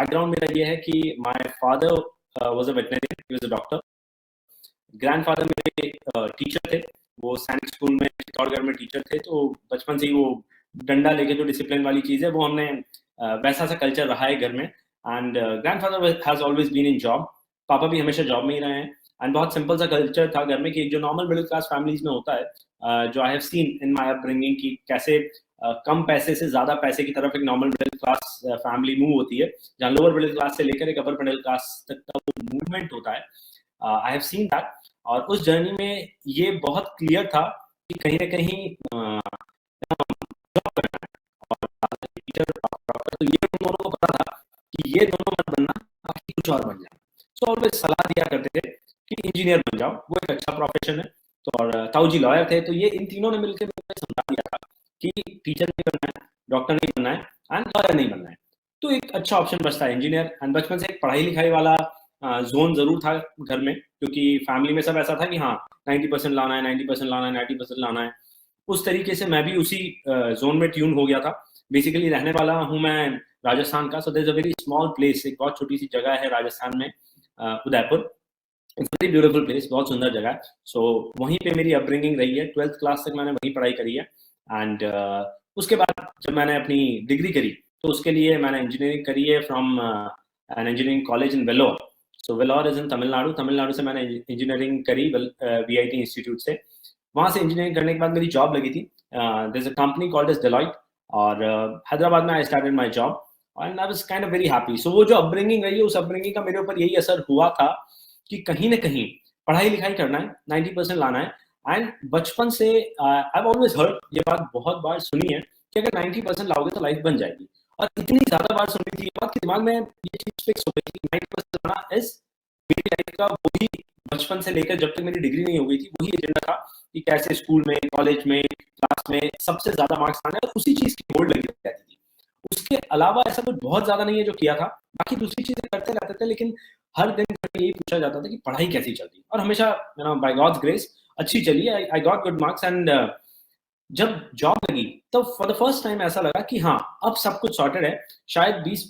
Background मेरा ये है कि my father was a veterinarian, he was a doctor. Grandfather मेरे टीचर थे, वो सैनिक स्कूल में चित्तौड़गढ़ में टीचर थे। तो बचपन से ही वो डंडा लेके जो डिसिप्लिन वाली चीज़ है वो हमने वैसा सा कल्चर रहा है घर में। And grandfather has always been in job, पापा भी हमेशा जॉब में ही रहे हैं। एंड बहुत सिंपल सा कल्चर था घर में कि जो नॉर्मल मिडिल क्लास फैमिलीज में होता है, जो आई have seen in my upbringing कि कैसे कम पैसे से ज्यादा पैसे की तरफ एक normal middle class family move होती है, जहाँ लोअर मिडिल क्लास से लेकर एक अपर मिडिल क्लास तक का वो मूवमेंट होता है। आई हैव सीन दैट। और उस जर्नी में ये बहुत क्लियर था कि कहीं ना कहीं जॉब करना है। और टीचर तो ये उन दोनों को पता था कि ये दोनों मत बनना, बाकी कुछ और बन जाए। सो ऑलवेज सलाह दिया करते थे कि इंजीनियर बन जाओ, वो एक अच्छा प्रोफेशन है। तो और ताऊ जी लॉयर थे, तो ये इन तीनों ने मिलकर मुझे समझा दिया था कि टीचर नहीं बनना है, डॉक्टर नहीं बनना है एंड लॉयर नहीं बनना है। तो एक अच्छा ऑप्शन बचता है इंजीनियर। एंड बचपन से एक पढ़ाई लिखाई वाला जोन जरूर था घर में, क्योंकि फैमिली में सब ऐसा था कि हाँ 90% लाना है, 90% लाना है, 90% लाना है। उस तरीके से मैं भी उसी जोन में ट्यून हो गया था। बेसिकली रहने वाला हूँ मैं राजस्थान का। So there is a very small place, एक बहुत छोटी सी जगह है राजस्थान में, Udaipur. It's very beautiful place, बहुत सुंदर जगह है। सो वहीं पे मेरी अपब्रिंगिंग रही है, 12th क्लास तक मैंने वहीं पढ़ाई करी है। एंड उसके बाद जब मैंने अपनी डिग्री करी तो उसके लिए मैंने इंजीनियरिंग करी है from an engineering college in Vellore. So Vellore is in Tamil Nadu. Tamil Nadu से मैंने इंजीनियरिंग करी वीआईटी इंस्टीट्यूट से। वहां से इंजीनियरिंग करने के बाद मेरी जॉब लगी थी, there is a company called as Deloitte, और हैदराबाद में I started my job and I was kind of very happy. So वो जो अपब्रिंगिंग रही है, उस अपब्रिंगिंग का मेरे ऊपर यही असर हुआ था कि कहीं ना कहीं पढ़ाई लिखाई करना है, 90% लाना है। एंड बचपन से आई हैव ऑलवेज हर्ड, ये बात बहुत बार सुनी है कि अगर 90% लाओगे तो लाइफ बन जाएगी। और इतनी ज्यादा बार सुनी थी ये बात कि दिमाग में ये चीज फिक्स हो गई थी, 90% लाना इज मेरी लाइफ का वही। बचपन से लेकर जब तक मेरी डिग्री नहीं हो गई थी वही एजेंडा था कि कैसे स्कूल में, कॉलेज में, क्लास में सबसे ज्यादा मार्क्स आने, और उसी चीज की होड़ लगी रहती थी। उसके अलावा ऐसा कुछ बहुत ज्यादा नहीं है जो किया था, बाकी दूसरी चीजें करते रहते थे। लेकिन हर दिन यही पूछा जाता था कि पढ़ाई कैसी चल रही, और हमेशा बाय गॉड्स ग्रेस अच्छी चली। I got good marks. And जब जॉब लगी तब फॉर द फर्स्ट टाइम ऐसा लगा कि हाँ अब सब कुछ सॉर्टेड है। शायद 20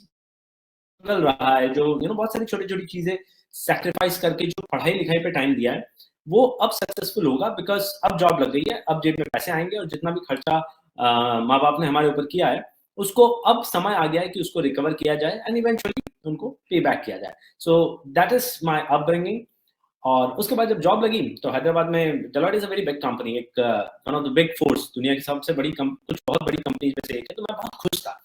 बदल रहा है, जो बहुत सारी छोटी छोटी चीजें सेक्रीफाइस करके जो पढ़ाई लिखाई पे टाइम दिया है वो अब सक्सेसफुल होगा, बिकॉज अब जॉब लग गई है, अब जेब में पैसे आएंगे, और जितना भी खर्चा माँ बाप ने हमारे ऊपर किया है उसको अब समय आ गया है कि उसको रिकवर किया जाए एंड इवेंचुअली उनको पे बैक किया जाए। So that is my upbringing. और उसके बाद जब जॉब लगी तो हैदराबाद में Deloitte is a very big company, एक one of the big fours, दुनिया की सबसे बड़ी कुछ बहुत बड़ी कंपनीज में से एक है। तो मैं बहुत खुश था,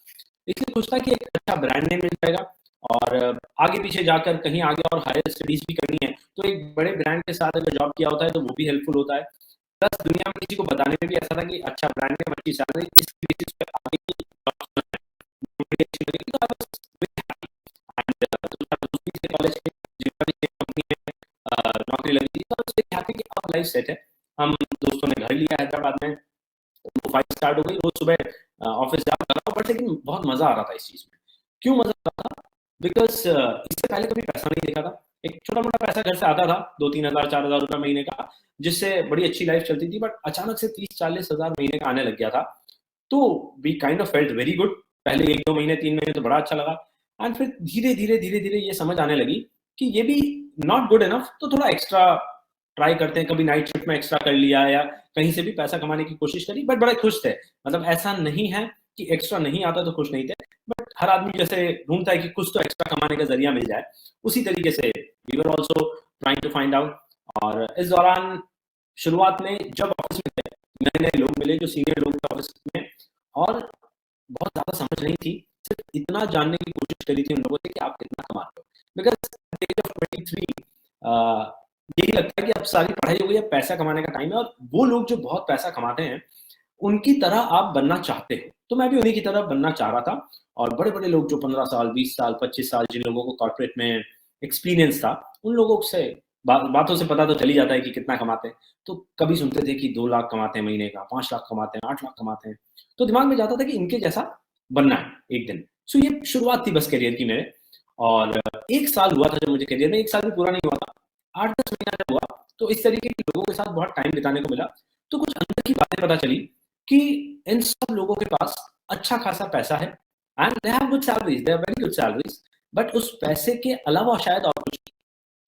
इसलिए खुश था कि एक अच्छा ब्रांड नेम मिल जाएगा, और आगे पीछे जाकर कहीं आगे और हायर स्टडीज भी करनी है तो एक बड़े ब्रांड के साथ अगर जॉब किया होता है तो वो भी हेल्पफुल होता है। प्लस दुनिया में किसी को बताने में भी ऐसा था कि अच्छा ब्रांड नेम, अच्छी सैलरी, इसकी बेसिस पे आगे की जॉब बड़ी अच्छी लगेगी। तो आई वाज वेरी हैप्पी। एंड 2020 से कॉलेज के जितना भी कंपनी में नौकरी लगी थी, तो आई वाज वेरी हैप्पी कि अब लाइफ सेट है। हम दोस्तों ने घर लिया हैदराबाद में, वो फाइव स्टार्ट हो गई, रोज सुबह ऑफिस जा रहा था। बट लेकिन बहुत मजा आ रहा था इस चीज में। क्यों मजा आ रहा था? बिकॉज इससे पहले कभी पैसा नहीं देखा था। एक छोटा मोटा पैसा घर से आता था, 2-3 हजार 4 हजार रुपये महीने का, जिससे बड़ी अच्छी लाइफ चलती थी। बट अचानक से 30-40 हजार महीने का आने लग गया था। तो we kind of felt very good. पहले 1-2 महीने 3 महीने तो बड़ा अच्छा लगा। एंड फिर धीरे धीरे धीरे धीरे ये समझ आने लगी कि ये भी नॉट गुड इनफ, तो थोड़ा एक्स्ट्रा ट्राई करते हैं। कभी नाइट शिफ्ट में एक्स्ट्रा कर लिया या कहीं से भी पैसा कमाने की कोशिश करी, बट बड़े खुश थे। मतलब ऐसा नहीं है कि एक्स्ट्रा नहीं आता तो खुश नहीं थे, बट हर आदमी जैसे ढूंढता है कि कुछ तो एक्स्ट्रा कमाने का जरिया मिल जाए, उसी तरीके से we were also trying to find out. और इस दौरान शुरुआत में जब ऑफिस में थे, नए नए लोग मिले जो सीनियर लोग थे ऑफिस में, और बहुत ज्यादा समझ नहीं थी, सिर्फ इतना जानने की कोशिश करी थी उन लोगों से कि आप कितना कमाते हो। बिकॉज एज ऑफ 23 यही लगता है कि अब सारी पढ़ाई हो गई है, पैसा कमाने का टाइम है, और वो लोग जो बहुत पैसा कमाते हैं उनकी तरह आप बनना चाहते हो। तो मैं भी उन्हीं की तरह बनना चाह रहा था। और बड़े बड़े लोग जो 15 साल, 20 साल, 25 साल, जिन लोगों को कॉर्पोरेट में एक्सपीरियंस था, उन लोगों से बातों से पता तो चल ही जाता है कि कितना कमाते हैं। तो कभी सुनते थे कि 2 लाख कमाते हैं महीने का, 5 लाख कमाते हैं, 8 लाख कमाते हैं। तो दिमाग में जाता था कि इनके जैसा बनना है एक दिन। सो ये शुरुआत थी बस करियर की मेरे। और 1 साल हुआ था जब मुझे करियर में, 1 साल भी पूरा नहीं हुआ था, 8-10 महीना जब हुआ तो इस तरीके के लोगों के साथ बहुत टाइम बिताने को मिला। तो कुछ अंदर की बातें पता चली कि इन सब लोगों के पास अच्छा खासा पैसा है, and they have good salaries, they have very good salaries. But उस पैसे के अलावा शायद और कुछ नहीं,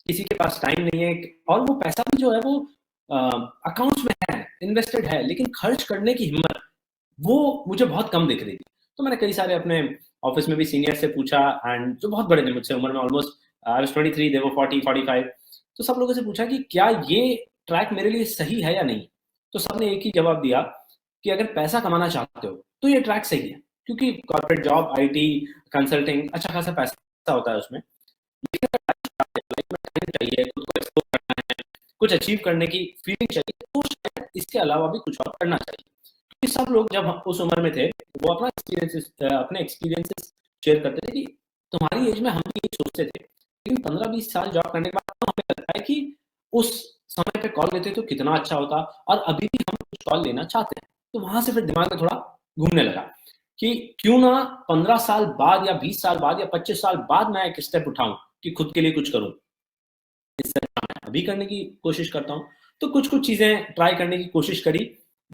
किसी के पास टाइम नहीं है, और वो पैसा भी जो है वो अकाउंट्स में है, इन्वेस्टेड है, लेकिन खर्च करने की हिम्मत वो मुझे बहुत कम दिख रही थी। तो मैंने कई सारे अपने ऑफिस में भी सीनियर से पूछा, एंड जो बहुत बड़े थे मुझसे उम्र में, ऑलमोस्ट आई वाज 23, दे वर 40 45, तो सब लोगों से पूछा कि क्या ये ट्रैक मेरे लिए सही है या नहीं। तो सबने एक ही जवाब दिया कि अगर पैसा कमाना चाहते हो तो ये ट्रैक सही है, क्योंकि कॉर्पोरेट जॉब, आईटी, कंसल्टिंग, अच्छा खासा पैसा होता है उसमें, लेकिन लाइफ में टाइम चाहिए, खुद को एक्सप्लोर करना है, कुछ अचीव करने की फीलिंग चाहिए, तो शायद इसके अलावा भी कुछ और करना चाहिए। क्योंकि सब लोग जब उस उम्र में थे वो अपने एक्सपीरियंसेस शेयर करते थे कि तुम्हारी एज में हम भी यही सोचते थे, लेकिन 15-20 साल जॉब करने के बाद तो हमें लगता है कि उस समय पे कॉल लेते तो कितना अच्छा होता, और अभी भी हम कुछ कॉल लेना चाहते हैं। तो वहां से फिर दिमाग में थोड़ा घूमने लगा कि क्यों ना 15 साल बाद या 20 साल बाद या 25 साल बाद मैं एक स्टेप उठाऊं कि खुद के लिए कुछ करूं। इस तरह मैं अभी करने की कोशिश करता हूं। तो कुछ कुछ चीजें ट्राई करने की कोशिश करी,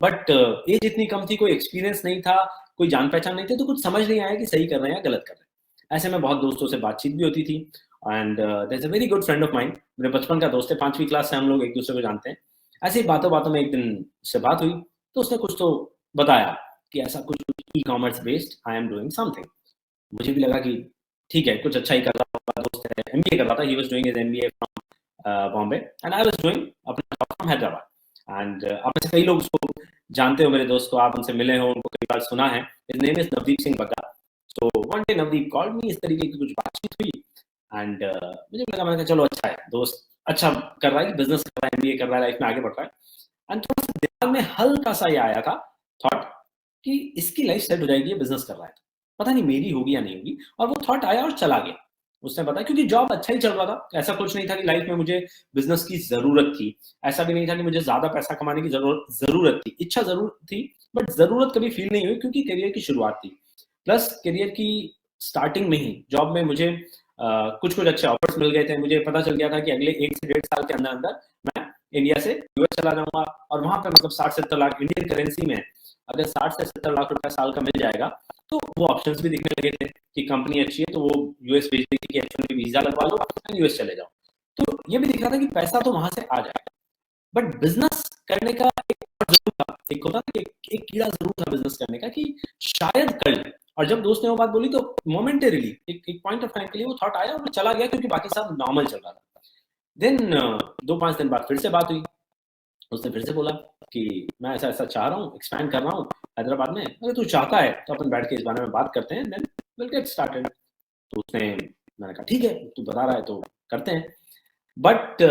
बट एज इतनी कम थी, कोई एक्सपीरियंस नहीं था, कोई जान पहचान नहीं थी, तो कुछ समझ नहीं आया कि सही कर रहे हैं या गलत कर रहे हैं। ऐसे में बहुत दोस्तों से बातचीत भी होती थी, and there is a very good friend of mine, मेरे बचपन का दोस्त है, 5वीं क्लास से हम लोग एक दूसरे को जानते हैं। ऐसे ही बातों बातों में एक दिन उससे बात हुई, तो उसने कुछ तो बताया कि ऐसा कुछ e commerce based I am doing something. मुझे भी लगा कि ठीक है, कुछ अच्छा ही कर रहा होगा, दोस्त है, एमबीए कर रहा था, he was doing his MBA from Bombay, and I was doing अपना जॉब फ्रॉम हैदराबाद। एंड आप में से कई लोग उसको जानते हो, मेरे दोस्त को, आप उनसे मिले हो, उनको कई बार सुना है। His name is Navdeep Singh Bagga. तो one day Navdeep called me, इस तरीके की कुछ बातचीत हुई, एंड मुझे लगा, मैंने कहा चलो अच्छा है, दोस्त अच्छा कर रहा है, बिजनेस कर रहा है, एमबीए कर रहा है, लाइफ में आगे बढ़ रहा है। एंड थोड़ा सा दिमाग में हल्का सा ये आया था थॉट कि इसकी लाइफ सेट हो जाएगी, ये बिजनेस कर रहा है, पता नहीं मेरी होगी या नहीं होगी, और वो थॉट आया और चला गया। उसने बताया क्योंकि जॉब अच्छा ही चल रहा था, ऐसा कुछ नहीं था कि लाइफ में मुझे बिजनेस की जरूरत थी, ऐसा भी नहीं था कि मुझे ज्यादा पैसा कमाने की जरूरत थी, इच्छा जरूर थी, बट जरूरत कभी फील नहीं हुई, क्योंकि करियर की शुरुआत थी। प्लस करियर की स्टार्टिंग में ही जॉब में मुझे कुछ कुछ अच्छे ऑफर्स मिल गए थे। मुझे पता चल गया था कि अगले 1 से 1.5 साल के अंदर अंदर मैं इंडिया से यूएस चला जाऊंगा, और वहां पे मतलब 60-70 लाख इंडियन करेंसी में, अगर 60 से 70 लाख रुपया साल का मिल जाएगा, तो वो ऑप्शंस भी दिखने लगे थे कि कंपनी अच्छी है तो वो यूएस भेज देगी कि H1B वीजा लगवा लो और यूएस चले जाओ। तो ये भी दिख रहा था कि पैसा तो वहां से आ जाएगा, बट बिजनेस करने का एक जरूर था, एक होता ना कि एक कीड़ा जरूर था बिजनेस करने का, कि शायद कर ले। और जब दोस्त ने वो बात बोली तो मोमेंटरीली एक पॉइंट ऑफ टाइम के लिए वो थॉट आया और वो चला गया, क्योंकि बाकी सब नॉर्मल चल रहा था। देन 2-5 दिन बाद फिर से बात हुई, उसने फिर से बोला कि मैं ऐसा ऐसा चाह रहा हूँ, एक्सपैंड कर रहा हूँ हैदराबाद में, अगर तू चाहता है तो अपन बैठ के इस बारे में बात करते हैं, देन विल गेट स्टार्टेड। तो मैंने कहा ठीक है, तू बता रहा है तो करते हैं। बट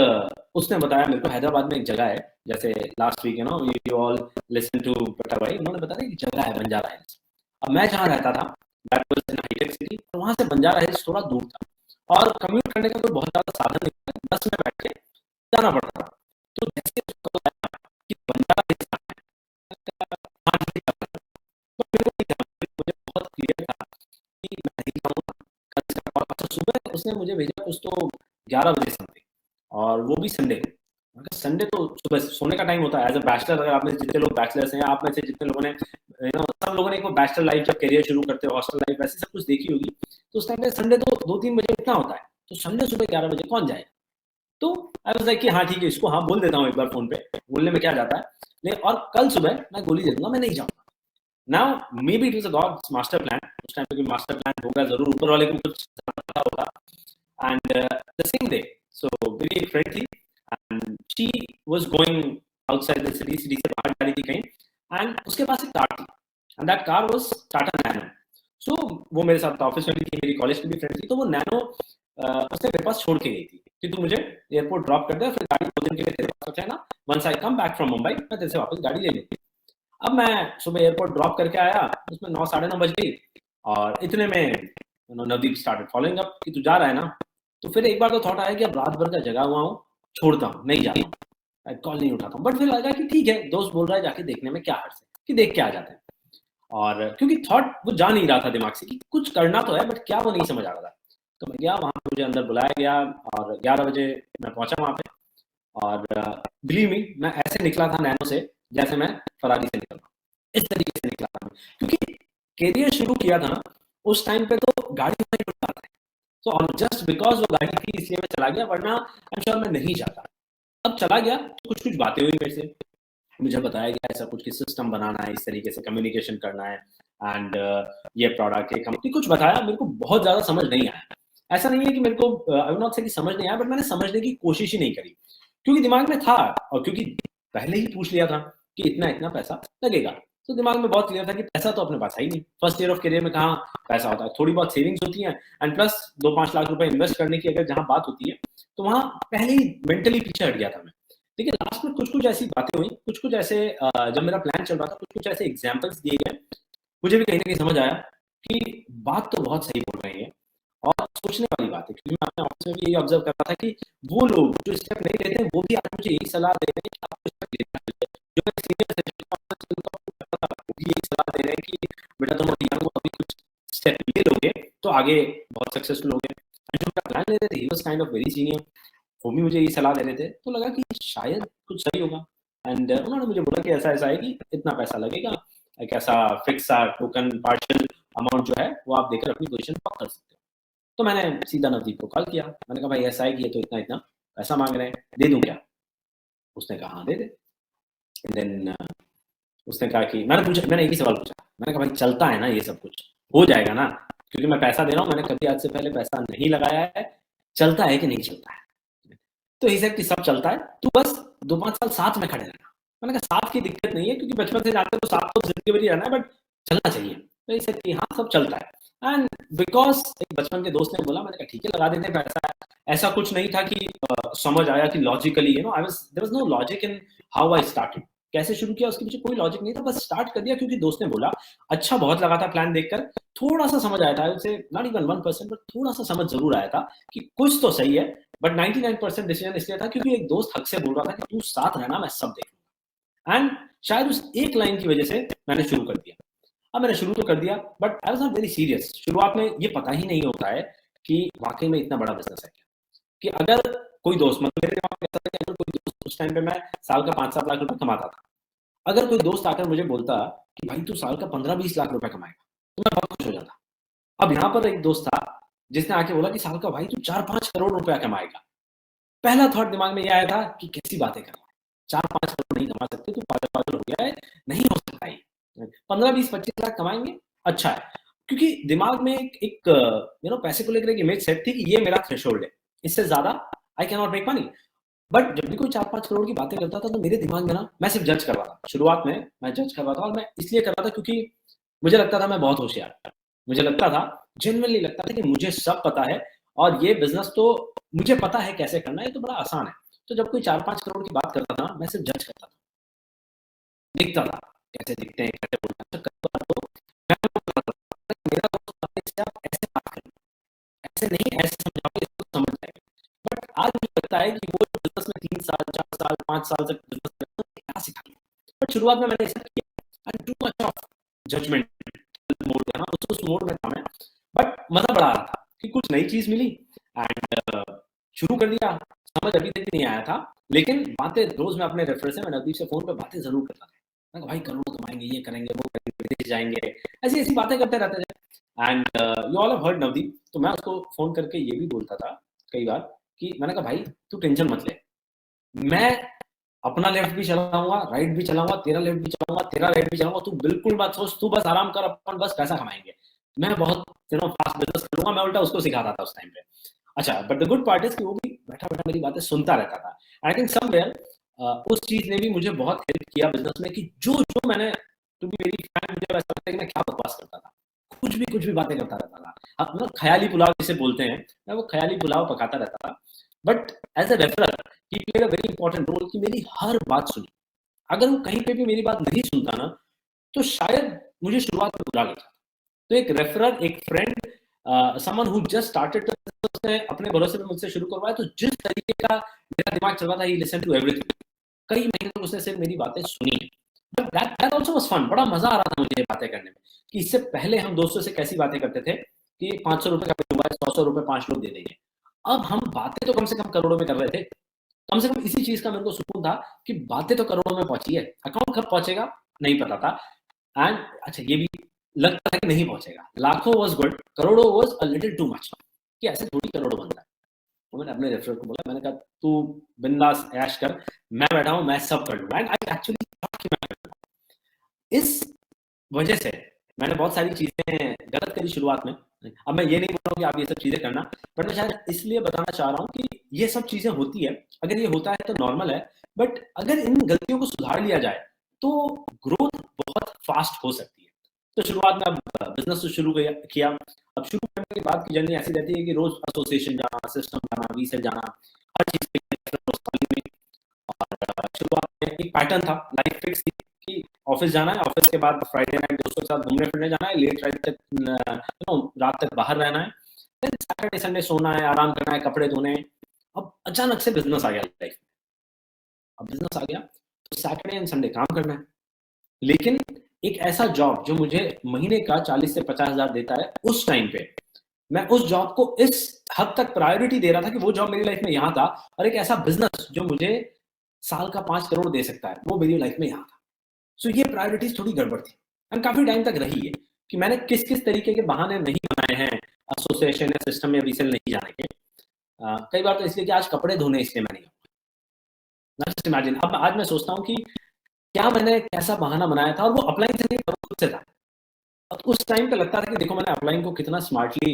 उसने बताया मेरे को हैदराबाद में एक जगह है, जैसे last week you all listen to बटा भाई, उन्होंने बताया कि जगह है बंजारा हिल्स। अब मैं जहाँ रहता था दैट वाज इन हाईटेक सिटी, और वहाँ से बंजारा हिल्स थोड़ा दूर था, और कम्यूट करने का कोई बहुत ज्यादा साधन नहीं था, बस में बैठ के जाना पड़ता था। तो जैसे उसको बताया कि बंजारा हिल्स हाँ ठीक है, तो मेरे को नहीं था, मुझे बहुत क्लियर था कि मैं नहीं जाऊंगा कल से। और अच्छा, सुबह उसने मुझे भेजा कुछ तो 11 बजे समथिंग, और वो भी संडे को। मगर संडे तो सुबह सोने का टाइम होता है एज अ बैचलर, अगर आप में से जितने लोग बैचलर्स हैं, आप में से जितने लोगों ने सब लोगों ने एक बैचलर लाइफ जब करियर शुरू करते हो, हॉस्टल लाइफ वैसे सब कुछ देखी होगी, तो उस टाइम पे संडे तो 2-3 बजे उठना होता है, तो संडे सुबह 11 बजे कौन जाए। तो आई वाज लाइक कि हाँ ठीक है, इसको हाँ बोल देता हूँ एक बार फोन पे, बोलने में क्या जाता है। लेकिन और कल सुबह मैं गोली दे दूंगा, मैं नहीं जाऊंगा। Now maybe it was a God's master plan, उस टाइम पे कोई मास्टर प्लान होगा जरूर, ऊपर वाले को कुछ पता होगा। एंड द सेम डे, सो मेरी एक फ्रेंड थी, and she was going outside the city, city से बाहर जा रही थी कहीं, एंड उसके पास एक कार थी, and that car was Tata Nano. So वो मेरे साथ ऑफिस में भी थी, मेरी कॉलेज की भी फ्रेंड थी, तो वो नैनो उसने मेरे पास छोड़ के गई थी कि तू मुझे एयरपोर्ट ड्रॉप कर दे, फिर गाड़ी 2 दिन के लिए तेरे पास रखना, once I come back from Mumbai मैं तेरे से वापस गाड़ी ले लेती। अब मैं सुबह एयरपोर्ट ड्रॉप करके आया, उसमें 9-9:30 बज गई, और इतने में नवदीप स्टार्टेड फॉलोइंग अप कि तू जा रहा है ना। तो फिर एक बार तो थॉट आया कि अब रात भर का जगा हुआ हूँ, छोड़ता हूँ, नहीं जाता हूँ, कॉल नहीं उठाता हूँ, बट फिर लगा कि ठीक है, दोस्त बोल रहा है, जाके देखने में क्या हर्ज है, कि देख के आ जाते हैं। और क्योंकि थॉट वो जा नहीं रहा था दिमाग से कि कुछ करना तो है, बट क्या वो नहीं समझ आ रहा था। तो मैं गया वहां पे, मुझे अंदर बुलाया गया, और 11 बजे मैं पहुंचा वहां पे। और बिलीव मी, मैं ऐसे निकला था नैनो से जैसे मैं फरारी से निकल रहा हूँ, इस तरीके से निकला था मैं, क्योंकि करियर शुरू किया था ना, उस टाइम पे तो गाड़ी नहीं उठा था, तो जस्ट बिकॉज वो गाड़ी थी इसलिए मैं चला गया, वरना आई एम श्योर मैं नहीं जाता। अब चला गया तो कुछ कुछ बातें हुई मेरे से, मुझे बताया गया ऐसा कुछ कि सिस्टम बनाना है, इस तरीके से कम्युनिकेशन करना है, एंड ये प्रोडक्ट ये कंपनी कुछ बताया, मेरे को बहुत ज्यादा समझ नहीं आया। ऐसा नहीं है कि मेरे को आई विल नॉट से कि समझ नहीं आया, बट मैंने समझने की कोशिश ही नहीं करी, क्योंकि दिमाग में था और क्योंकि पहले ही पूछ लिया था कि इतना इतना पैसा लगेगा, तो दिमाग में बहुत क्लियर था कि पैसा तो अपने पास है ही नहीं। फर्स्ट ईयर ऑफ करियर में कहाँ पैसा होता है, थोड़ी बहुत सेविंग्स होती है, एंड प्लस 2-5 लाख रुपए इन्वेस्ट करने की अगर जहां बात होती है, तो वहां पहले ही मेंटली पीछे हट गया था मैं। देखिए लास्ट में कुछ कुछ ऐसी बातें हुई, कुछ कुछ ऐसे जब मेरा प्लान चल रहा था, कुछ कुछ ऐसे एग्जाम्पल्स दिए गए, मुझे भी कहीं ना कहीं समझ आया कि बात तो बहुत सही बोल रही है और सोचने वाली बात है, क्योंकि मैं अपने ऑफिस में भी यही ऑब्जर्व कर रहा था कि वो लोग जो स्टेप नहीं लेते वो भी आज मुझे यही सलाह दे रहे हैं कि आपको स्टेप लेना चाहिए। जो मेरे सीनियर थे, वो भी यही सलाह दे रहे हैं कि बेटा तुम यंग हो, अभी कुछ स्टेप ले लोगे तो आगे बहुत सक्सेसफुल होगे। जो मेरा प्लान ले रहे थे, he was kind of very senior, वो भी मुझे ये सलाह दे रहे थे, तो लगा कि शायद कुछ सही होगा। एंड उन्होंने मुझे बोला कि ऐसा ऐसा है कि इतना पैसा लगेगा, एक ऐसा फिक्स सा टोकन पार्शियल अमाउंट जो है वो आप देकर अपनी पोजीशन पक कर सकते हो। तो मैंने सीधा नवदीप को कॉल किया, मैंने कहा भाई ऐसा है कि ये तो इतना इतना पैसा मांग रहे हैं, दे दूं क्या? उसने कहा हाँ दे दे। देन उसने कहा कि मैंने एक ही सवाल पूछा, मैंने कहा भाई चलता है ना ये सब कुछ, हो जाएगा ना? क्योंकि मैं पैसा दे रहा हूँ, मैंने कभी आज से पहले पैसा नहीं लगाया है, चलता है कि नहीं चलता है? तो ही सेड कि सब चलता है, तू बस 2-5 साल साथ में खड़े रहना। मैंने कहा साथ की दिक्कत नहीं है, क्योंकि बचपन से जानते हो साथ तो जिंदगी भर ही रहना है, बट चलना चाहिए। तो ही सेड कि हाँ सब चलता है। एंड बिकॉज एक बचपन के दोस्त ने बोला, मैंने कहा ठीक है लगा देते हैं पैसा। ऐसा कुछ नहीं था कि समझ आया कि logically there was no logic in how I started. कैसे शुरू किया उसके पीछे कोई लॉजिक नहीं था, बस स्टार्ट कर दिया क्योंकि दोस्त ने बोला। अच्छा बहुत लगा था प्लान देखकर, थोड़ा सा समझ आया था, उसे नॉट इवन 1%, बट थोड़ा सा समझ जरूर आया था कि कुछ तो सही है। बट 99% डिसीजन इसलिए था क्योंकि एक दोस्त हक से बोल रहा था कि तू साथ रहना, मैं सब देखूंगा। एंड शायद उस एक लाइन की वजह से मैंने शुरू कर दिया। अब मैंने शुरू तो कर दिया, but I was not very serious. शुरुआत में ये पता ही नहीं होता है कि वाकई में इतना बड़ा बिजनेस है क्या। कि अगर कोई दोस्त, मतलब मेरे दिमाग में ऐसा था कि अगर कोई दोस्त, उस टाइम पे मैं साल का 5-7 लाख रुपए कमाता था, अगर कोई दोस्त आकर मुझे बोलता कि भाई तू साल का 15-20 लाख रुपए कमाएगा, तो मैं बहुत खुश हो जाता। अब यहाँ पर एक दोस्त था जिसने आके बोला कि साल का भाई तू 4-5 करोड़ रुपया कमाएगा। पहला थॉट दिमाग में ये आया था कि कैसी बातें कर रहा है, 4-5 करोड़ नहीं कमा सकते, तू पागल हो गया है, नहीं हो सकता है। 15-20-25 लाख कमाएंगे, अच्छा है। क्योंकि दिमाग में एक पैसे को लेकर एक इमेज सेट थी कि ये मेरा थ्रेशोल्ड है, इससे ज्यादा I can not make money. But जब भी कोई 4-5 करोड़ की बातें करता था, तो मेरे दिमाग में ना मैं सिर्फ जज कर रहा था। शुरुआत में मैं जज कर रहा था, और मैं इसलिए कर रहा था क्योंकि मुझे लगता था मैं बहुत होशियार, मुझे लगता था, जेन्युइनली लगता था कि मुझे सब पता है, और ये बिजनेस तो मुझे पता है कैसे करना है, ये तो बड़ा आसान है। तो जब कोई 4-5 करोड़ की बात करता था, मैं सिर्फ जज करता था, दिखता था कैसे दिखते हैं, कैसे बोलते हैं। तो मैं बोलता था, मेरा दोस्त इससे आप ऐसे बात करें, ऐसे नहीं, ऐसे समझाओगे इसको समझ जाएगा। बट आज मुझे लगता है कि वो बिजनेस में 3 साल 4 साल 5 साल तक बिजनेस करते हैं, क्या सिखा। बट शुरुआत में मैंने ऐसा किया, and too much of judgement mode है ना, उस मोड में था मैं। बट मजा बड़ा आ रहा था कि कुछ नई चीज मिली, एंड शुरू कर दिया। समझ अभी तक नहीं आया था, लेकिन बातें रोज मैं अपने रेफर से, मैं नवदीप से फोन पे बातें जरूर करता था। मैं भाई करोड़ कमाएंगे, ये करेंगे, वो करेंगे, विदेश जाएंगे, ऐसी ऐसी बातें करते रहते थे। And you all have heard Navdeep, तो मैं उसको फोन करके ये भी बोलता था कई बार कि मैंने कहा भाई तू टेंशन मत ले, मैं अपना लेफ्ट भी चलाऊंगा, राइट भी चलाऊंगा, तेरा लेफ्ट भी चलाऊंगा, तेरा राइट भी चलाऊंगा, तू बिल्कुल मत सोच, तू बस आराम कर, अपन बस पैसा कमाएंगे। मैं बहुत फास्ट बिजनेस करूंगा। मैं उल्टा उसको सिखाता था उस टाइम पे। अच्छा, but the good part is कि वो भी बैठा बैठा मेरी बातें सुनता रहता था। आई थिंक समवेयर उस चीज ने भी मुझे बहुत हेल्प किया बिजनेस में, कि जो जो मैंने, टू बी वेरी फ्रैंक, मुझे ऐसा लगता है कि मैं क्या बकवास करता था, कुछ भी बातें करता रहता था। अब मतलब ख्याली पुलाव जिसे बोलते हैं, मैं वो ख्याली पुलाव पकाता रहता था। But as a referrer he played a very important role, कि मेरी हर बात सुनी। अगर वो कहीं पे भी मेरी बात नहीं सुनता ना, तो शायद मुझे शुरुआत में बुरा लगता। तो एक रेफरर, एक friend, someone who just started, उसने अपने भरोसे पे मुझसे शुरू करवाया, तो जिस तरीके का मेरा दिमाग चल रहा था, ही लिसन टू एवरीथिंग। कई महीने तक उसने सिर्फ मेरी बातें सुनी है। But that also was fun, बड़ा मजा आ रहा था मुझे बातें करने में। कि इससे पहले हम दोस्तों से कैसी बातें करते थे कि 500 रुपए का बिल हुआ है, 100 रुपए 5 लोग दे देंगे। अब हम बातें तो कम से कम करोड़ों में कर रहे थे। कम से कम इसी चीज का मेरे को सुकून था कि बातें तो करोड़ों में पहुंची है, अकाउंट कब पहुंचेगा नहीं पता था। एंड अच्छा, ये भी लगता था कि नहीं पहुंचेगा। लाखों वाज गुड, करोड़ों was a little too much. कि ऐसे थोड़ी करोड़ों बनता है। तो मैंने अपने रेफरर को बोला, मैंने कहा तू बिंदास ऐश कर, मैं बैठा हूँ, मैं सब कर लूंगा। एंड आई एक्चुअली थॉट कि मैं कर लूंगा। इस वजह से मैंने बहुत सारी चीजें गलत करी शुरुआत में। अब मैं ये नहीं बोल रहा हूँ कि आप ये सब चीजें करना, बट मैं शायद इसलिए बताना चाह रहा हूँ कि ये सब चीजें होती है, अगर ये होता है तो नॉर्मल है, बट अगर इन गलतियों को सुधार लिया जाए तो ग्रोथ बहुत फास्ट हो सकती है। तो शुरुआत में अब बिजनेस तो शुरू किया। अब शुरू करने के बाद की जर्नी ऐसी रहती है कि रोज एसोसिएशन जाना, सिस्टम जाना, वीसेल जाना, हर चीज में। और शुरुआत में एक पैटर्न था, लाइफ फिक्स थी कि ऑफिस जाना है, ऑफिस के बाद फ्राइडे नाइट दोस्तों के साथ घूमने फिरने जाना है, लेट रात तक बाहर रहना है, फिर सैटरडे संडे सोना है, आराम करना है, कपड़े धोने हैं। अब अचानक से बिजनेस आ गया लाइफ में। अब बिजनेस आ गया तो सैटरडे एंड संडे काम करना है, लेकिन एक ऐसा जॉब जो मुझे महीने का 40 से 50 हजार देता है, उस टाइम पे मैं उस जॉब को इस हद तक प्रायोरिटी दे रहा था कि वो जॉब मेरी लाइफ में यहाँ था, और एक ऐसा बिजनेस जो मुझे साल का 5 करोड़ दे सकता है, वो मेरी लाइफ में यहाँ था। सो ये प्रायोरिटीज थोड़ी गड़बड़ थी, एंड काफी टाइम तक रही है कि मैंने किस किस तरीके के बहाने नहीं बनाए हैं एसोसिएशन या सिस्टम या वीसेल नहीं जाने के। कई बार तो इसलिए कि आज कपड़े धोने इसलिए मैं नहीं गया। जस्ट इमेजिन, अब आज मैं सोचता हूँ कि क्या मैंने कैसा बहाना बनाया था, और वो अपलाइन से नहीं, खुद से था। अब उस टाइम पे लगता था कि देखो मैंने अपलाइन को कितना स्मार्टली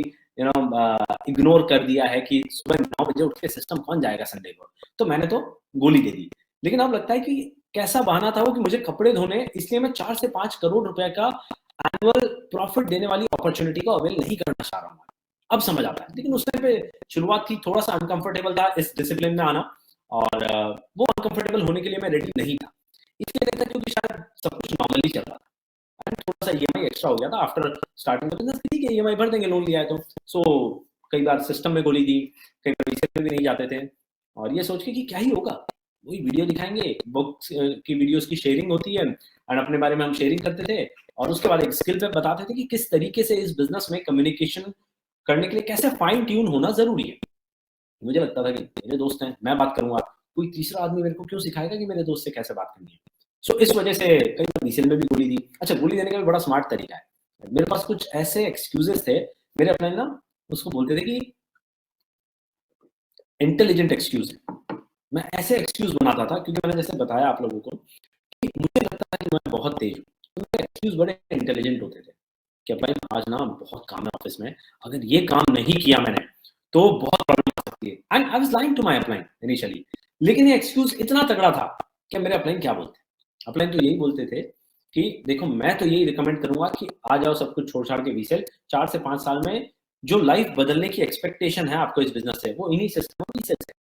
इग्नोर कर दिया है कि सुबह 9 बजे उठ के सिस्टम कौन जाएगा संडे को, तो मैंने तो गोली दे दी। लेकिन अब लगता है कि कैसा बहाना था वो, कि मुझे कपड़े धोने, इसलिए मैं 4 से 5 करोड़ रुपए का एनुअल प्रॉफिट देने वाली अपॉर्चुनिटी को अवेल नहीं करना चाह रहा हूँ। अब समझ आता है, लेकिन उस टाइम पे शुरुआत थी, थोड़ा सा अनकंफर्टेबल था इस डिसिप्लिन में आना, और वो अनकंफर्टेबल होने के लिए मैं रेडी नहीं था। इसलिए नहीं था क्योंकि शायद सब कुछ नॉर्मली चल रहा था, थोड़ा सा ईएमआई एक्स्ट्रा हो गया था आफ्टर स्टार्टिंग बिजनेस। ठीक है, ईएमआई भर देंगे, लोन लिया है तो। सो कई बार सिस्टम में गोली दी, कई बार रीसेल में भी नहीं जाते थे, और ये सोच के कि क्या ही होगा, वही वीडियो दिखाएंगे, बुक्स की वीडियोस की शेयरिंग होती है, और अपने बारे में हम शेयरिंग करते थे, और उसके बाद एक स्किल पे बताते थे कि किस तरीके से इस बिजनेस में कम्युनिकेशन करने के लिए कैसे फाइन ट्यून होना जरूरी है। मुझे लगता था कि मेरे दोस्त हैं, मैं बात करूंगा, कोई तीसरा आदमी मेरे को क्यों सिखाएगा कि मेरे दोस्त से कैसे बात करनी है। सो इस वजह से कई बार रीसेल में भी गोली दी। अच्छा, गोली देने का भी बड़ा स्मार्ट तरीका है। मेरे पास कुछ ऐसे एक्सक्यूजेस थे, मेरे अपने ना उसको बोलते थे कि इंटेलिजेंट एक्सक्यूज। मैं ऐसे एक्सक्यूज बनाता था, क्योंकि मैंने जैसे बताया आप लोगों को कि मुझे लगता था कि मैं बहुत तेज हूँ, तो मेरे एक्सक्यूज बड़े इंटेलिजेंट होते थे कि भाई आज ना बहुत काम है ऑफिस में, अगर ये काम नहीं किया मैंने तो बहुत प्रॉब्लम आ सकती है। And I was lying to my upline initially, लेकिन ये एक्सक्यूज इतना तगड़ा था कि मेरे अपलाइन क्या बोलते, अपलाइन तो यही बोलते थे कि देखो मैं तो यही रिकमेंड करूंगा कि आ जाओ सब कुछ छोड़ छाड़ के वीसेल, 4 से 5 साल में जो लाइफ बदलने की एक्सपेक्टेशन है आपको इस बिजनेस से, वो इन्हीं सिस्टम वीसेल से,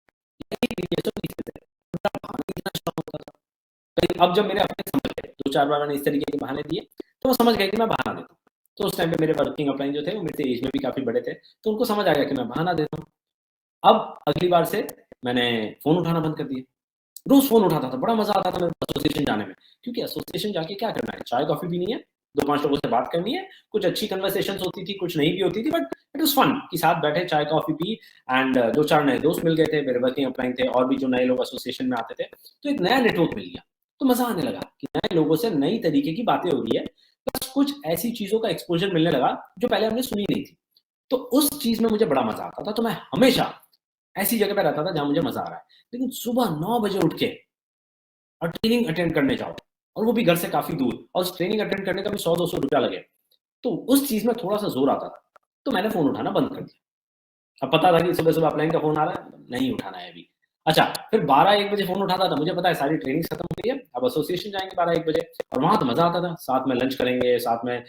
अब जब मेरे अपने समझ गए, 2-4 बार मैंने इस तरीके के बहाने दिए, तो वो समझ गए कि मैं बहाना देता हूँ। तो उस टाइम पे मेरे वर्किंग अपलाइन जो थे वो मेरे से एज में भी काफी बड़े थे, तो उनको समझ आ गया कि मैं बहाना देता हूँ। अब अगली बार से मैंने फोन उठाना बंद कर दिया। रोज फोन उठाता था, बड़ा मजा आता था मेरे को एसोसिएशन जाने में, क्योंकि एसोसिएशन जाके क्या करना है, चाय कॉफी पीनी है, 2-5 लोगों से बात करनी है, कुछ अच्छी कन्वर्सेशन होती थी, कुछ नहीं भी होती थी, बट इट वाज फन कि साथ बैठे चाय कॉफी पी, एंड 2-4 नए दोस्त मिल गए थे, मेरे वर्किंग अपलाइन थे, और भी जो नए लोग एसोसिएशन में आते थे, तो एक नया नेटवर्क मिल गया। तो मजा आने लगा कि नए लोगों से नई तरीके की बातें हो रही है, प्लस कुछ ऐसी चीजों का एक्सपोजर मिलने लगा जो पहले हमने सुनी नहीं थी। तो उस चीज में मुझे बड़ा मजा आता था, तो मैं हमेशा ऐसी जगह पे रहता था जहां मुझे मजा आ रहा है। लेकिन सुबह 9 बजे उठ के और ट्रेनिंग अटेंड करने जाओ, और वो भी घर से काफी दूर, और उस ट्रेनिंग अटेंड करने का भी 100-200 रुपया लगे, तो उस चीज में थोड़ा सा जोर आता था। तो मैंने फोन उठाना बंद कर दिया। अब पता था कि सुबह सुबह अपलाइन का फोन आ रहा है, नहीं उठाना है अभी। अच्छा, फिर 12-1 बजे फोन उठाता था, मुझे पता है सारी ट्रेनिंग खत्म हो गई है, अब एसोसिएशन जाएंगे 12-1 बजे, और वहां तो मजा आता था, साथ में लंच करेंगे, साथ में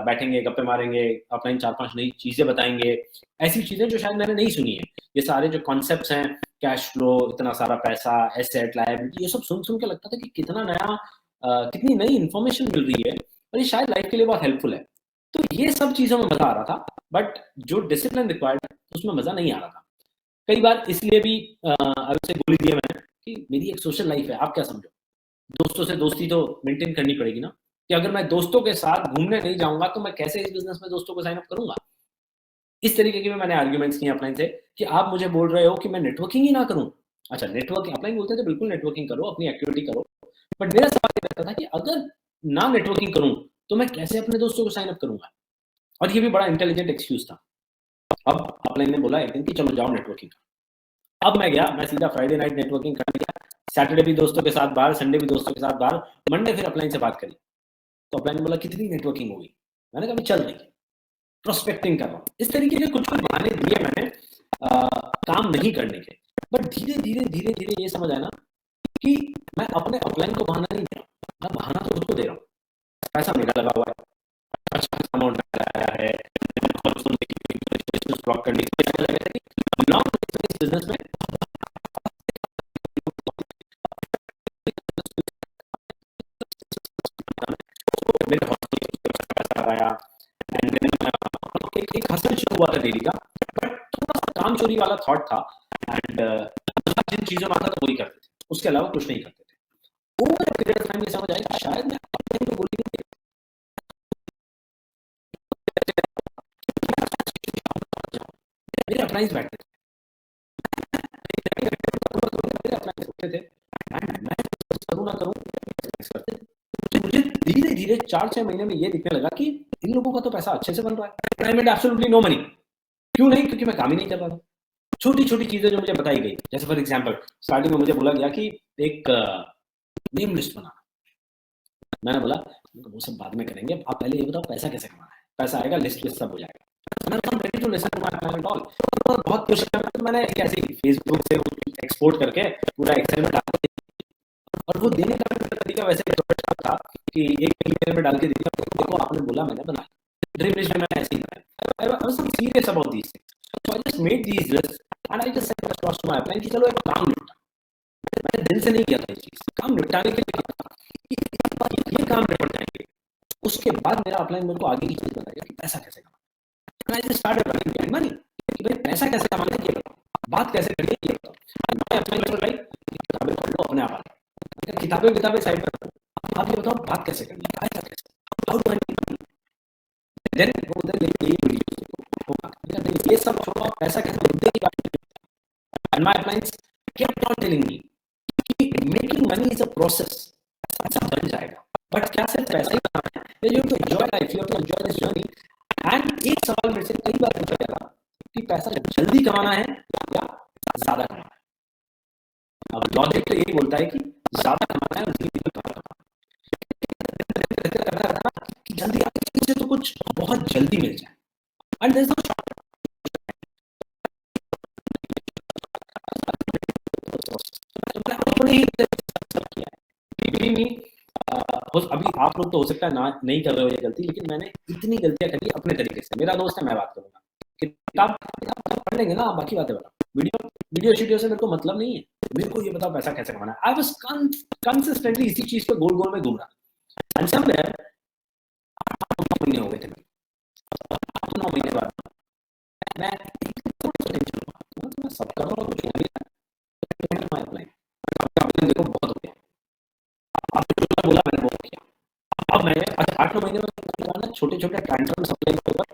बैठेंगे, गप्पे मारेंगे, अपलाइन 4-5 नई चीजें बताएंगे, ऐसी चीजें जो शायद मैंने नहीं सुनी है। ये सारे जो कॉन्सेप्ट्स हैं, कैश फ्लो, इतना सारा पैसा, एसेट, लायबिलिटी, ये सब सुन सुन के लगता था कि कितना नया, कितनी नई इंफॉर्मेशन मिल रही है, और ये शायद लाइफ के लिए बहुत हेल्पफुल है। तो ये सब चीजों में मजा आ रहा था, बट जो डिसिप्लिन रिक्वायर्ड है उसमें मजा नहीं आ रहा था। कई बार इसलिए भी अब से गोली दिया मैंने कि मेरी एक सोशल लाइफ है, आप क्या समझो, दोस्तों से दोस्ती तो मेंटेन करनी पड़ेगी ना, कि अगर मैं दोस्तों के साथ घूमने नहीं जाऊंगा तो मैं कैसे इस बिजनेस में दोस्तों को साइन अप करूंगा। इस तरीके की मैंने आर्ग्यूमेंट्स किए अपलाइन से कि आप मुझे बोल रहे हो कि मैं नेटवर्किंग ही ना करूं। अच्छा, नेटवर्किंग, अपलाइन बोलते थे बिल्कुल नेटवर्किंग करो, अपनी एक्टिविटी करो, बट मेरा सवाल ये रहता था कि अगर ना नेटवर्किंग करूं तो मैं कैसे अपने दोस्तों को साइन अप करूंगा। और ये भी बड़ा इंटेलिजेंट एक्सक्यूज था। अब अपलाइन ने बोला एक दिन कि चलो जाओ नेटवर्किंग। अब मैं गया, मैं सीधा फ्राइडे नाइट नेटवर्किंग कर लिया, सैटरडे भी दोस्तों के साथ बाहर, संडे भी दोस्तों के साथ बाहर, मंडे फिर अपलाइन से बात करी। तो अपलाइन ने बोला कितनी नेटवर्किंग होगी? मैंने कहा चल रही, प्रोस्पेक्टिंग कर रहा हूँ। इस तरीके के कुछ कुछ बहाने दिए मैंने काम नहीं करने के। बट धीरे धीरे धीरे धीरे ये समझ आया ना कि मैं अपने अपलाइन को बहाना नहीं दे रहा हूँ, मैं बहाना तो खुद को दे रहा हूँ। पैसा मेरा लगा हुआ है, अच्छा अमाउंट लगाया है, ब्लॉक करने के लिए लॉन्ग बिजनेस में मेरे हॉस्पिटल आया एंड देन एक हसल शुरू हुआ था डेली का, बट थोड़ा सा काम चोरी वाला थॉट था एंड जिन चीजों में आता था वही करते थे, उसके अलावा कुछ नहीं करते थे। ओवर पीरियड ऑफ टाइम ये समझ आया कि शायद मैं अपने को बोली मेरे अप्लाइंस बैठते थे, मेरे अप्लाइंस उठते थे एंड मैं करूँ ना करूँ करते थे। तो मुझे धीरे धीरे 4-6 महीने में ये दिखने लगा कि इन लोगों का तो पैसा अच्छे से बन रहा है, I made absolutely no money. क्यों नहीं? क्योंकि मैं काम ही नहीं कर रहा था। छोटी छोटी चीजें जो मुझे बताई गई, जैसे फॉर एग्जाम्पल स्टार्टिंग में मुझे बोला गया कि एक नेम लिस्ट बना। मैंने बोला वो सब बाद में करेंगे, आप पहले ये बताओ पैसा कैसे कमाना है, पैसा आएगा लिस्ट लिस्ट सब हो जाएगा। Ready to listen to my plan and all. बहुत खुश था, तो मैंने कैसे फेसबुक से एक्सपोर्ट करके पूरा एक्सेल में डाल दिया, और वो देने का तरीका वैसे था कि एक ईमेल में डाल के दिया, देखो आपने बोला मैंने बनाया, ड्रीम लिस्ट में मैंने ऐसे ही बनाया। I was serious about these things. So I just made these lists and I just sent across to my plan कि चलो एक काम निपटा। मैंने दिल से नहीं किया था ये चीज, काम निपटाने के लिए किया था कि ये काम निपट जाएंगे, उसके बाद मेरा अपलाइन मेरे को आगे की चीज बताएगा कि पैसा कैसे कमाना। I just started running behind money कि भाई पैसा कैसे कमाना है ये बताओ, बात कैसे करनी है ये बताओ। मैं अपलाइन को भाई किताबें पढ़ लो अपने आप आ जाएगा, किताबें किताबें साइड पर रखो, आप ये बताओ बात कैसे करनी है, पैसा कैसे, how do I make money, then वो उधर लेके ये वीडियो ये सब छोड़ो, पैसा कैसे मुद्दे की बात। And my clients kept on telling me कि making money is a process, ऐसा बन जाएगा, बट क्या सिर्फ पैसा ही कमाना है, you have to enjoy life, you have to enjoy this journey। And एक सवाल मेरे से कई बार पूछा गया कि पैसा जल्दी कमाना है या ज्यादा कमाना है। अब लॉजिक तो यही बोलता है कि ज्यादा कमाना है और जल्दी कमाना है, कि जल्दी आपके से तो कुछ बहुत जल्दी मिल जाए एंड देयर इज नो अपने ही किया है। अभी आप लोग तो हो सकता है ना नहीं कर रहे हो ये गलती, लेकिन मैंने इतनी गलतियां करी अपने तरीके से। मेरा दोस्त है, मैं बात करूंगा, किताब पढ़ लेंगे ना, बाकी बातें बताओ, वीडियो शीडियो से मेरे को मतलब नहीं है, मेरे को ये बताओ पैसा कैसे कमाना है। आई वाज कंसिस्टेंटली इसी चीज पे गोल गोल में घूम रहा एंड समवेयर 8 महीने हो गए थे, 9 महीने बाद मैं सब कर रहा हूँ, कुछ हो नहीं रहा है, देखो बहुत हो गया, आपने बोला मैंने वो किया। अब मैंने 8-9 महीने में छोटे छोटे टैंट्रम्स अपने ऊपर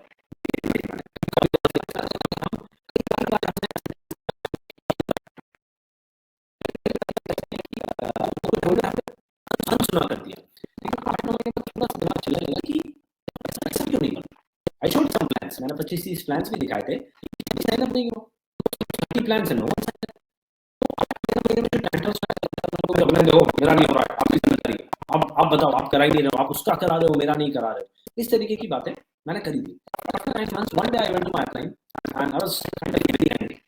अनसुना कर दिया, लेकिन 8-9 महीने में थोड़ा सा दिमाग चला गया कि ऐसा क्यों नहीं करता। आई शोड सम प्लान्स, मैंने 25-30 प्लान्स भी दिखाए थे, साइन अप नहीं हुआ, 30 प्लान्स है, नो वन साइन अप। देखो मेरा नहीं हो रहा है, आपकी जिम्मेदारी, अब आप बताओ, आप करा ही नहीं रहे हो, आप उसका करा रहे हो, मेरा नहीं करा रहे हो, इस तरीके की बातें मैंने करी थी। After 9 months one day I went to my client and I was kind of very angry।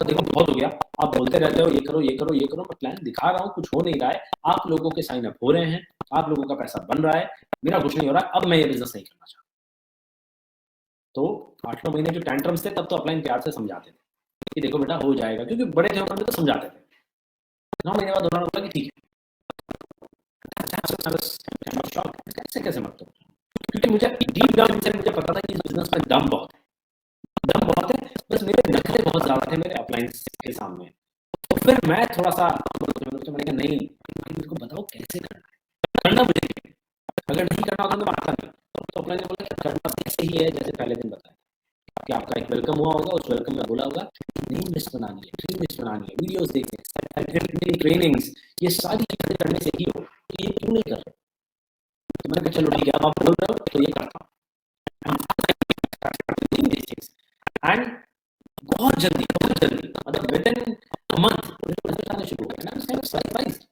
देखो बहुत हो गया, आप बोलते रहते हो ये करो ये करो ये करो, मैं प्लान दिखा रहा हूँ, कुछ हो नहीं रहा है, आप लोगों के साइन अप हो रहे हैं, आप लोगों का पैसा बन रहा है, मेरा कुछ नहीं हो रहा, अब मैं ये बिजनेस नहीं करना चाहता। तो 8-9 महीने जो टैंट्रम्स थे, तब तो अपलाइन प्यार से समझाते थे कि देखो बेटा हो जाएगा, क्योंकि बड़े थे उन्होंने तो समझाते थे। 9 महीने बाद उन्होंने बोला कि ठीक है, कैसे कैसे मत करो, क्योंकि मुझे डीप डाउन से मुझे पता था कि इस बिजनेस में दम बहुत है, बस मेरे नखरे बहुत ज्यादा थे मेरे अपलाइंस के सामने। तो फिर मैं थोड़ा सा मैंने कहा नहीं, मेरे को बताओ कैसे करना मुझे, अगर नहीं करना होता तो मैं आता नहीं। तो अपलाइन ने बोला करना ऐसे ही है जैसे पहले दिन बताया कि आपका एक वेलकम हुआ होगा, उस वेलकम में बोला होगा नेम लिस्ट बनानी है, ड्रीम लिस्ट बनानी है, वीडियोस देखने, ट्रेनिंग्स, ये सारी चीजें करने से ही हो, ये क्यों नहीं कर रहे। तो मैंने कहा चलो ठीक है, अब आप बोल रहे हो तो ये करता हूँ। एंड बहुत जल्दी मतलब विद इन मंथ रिजल्ट आने शुरू हो गए। आई वाज सरप्राइज्ड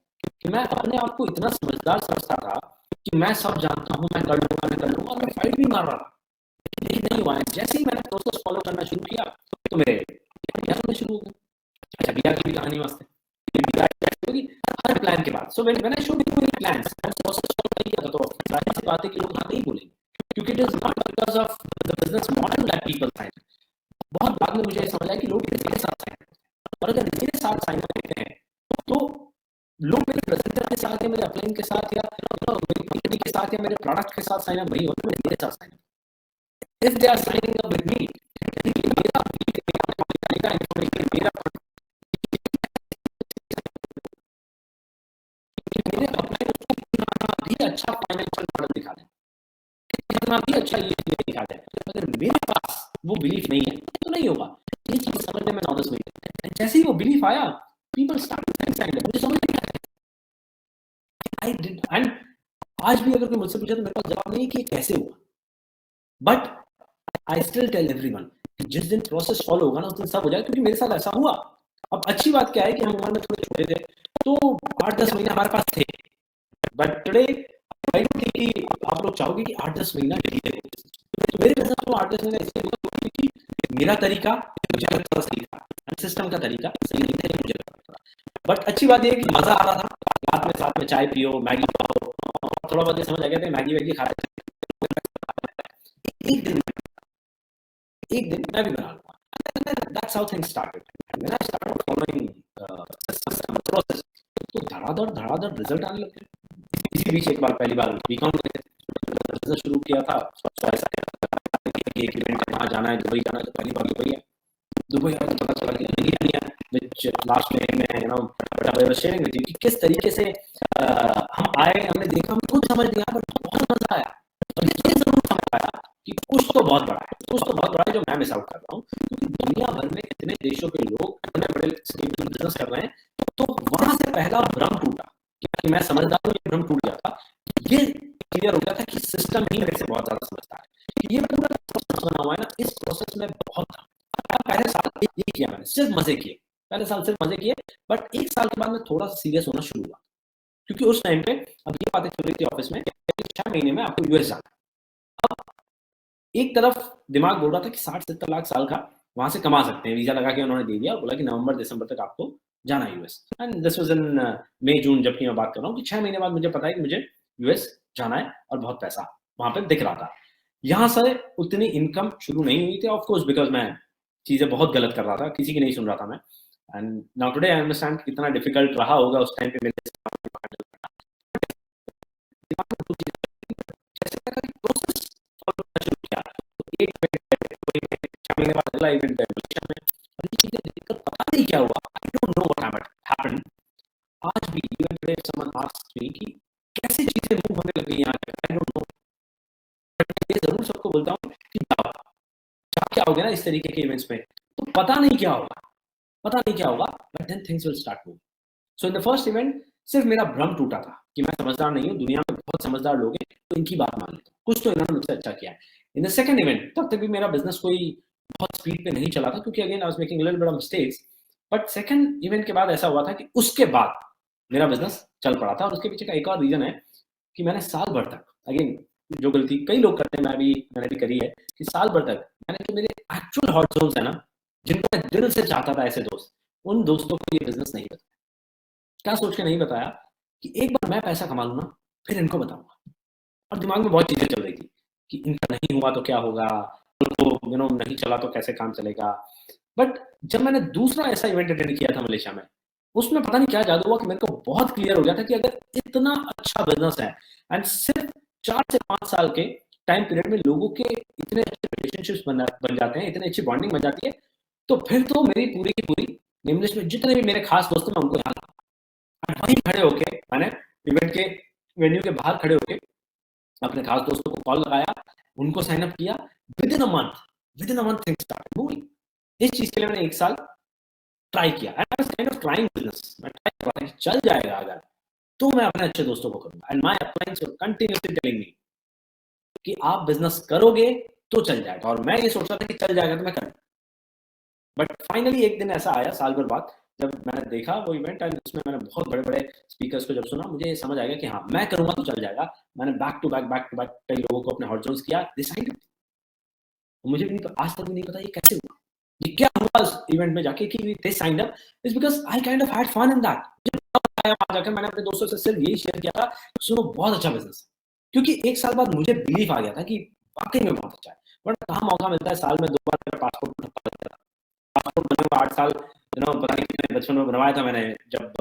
कि मैं अपने आप को इतना समझदार समझता था कि मैं सब जानता हूँ, मैं कर लूंगा और मैं फाइट भी मार रहा था, लेकिन नहीं हुआ। जैसे ही मैंने प्रोसेस फॉलो करना शुरू किया तो मेरे बिहार होने शुरू हो गए। अच्छा, बिहार की भी कहानी मस्त है। बिहार होगी हर प्लान के बाद। So when I show you many plans और प्रोसेस फॉलो नहीं किया तो जाहिर सी बात है कि लोग हाँ नहीं बोलेंगे, क्योंकि it is not because of the business model that people sign. बहुत बाद में मुझे समझ आया कि लोग मेरे साथ साइन, और अगर मेरे साथ साइन करते हैं तो लोग मेरे प्रेजेंटर के साथ या मेरे अपलाइन के साथ या मेरी कंपनी के साथ या मेरे प्रोडक्ट के साथ साइन अप नहीं होते, मेरे साथ sign up. If they are signing up with me, मेरा इंफॉर्मेशन मेरा मेरे अपलाइन उसको कितना भी अच्छा फाइनेंशियल मॉडल दिखा दें, कितना भी अच्छा ये दिखा दें, अगर मेरे पास वो बिलीफ नहीं है तो नहीं होगा। ये चीज समझने में 9-10 महीने, जैसे ही वो बिलीफ आया पीपल स्टार्टेड साइनिंग अप। मुझे समझ नहीं आया आई डिड, एंड आज भी अगर कोई मुझसे पूछे तो मेरे पास जवाब नहीं है कि ये कैसे हुआ, but I still tell everyone कि जिस दिन प्रोसेस फॉलो होगा ना उस दिन सब हो जाए, क्योंकि मेरे साथ ऐसा हुआ। अब अच्छी बात क्या है कि हम उम्र में थोड़े छोटे थे तो 8-10 महीने हमारे पास थे, but today I don't think कि आप लोग चाहोगे कि 8-10 महीना डिले हो। तो मेरे साथ तो 8-10 महीना इसलिए हुआ क्योंकि मेरा तरीका मुझे लगता सही था, सिस्टम का तरीका सही नहीं था मुझे लगता था। बट अच्छी बात यह है कि मजा आ रहा था, साथ में चाय पियो, मैगी खाओ, थोड़ा बहुत ये समझ आ गया था मैगी वैगी खा रहे थे। एक दिन मैं भी बना लूंगा। That's how things started. And when I started following system process, तो धड़ाधड़ रिजल्ट आने लगे। इसी बीच एक बार पहली बार बीकॉम बिजनेस शुरू किया था, तो ऐसा एक इवेंट है वहाँ जाना है, दुबई जाना है, तो पहली बार दुबई है। दुबई आया तो पता चला कि नहीं है, which लास्ट में मैं बड़ा I was sharing with you कि किस तरीके से हम आए, हमने देखा, हमें खुद समझ नहीं आया, बट बहुत मजा आया। और ये जरूर समझ आया कि कुछ तो बहुत बड़ा है, कुछ तो बहुत बड़ा है जो मैं मिस आउट कर रहा हूँ, क्योंकि दुनिया भर में इतने देशों के लोग इतने बड़े स्केल बिजनेस कर रहे हैं। तो वहां से पहला भ्रम टूटा कि मैं समझदार हूँ, ये भ्रम टूट गया था। ये क्लियर हो गया था कि सिस्टम ही मेरे से बहुत ज्यादा समझता है। ये पूरा प्रोसेस बना हुआ है ना, इस प्रोसेस में बहुत था। पहले साल ये किया मैंने, सिर्फ मजे किए, पहले साल सिर्फ मजे किए, बट एक साल के बाद मैं थोड़ा सा सीरियस होना शुरू हुआ, क्योंकि उस टाइम पे अब ये बातें चल रही थी ऑफिस में 6 महीने में आपको यूएस जाना। अब एक तरफ दिमाग बोल रहा था कि 60-70 लाख साल का वहां से कमा सकते हैं, वीजा लगा के उन्होंने दे दिया, बोला कि नवंबर दिसंबर तक आपको जाना है US. And this was in May June, जबकि मैं बात कर रहा हूँ कि 6 महीने बाद मुझे पता है कि मुझे यूएस जाना है और बहुत पैसा वहां पे दिख रहा था। यहाँ से उतनी इनकम शुरू नहीं हुई थी, ऑफ कोर्स, बिकॉज मैं चीजें बहुत गलत कर रहा था, किसी की नहीं सुन रहा था मैं। And now today I understand कितना डिफिकल्ट रहा होगा उस टाइम पे मेरे प्रोसेस फॉलो करना शुरू किया। तो एक 6 महीने बाद अगला इवेंट है, और ये चीजें देखकर पता नहीं क्या हुआ, I don't know what happened. आज भी इवन टुडे समवन आस्क्स मी कि कैसे चीजें मूव होने लगी यहाँ पे, आई डोंट नो। बट ये जरूर सबको बोलता हूँ कि जाओ, क्या हो गया ना इस तरीके के इवेंट्स में, तो पता नहीं क्या होगा, but then things will start moving. So in the first event सिर्फ मेरा भ्रम टूटा था कि मैं समझदार नहीं हूँ, दुनिया में बहुत समझदार लोग हैं तो इनकी बात मान लेता हूँ, कुछ तो इन्होंने मुझसे अच्छा किया है। इन द सेकंड इवेंट तब तक भी मेरा बिजनेस कोई बहुत स्पीड पे नहीं चला था, क्योंकि again I was making little bit of mistakes. But second event के बाद ऐसा हुआ था कि उसके बाद मेरा बिजनेस चल पड़ा था, और उसके पीछे का एक और रीजन है कि मैंने साल भर तक, अगेन जो गलती कई लोग करते हैं, मैंने भी करी है, कि साल भर तक मैंने जो मेरे एक्चुअल हॉट जोन्स है ना, जिनको मैं दिल से चाहता था ऐसे दोस्त, उन दोस्तों को ये बिजनेस नहीं बताया। क्या सोच के नहीं बताया कि एक बार मैं पैसा कमा लूँ ना, फिर इनको बताऊंगा। और दिमाग में बहुत चीजें चल रही थी कि इनका नहीं हुआ तो क्या होगा, तो नहीं चला तो कैसे काम चलेगा। बट जब मैंने दूसरा ऐसा इवेंट अटेंड किया था मलेशिया में, उसमें पता नहीं क्या जादू हुआ कि मेरे को बहुत क्लियर हो गया था कि अगर इतना अच्छा बिजनेस है एंड सिर्फ 4 से 5 साल के टाइम पीरियड में लोगों के इतने अच्छे रिलेशनशिप्स बन जाते हैं, इतनी अच्छी बॉन्डिंग बन जाती है, तो फिर तो मेरी पूरी की पूरी निम्नलिस्ट में जितने भी मेरे खास दोस्त हैं मैं उनको यहाँ वहीं खड़े होके, मैंने इवेंट के वेन्यू के बाहर खड़े होके अपने खास दोस्तों को कॉल लगाया, उनको साइन अप किया। With in a month things started moving. इस चीज के लिए मैंने 1 साल ट्राई किया, आई was kind of trying business, मैं ट्राई कर रहा था कि चल जाएगा अगर तो मैं अपने अच्छे दोस्तों को करूंगा। And my अपलाइंस were continuously telling me कि आप बिजनेस करोगे तो चल जाएगा, और मैं ये सोचता था कि चल जाएगा तो मैं करूँ। बट फाइनली एक दिन ऐसा आया साल भर बाद, जब मैंने देखा वो इवेंट एंड उसमें मैंने बहुत बड़े बड़े स्पीकर्स को जब सुना, मुझे ये समझ आ गया कि हाँ मैं करूंगा तो चल जाएगा। मैंने बैक टू बैक कई लोगों को अपने हॉट जोन्स किया, डिसाइड। मुझे भी नहीं, आज तक भी नहीं पता ये कैसे हुआ, ये क्या हुआ उस इवेंट में जाके कि they signed up. It's because I kind of had fun in that. वहां जाकर मैंने अपने दोस्तों से सिर्फ यही शेयर किया था, सुनो बहुत अच्छा बिजनेस। क्योंकि एक साल बाद मुझे बिलीव आ गया था कि वाकई में बहुत अच्छा है। बट कहाँ मौका मिलता है, साल में 2 बार मेरा पासपोर्ट पासपोर्ट बना हुआ 8 साल, पता नहीं कितने बचपन में बनवाया था मैंने, जब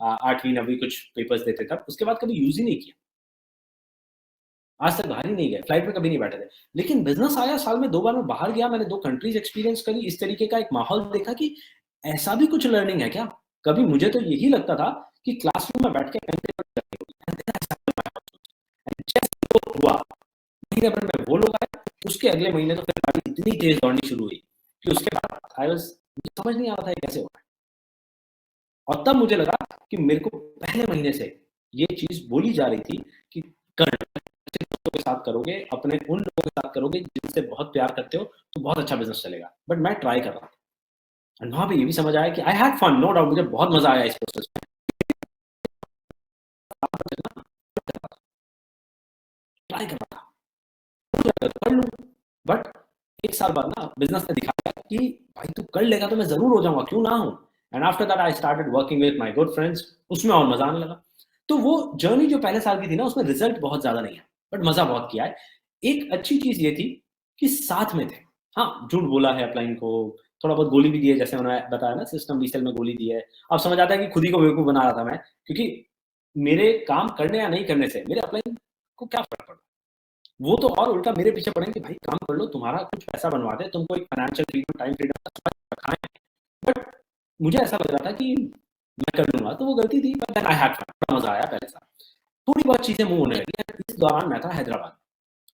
8वीं 9वीं कुछ पेपर्स देते तब, उसके बाद कभी यूज ही नहीं किया, आज तक बाहर ही नहीं गए, फ्लाइट में कभी नहीं बैठे थे। लेकिन बिजनेस आया, साल में 2 बार मैं बाहर गया, मैंने 2 कंट्रीज एक्सपीरियंस करी, इस तरीके का एक माहौल देखा कि ऐसा भी कुछ लर्निंग है क्या। कभी मुझे तो यही लगता था कि क्लासरूम में बैठ के हुआ, महीने भर में वो लोग आए, उसके अगले महीने तो फिर गाड़ी इतनी तेज दौड़नी शुरू हुई कि उसके बाद आई वाज, मुझे समझ नहीं आ रहा था ये कैसे हो रहा है। और तब मुझे लगा कि मेरे को पहले महीने से ये चीज बोली जा रही थी कि कर, के साथ करोगे, अपने उन लोगों के साथ करोगे जिनसे बहुत प्यार करते हो, तो बहुत अच्छा बिजनेस चलेगा। बट मैं ट्राई कर रहा था, एंड वहां पे ये भी समझ आया कि I had fun, no doubt, मुझे बहुत मजा आया इस प्रोसेस में, ट्राई कर रहा था, कर लूं। बट एक साल बाद ना बिजनेस ने दिखाया कि भाई तू कर लेगा तो मैं जरूर हो जाऊंगा, क्यों ना हूं। And after that I started working with my good friends, उसमें और मजा आने लगा। तो वो जर्नी जो पहले साल की थी ना, उसमें रिजल्ट बहुत ज्यादा नहीं है, बट मजा बहुत किया है। एक अच्छी चीज ये थी कि साथ में थे। हाँ, झूठ बोला है अपलाइन को, थोड़ा बहुत गोली भी दी है, जैसे उन्होंने बताया ना, सिस्टम बीसेल में गोली दी है। अब समझ आता है कि खुद ही को बेवकूफ बना रहा था मैं, क्योंकि मेरे काम करने या नहीं करने से मेरे अपलाइन को क्या फर्क पड़ा। वो तो और उल्टा मेरे पीछे पड़े कि भाई काम कर लो, तुम्हारा कुछ पैसा बनवा दे, तुमको एक फाइनेंशियल फ्रीडम, टाइम फ्रीडम रखा है। बट मुझे ऐसा लग रहा था कि मैं कर लूंगा, तो वो गलती थी। बट आई हैड फन, मजा आया पहले साल। थोड़ी बहुत चीजें मूव होने लगी, इस दौरान मैं था हैदराबाद।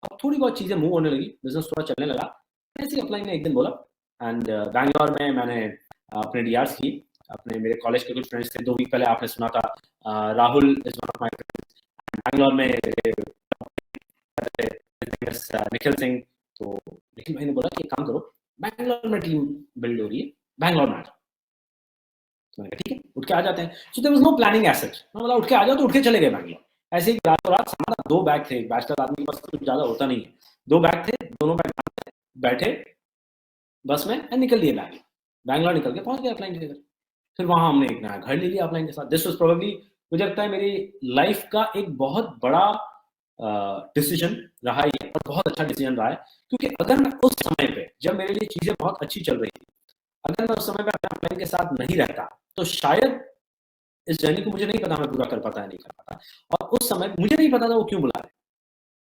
अब थोड़ी बहुत चीजें मूव होने लगी, बिजनेस थोड़ा चलने लगा। ऐसे ही अपलाइन ने एक दिन बोला, एंड बैंगलोर में मैंने अपने डीआर्स की, अपने मेरे कॉलेज के कुछ फ्रेंड्स थे, 2 वीक पहले आपने सुना था, Rahul is one of my friends Bangalore में, निखिल सिंह। तो निखिल भाई ने बोला कि एक काम करो, बैंगलोर में टीम बिल्ड हो रही है, बैंगलोर में आ जाओ। तो मैंने कहा ठीक है, उठ के आ जाते हैं। So there was no planning as such, मैं बोला उठ के आ जाओ, तो उठ के चले गए बैंगलोर। ऐसे ही रातों रात हमारा 2 बैग थे, बैचलर आदमी के पास कुछ ज्यादा होता नहीं है, 2 बैग थे, दोनों बैग बैठे बस में निकल लिए बैंगलोर। बैंगलोर निकल के पहुंच गए अपलाइन के घर। फिर वहां हमने एक नया घर ले लिया अपलाइन के साथ। दिस वाज प्रोबेबली, मुझे लगता है मेरी लाइफ का एक बहुत बड़ा डिसीजन रहा है, और बहुत अच्छा डिसीजन रहा है। क्योंकि अगर मैं उस समय पे, जब मेरे लिए चीजें बहुत अच्छी चल रही थी, अगर मैं उस समय पे अपने अपलाइन के साथ नहीं रहता, तो शायद इस जर्नी को मुझे नहीं पता मैं पूरा कर पाता या नहीं कर पाता। और उस समय मुझे नहीं पता था वो क्यों बुला रहे,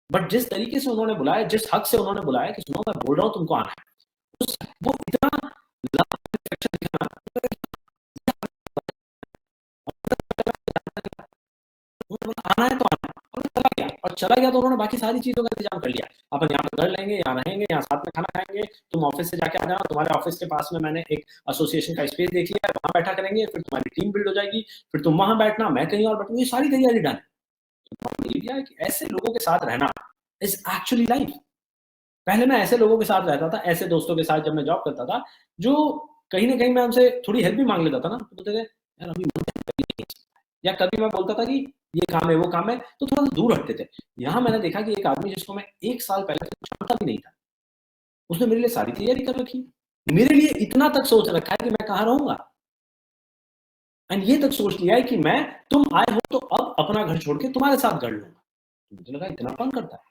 बट जिस तरीके से उन्होंने बुलाया, जिस हक से उन्होंने बुलाया कि सुनो मैं बोल रहा हूँ तुमको आना है, वो इतना आना है तो आना है, और चला गया। और चला गया तो उन्होंने बाकी सारी चीजों का इंतजाम कर लिया, अपन यहाँ पर घर लेंगे, यहाँ रहेंगे, यहाँ साथ में खाना खाएंगे, तुम ऑफिस से जाके आ जाना, तुम्हारे ऑफिस के पास में मैंने एक एसोसिएशन का स्पेस देख लिया है, वहां बैठा करेंगे, फिर तुम्हारी टीम बिल्ड हो जाएगी, फिर तुम वहां बैठना, मैं कहीं और बैठूंगी, ये सारी तैयारी डन। कि ऐसे लोगों के साथ रहना इज एक्चुअली लाइफ। पहले मैं ऐसे लोगों के साथ रहता था, ऐसे दोस्तों के साथ जब मैं जॉब करता था, जो कहीं ना कहीं मैं उनसे थोड़ी हेल्प भी मांग लेता था ना, तो बोलते थे यार अभी मन नहीं, या कभी मैं बोलता था कि ये काम है वो काम है, तो थोड़ा सा दूर हटते थे। यहाँ मैंने देखा कि एक आदमी जिसको मैं 1 साल पहले जानता भी नहीं था, उसने मेरे लिए सारी तैयारी कर रखी, मेरे लिए इतना तक सोच रखा है कि मैं कहाँ रहूंगा, एंड ये तक सोच लिया है कि मैं, तुम आए हो तो अब अपना घर छोड़ के तुम्हारे साथ घर लूंगा। मुझे लगा इतना कौन करता है।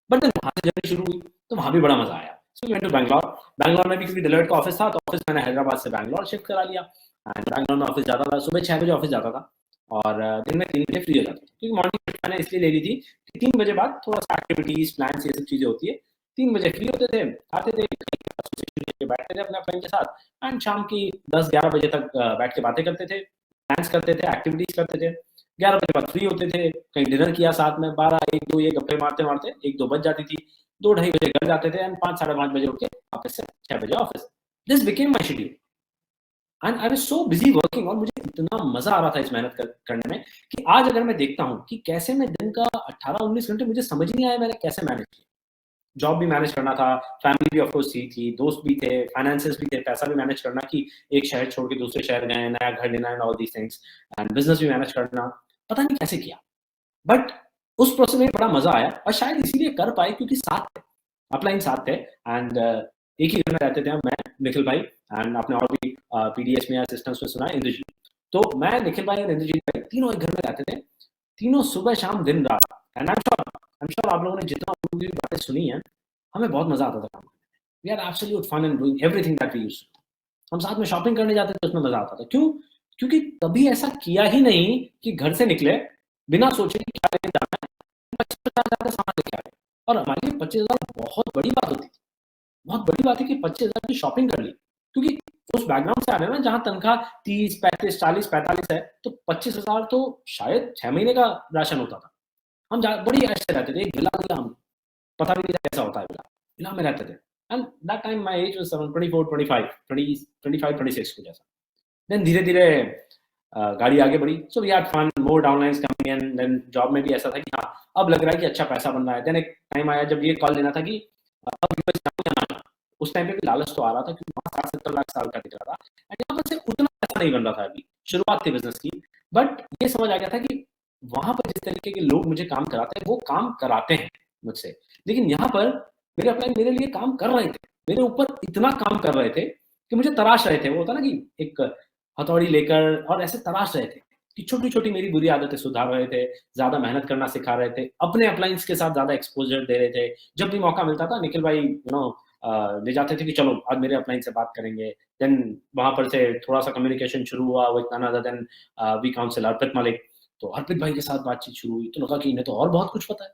बट देन वहां से जर्नी शुरू हुई, तो वहां भी बड़ा मजा आया। So we went to Bangalore. Bangalore में भी क्योंकि डिलॉयट का ऑफिस था, तो ऑफिस मैंने हैदराबाद से बैंगलोर शिफ्ट करा लिया। एंड बैंगलोर में ऑफिस जाता था, सुबह 6 बजे ऑफिस जाता था, और दिन में 3 बजे फ्री हो जाता था। क्योंकि मॉर्निंग शिफ्ट मैंने इसलिए ले ली थी कि 3 बजे बाद थोड़ा सा एक्टिविटीज प्लान ये सब चीजें होती है। 3 बजे फ्री होते थे, आते थे, बैठते थे अपने फ्रेंड के साथ, एंड शाम की 10-11 बजे तक बैठ के बातें करते थे, प्लान्स करते थे, एक्टिविटीज करते थे। 11 बजे बाद फ्री होते थे, कहीं डिनर किया साथ में, 12-1-2 ये गप्पे मारते मारते 1-2 बज जाती थी। 2-2:30 बजे घर जाते थे, एंड 5-5:30 बजे उठ के वापस से 6 बजे office. This became my schedule, and I was so busy working, और मुझे इतना मजा आ रहा था इस मेहनत करने में, कि आज अगर मैं देखता हूँ कि कैसे मैं दिन का 18-19 घंटे, मुझे समझ नहीं आया मैंने कैसे मैनेज किया। जॉब भी मैनेज करना था, फैमिली भी ऑफ कोर्स थी, दोस्त भी थे, फाइनेंसेस भी थे, पैसा भी मैनेज करना कि एक शहर छोड़ के दूसरे शहर गए, नया घर लेना and all these things, and business भी मैनेज करना, पता नहीं कैसे किया। बट उस प्रोसेस में बड़ा मजा आया और शायद इसीलिए कर पाए क्योंकि साथ थे, अपलाइन साथ थे, एंड एक ही घर में रहते थे हम, मैं, निखिल भाई, एंड आपने और भी पीडीएस में या सिस्टम्स में सुना है इंद्रजीत। तो मैं, निखिल भाई और इंद्रजीत भाई तीनों एक घर में रहते थे, तीनों सुबह शाम दिन रात, एंड आई एम श्योर आप लोगों ने जितना भी बातें सुनी है, हमें बहुत मजा आता था काम करने में। We are absolute fun and doing everything that we used to. हम साथ में शॉपिंग करने जाते थे, उसमें मजा आता था। क्यों? क्योंकि कभी ऐसा किया ही नहीं कि घर से निकले बिना सोचे कि क्या लेने जाना है, 25,000 सामान लेके आए। और हमारे लिए 25,000 बहुत बड़ी बात होती थी, बहुत बड़ी बात है कि 25,000 की शॉपिंग कर ली, क्योंकि उस बैकग्राउंड से आ रहे हैं ना जहाँ तनख्वाह 30, 35, 40, 45 है, तो 25,000 तो शायद 6 महीने का राशन होता था। हम बड़ी ऐश से रहते थे, एक विला लिया हमने, पता भी नहीं था कैसा होता है विला, विला में रहते थे। And that time my age was 24, 25, 25, 26 कुछ ऐसा। देन धीरे धीरे गाड़ी आगे बढ़ी, so we had fun, more downlines coming in. Then job में भी ऐसा था कि हाँ अब लग रहा है कि अच्छा पैसा बन रहा है। देन एक टाइम आया जब ये कॉल लेना था कि अब यूएस जाऊं या ना जाऊं। उस टाइम पे भी लालच तो आ रहा था क्योंकि वहाँ 60-70 लाख साल का दिख रहा था, एंड यहाँ पर से उतना पैसा नहीं बन रहा था, अभी शुरुआत थी बिजनेस की। बट ये समझ आ गया था कि वहां पर जिस तरीके के लोग मुझे काम कराते हैं वो काम कराते हैं मुझसे, लेकिन यहाँ पर मेरे अपलाइन मेरे लिए काम कर रहे थे, मेरे ऊपर इतना काम कर रहे थे कि मुझे तराश रहे थे। वो होता ना कि एक हथौड़ी लेकर, और ऐसे तराश रहे थे कि छोटी छोटी मेरी बुरी आदतें सुधार रहे थे, ज्यादा मेहनत करना सिखा रहे थे, अपने अपलाइंस के साथ ज्यादा एक्सपोजर दे रहे थे। जब भी मौका मिलता था निखिल भाई ले जाते थे कि चलो आज मेरे अपलाइन से बात करेंगे। देन वहां पर से थोड़ा सा कम्युनिकेशन शुरू हुआ with none other than V council Arpit Malik. तो अर्पित भाई के साथ बातचीत शुरू हुई, तो लगा कि इन्हें तो और बहुत कुछ पता है,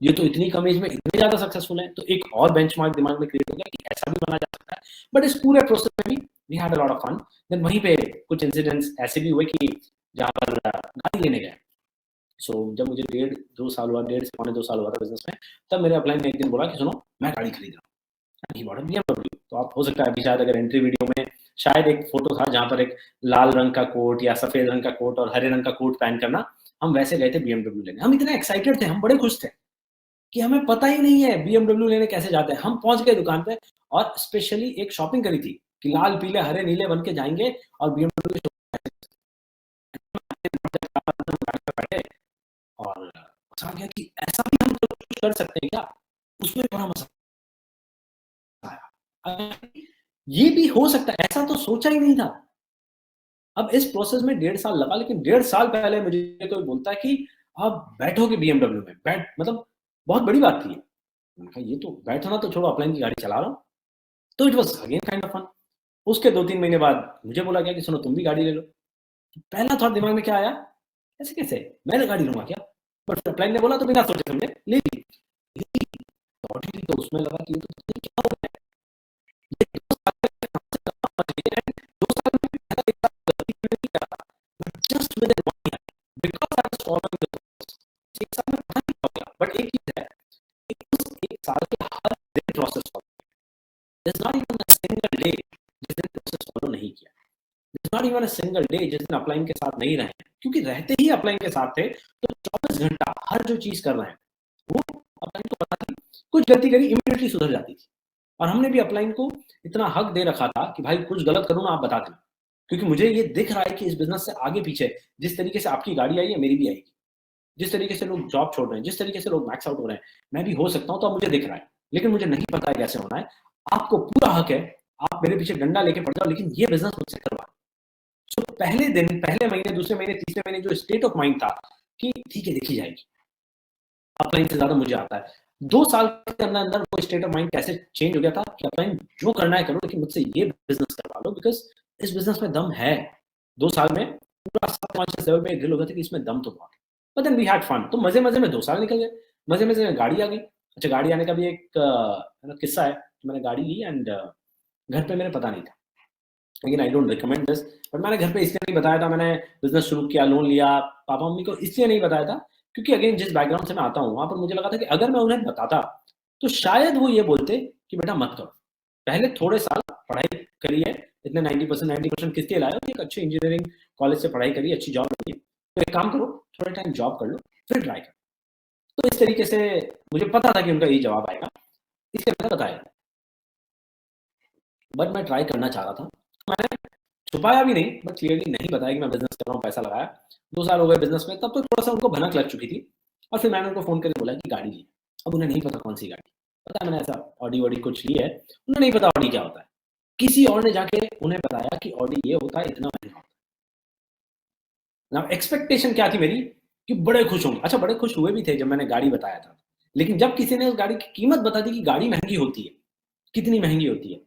ये तो इतनी कम एज में इतने ज्यादा सक्सेसफुल है। तो एक और बेंचमार्क दिमाग में क्रिएट हो गया कि ऐसा भी बना जा सकता है। बट इस पूरे प्रोसेस में भी we had a lot of fun. Then वहीं पे कुछ इंसिडेंट्स ऐसे भी हुए कि जहाँ पर गाड़ी लेने गए। सो जब मुझे 1.5-2 साल हुआ, 1.5 से 2.25 साल हुआ था बिजनेस में, तब मेरे अपलाइन ने एक दिन बोला कि सुनो मैं गाड़ी खरीद रहा हूँ, ही बॉट अ बीएमडब्ल्यू। तो आप हो सकता है अभी शायद अगर एंट्री वीडियो में शायद एक फोटो था जहां पर एक लाल रंग का कोट या सफेद रंग का कोट और हरे रंग का कोट पहन करना, हम वैसे गए थे बीएमडब्ल्यू लेने। हम इतने एक्साइटेड थे, हम बड़े खुश थे कि हमें पता ही नहीं है बीएमडब्ल्यू लेने कैसे जाते हैं। हम पहुंच गए दुकान पे और स्पेशली एक शॉपिंग करी थी कि लाल पीले हरे नीले बन के जाएंगे और बीएमडब्ल्यू बैठे, और मजा आ गया कि ऐसा भी हम कुछ कर सकते हैं क्या। उसमें बड़ा मजा आया, ये भी हो सकता है, ऐसा तो सोचा ही नहीं था। अब इस प्रोसेस में 1.5 साल लगा, लेकिन 1.5 साल पहले मुझे कोई बोलता है कि आप बैठोगे बीएमडब्ल्यू में, बैठ मतलब बहुत बड़ी बात थी। मैंने कहा ये तो बैठना तो छोड़ो, अपलाइन की गाड़ी चला रहा हूँ। तो it was again kind of fun. उसके 2-3 महीने बाद मुझे बोला गया कि सुनो तुम भी गाड़ी ले लो। तो पहला थॉट दिमाग में क्या आया, ऐसे कैसे मैंने गाड़ी लूंगा क्या? बट अपलाइन ने बोला तो बिना सोचे समझे ले ली। थॉट ही तो उसमें लगा कि ये तो पता नहीं क्या हो गया है। ये 2 साल में कहाँ से कहाँ पहुंच गए हैं। 2 साल में भी पहला एक बार गलती मैंने नहीं करा, but just with in 1 year because I was following the process. 1 साल में पता नहीं क्या हो गया। बट एक चीज है, उस 1 साल के हर दिन process follow, there's not even a single day जिस दिन प्रोसेस फॉलो नहीं किया। there's not even a single day जिस दिन अपलाइन के साथ नहीं रहे, क्योंकि रहते ही अपलाइन के साथ थे तो 24 घंटा हर जो चीज कर रहे हैं वो अपलाइन को पता थी। कुछ गलती करी इमीडिएटली सुधर जाती थी, और हमने भी अपलाइन को इतना हक दे रखा था कि भाई कुछ गलत करूँ ना आप बता देना, क्योंकि मुझे ये दिख रहा है कि इस बिजनेस से आगे पीछे जिस तरीके से आपकी गाड़ी आई है मेरी भी आएगी, जिस तरीके से लोग जॉब छोड़ रहे हैं, जिस तरीके से लोग मैक्स आउट हो रहे हैं, मैं भी हो सकता हूँ। तो अब मुझे दिख रहा है, लेकिन मुझे नहीं पता है कैसे होना है। आपको पूरा हक है, आप मेरे पीछे डंडा लेके पड़ जाओ, लेकिन ये बिजनेस मुझसे करवा। सो पहले दिन, पहले महीने, दूसरे महीने, तीसरे महीने जो स्टेट ऑफ माइंड था कि ठीक है देखी जाएगी, अपलाइन से ज्यादा मुझे आता है। 2 साल के अंदर अंदर वो स्टेट ऑफ माइंड कैसे चेंज हो गया था कि अपलाइन जो करना है करो, लेकिन मुझसे ये बिजनेस करवा लो, बिकॉज इस बिजनेस में दम है। 2 साल में पूरा सबकॉन्शियस लेवल में ड्रिल हो गया था कि इसमें दम तो बहुत है। But then we had fun. तो मजे मजे में 2 साल निकल गए, मजे मजे में गाड़ी आ गई। अच्छा, गाड़ी आने का भी एक किस्सा है कि मैंने गाड़ी ली एंड घर पे मेरे पता नहीं था, लेकिन I don't recommend this, but मैंने घर पे इसलिए नहीं बताया था, मैंने बिजनेस शुरू किया, लोन लिया, पापा मम्मी को इसलिए नहीं बताया था क्योंकि अगेन जिस बैकग्राउंड से मैं आता हूँ वहां पर मुझे लगा था कि अगर मैं उन्हें बताता तो शायद वो ये बोलते कि बेटा मत करो, पहले थोड़े साल पढ़ाई करिए, इतने 90% किसके लाए हो, एक अच्छी इंजीनियरिंग कॉलेज से पढ़ाई करिए, अच्छी जॉब लगी, तो एक काम करो थोड़े टाइम जॉब कर लो फिर ट्राई करो। तो इस तरीके से मुझे पता था कि उनका यही जवाब आएगा। इसलिए मैंने बताया, बट मैं ट्राई करना चाह रहा था, तो मैंने छुपाया भी नहीं, बट क्लियरली नहीं बताया कि मैं बिजनेस कर रहा हूँ, पैसा लगाया। 2 साल हो गए बिजनेस में, तब तो थोड़ा सा उनको भनक लग चुकी थी, और फिर मैंने उनको फोन करके बोला कि गाड़ी ली। अब उन्हें नहीं पता कौन सी गाड़ी, पता है मैंने ऐसा ऑडी वॉडी कुछ ली है, उन्हें नहीं पता ऑडी क्या होता है। किसी और ने जाके उन्हें बताया कि ऑडी ये होता है, इतना महंगा होता है। एक्सपेक्टेशन क्या थी मेरी कि बड़े खुश होंगे। अच्छा, बड़े खुश हुए भी थे जब मैंने गाड़ी बताया था, लेकिन जब किसी ने उस गाड़ी की कीमत बता दी कि गाड़ी महंगी होती है, कितनी महंगी होती है,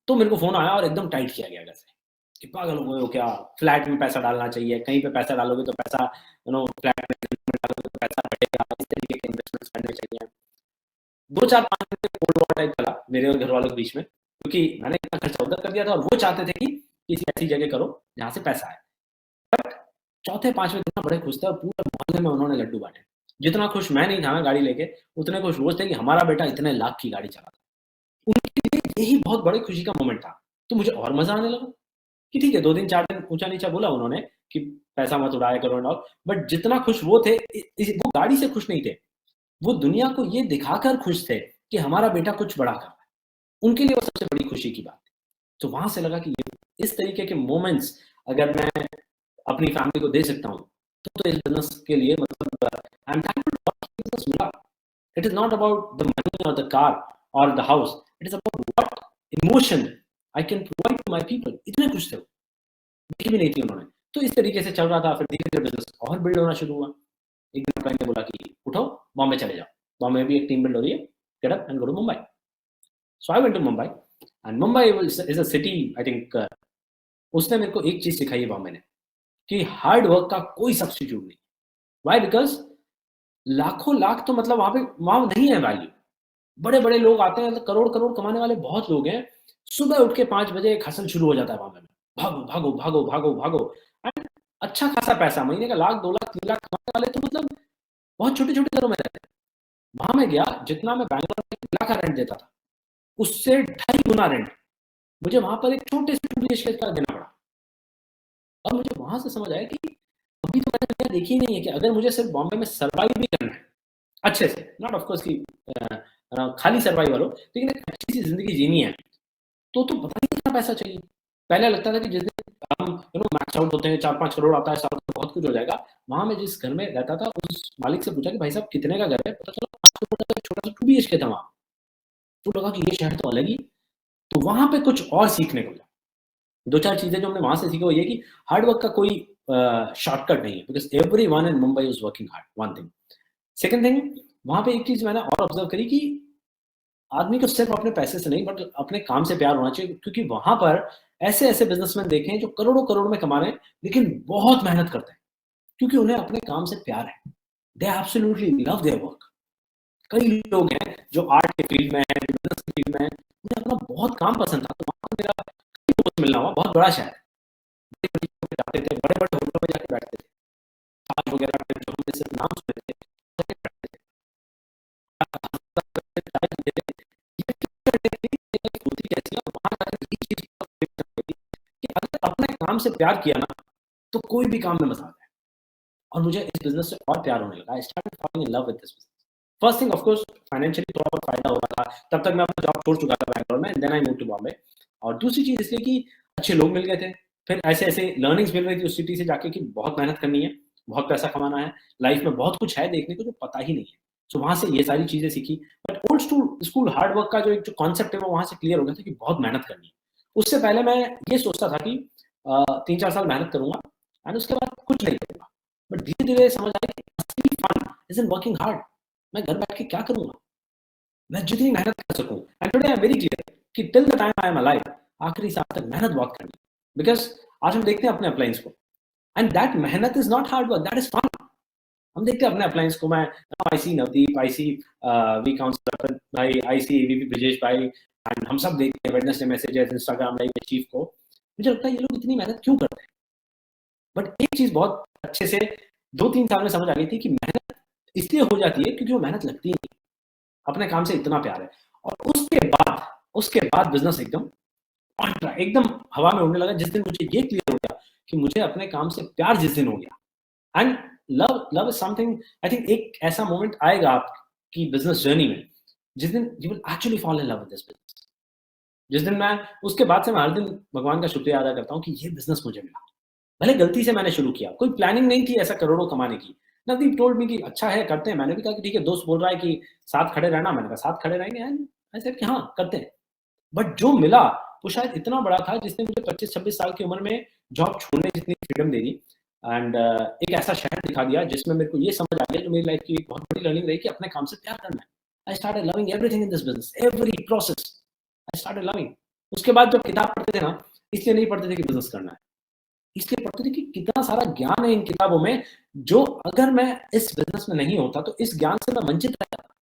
तो मेरे को फोन आया और एकदम टाइट किया गया घर से कि पागल हो गए हो क्या, फ्लैट में पैसा डालना चाहिए, कहीं पे पैसा डालोगे तो पैसा फ्लैट में डालोगे तो पैसा बढ़ेगा, इस तरीके के इन्वेस्टमेंट्स करने चाहिए। 2 4 5 मिनट कोल्ड वॉर टाइप चला मेरे और घर वालों के बीच में, क्योंकि मैंने इतना खर्चा उधर कर दिया था और वो चाहते थे कि किसी ऐसी जगह करो जहाँ से पैसा आए। बट चौथे पांचवें दिन बड़े खुश थे और पूरे मोहल्ले में उन्होंने लड्डू बांटे। जितना खुश मैं नहीं था ना गाड़ी लेके, उतने खुश रोज थे कि हमारा बेटा इतने लाख की गाड़ी चला था। उनके लिए यही बहुत बड़ी खुशी का मोमेंट था। तो मुझे और मजा आने लगा कि ठीक है, 2 दिन 4 दिन ऊंचा नीचा बोला उन्होंने कि पैसा मत उड़ाया करो एंड ऑल, बट जितना खुश वो थे, वो गाड़ी से खुश नहीं थे, वो दुनिया को ये दिखाकर खुश थे कि हमारा बेटा कुछ बड़ा कर रहा है। उनके लिए वो सबसे बड़ी खुशी की बात थी। तो वहां से लगा कि ये इस तरीके के मोमेंट्स अगर मैं अपनी फैमिली को दे सकता हूँ, तो इस बिजनेस के लिए मतलब आई एम थैंकफुल बिजनेस मिला। It is not about the money और द कार और the house, it is about what emotion I can provide to my people. इतने खुश थे वो, देखी भी नहीं थी उन्होंने। तो इस तरीके से चल रहा था। फिर धीरे धीरे बिजनेस और बिल्ड होना शुरू हुआ। एक दिन क्लाइंट ने बोला कि उठो बॉम्बे चले जाओ, बॉम्बे में भी एक टीम बिल्ड हो रही है, get up and go to Mumbai. So I went to Mumbai, and Mumbai is a city, I think उसने मेरे को एक चीज सिखाई है बॉम्बे ने, कि हार्ड वर्क का कोई सब्सटीट्यूट नहीं। वाई? बिकॉज लाखों लाख तो मतलब वहां नहीं है वैल्यू। बड़े बड़े लोग आते हैं, मतलब करोड़ करोड़ कमाने वाले बहुत लोग हैं। सुबह उठ के 5 बजे एक हसल शुरू हो जाता है बॉम्बे में, भागो भागो भागो भागो भागो। एंड अच्छा खासा पैसा, महीने का 1 लाख 2 लाख 3 लाख कमाने वाले तो मतलब बहुत छोटे छोटे घरों में रहते हैं। वहां में गया, जितना मैं बैंगलोर में 1 लाख का रेंट देता था, उससे 2.5 गुना रेंट मुझे वहां पर एक छोटे से 2 BHK का देना पड़ा। अब मुझे वहां से समझ आया कि अभी तो मैंने दुनिया देखी नहीं है कि अगर मुझे सिर्फ बॉम्बे में सर्वाइव भी करना है अच्छे से, नॉट ऑफकोर्स कि खाली सर्वाइवल हो, लेकिन एक अच्छी सी जिंदगी जीनी है, तो पता नहीं कितना पैसा चाहिए। पहले लगता था कि जिस दिन हम मैक्स आउट होते हैं, 4 5 करोड़ आता है साल का, बहुत कुछ हो जाएगा। वहां में जिस घर में रहता था, उस मालिक से पूछा कि भाई साहब कितने का घर है, पता चला 5 करोड़ का छोटा सा 2 BHK था वहां। तो लगा कि ये शहर तो अलग ही। तो वहां पे कुछ और सीखने को मिला। 2 4 चीजें जो हमने वहां से सीखी वो ये कि हार्ड वर्क का कोई शॉर्टकट नहीं है, because every one in Mumbai is working hard, one thing. Second thing, वहां पे एक चीज मैंने और ऑब्जर्व करी कि आदमी को सिर्फ अपने पैसे से नहीं, बट अपने काम से प्यार होना चाहिए। क्योंकि वहां पर ऐसे ऐसे बिजनेसमैन देखे हैं जो करोड़ों करोड़ में कमा रहे हैं, लेकिन बहुत मेहनत करते हैं, क्योंकि उन्हें अपने काम से प्यार है। दे एब्सोल्युटली लव देयर वर्क। कई लोग हैं जो आर्ट के फील्ड में है, बिजनेस के फील्ड में है, उन्हें अपना बहुत काम पसंद था। तो वहां मेरा दोस्त मिलना हुआ, बहुत बड़ा शहर, बड़ी बड़ी जगहों पे जाते थे, बड़े बड़े होटलों में जाके बैठते थे, ताज वगैरह में जो हमने सिर्फ नाम सुने थे, जाके बैठते थे। चाय पीते थे। ये लाइफ होती कैसी है, वहां जाकर ये चीज कि अगर अपने काम से प्यार किया ना, तो कोई भी काम में मजा आता है। और मुझे इस बिजनेस से और प्यार होने लगा। I started falling in love with this business. First thing, of course financially थोड़ा बहुत फायदा हो रहा था, तब तक मैं अपना जॉब छोड़ चुका था बैंगलोर में, then I move to Bombay. और दूसरी चीज इसलिए कि अच्छे लोग मिल गए थे, फिर ऐसे ऐसे लर्निंग्स मिल रही थी उस सिटी से जाके कि बहुत मेहनत करनी है, बहुत पैसा कमाना है, लाइफ में बहुत कुछ है देखने को जो पता ही नहीं है। सो वहां से ये सारी चीजें सीखी। But old school hard work का जो एक जो कॉन्सेप्ट है वो वहां से क्लियर हो गया था कि बहुत मेहनत करनी है। उससे पहले मैं ये सोचता था कि 3 4 साल मेहनत करूंगा एंड उसके बाद कुछ नहीं करूंगा। बट धीरे धीरे समझ आया कि असली fun is in working hard. मैं घर बैठ के क्या करूंगा, मैं जितनी मेहनत कर सकूं। And today I am very clear कि till the time I am alive, आखिरी सांस तक मेहनत बहुत करनी। बिकॉज आज हम देखते हैं अपने अप्लायंस को, एंड दैट मेहनत is not hard work, that is fun. हम देखते हैं अपने अप्लायंस को, मैं I see Navdeep, I see V counsellor भाई, आई सी एबीपी ब्रिजेश भाई, एंड हम सब देखते हैं Wednesday messages, Instagram live chief को। मुझे लगता है ये लोग इतनी मेहनत क्यों करते हैं। बट एक चीज बहुत अच्छे से 2 3 साल में समझ आ गई थी कि मेहनत इसलिए हो जाती है क्योंकि वो मेहनत लगती नहीं, अपने काम से इतना प्यार है। और उसके बाद बिजनेस एकदम हवा में उड़ने लगा जिस दिन मुझे ये क्लियर हो गया कि मुझे अपने काम से प्यार जिस दिन हो गया। And love is something, I think एक ऐसा मोमेंट आएगा आपकी बिजनेस जर्नी में जिस दिन you will actually fall in love with this business. जिस दिन मैं उसके बाद से मैं हर दिन भगवान का शुक्रिया अदा करता हूँ कि ये बिजनेस मुझे मिला। भले गलती से मैंने शुरू किया, कोई प्लानिंग नहीं थी ऐसा करोड़ों कमाने की। नवदीप टोल्ड मी कि अच्छा है करते हैं। मैंने भी कहा कि ठीक है, दोस्त बोल रहा है कि साथ खड़े रहना, मैंने कहा साथ खड़े रहेंगे। एंड आई सेड कि हाँ करते हैं। बट जो मिला वो शायद इतना बड़ा था जिसने मुझे 25-26 साल की उम्र में जॉब छोड़ने जितनी फ्रीडम दे दी। एंड एक ऐसा शहर दिखा दिया जिसमें मेरे को ये समझ आ गया, जो मेरी लाइफ की एक बहुत बड़ी लर्निंग रही, कि अपने काम से प्यार करना है। आई started loving everything in this business, every process I started loving. उसके बाद जब किताब पढ़ते थे ना, इसलिए नहीं पढ़ते थे कि बिजनेस करना है, इसलिए पढ़ते थे कि कितना सारा ज्ञान है इन किताबों में, जो अगर मैं इस बिजनेस में नहीं होता तो इस ज्ञान से मैं वंचित रह जाता।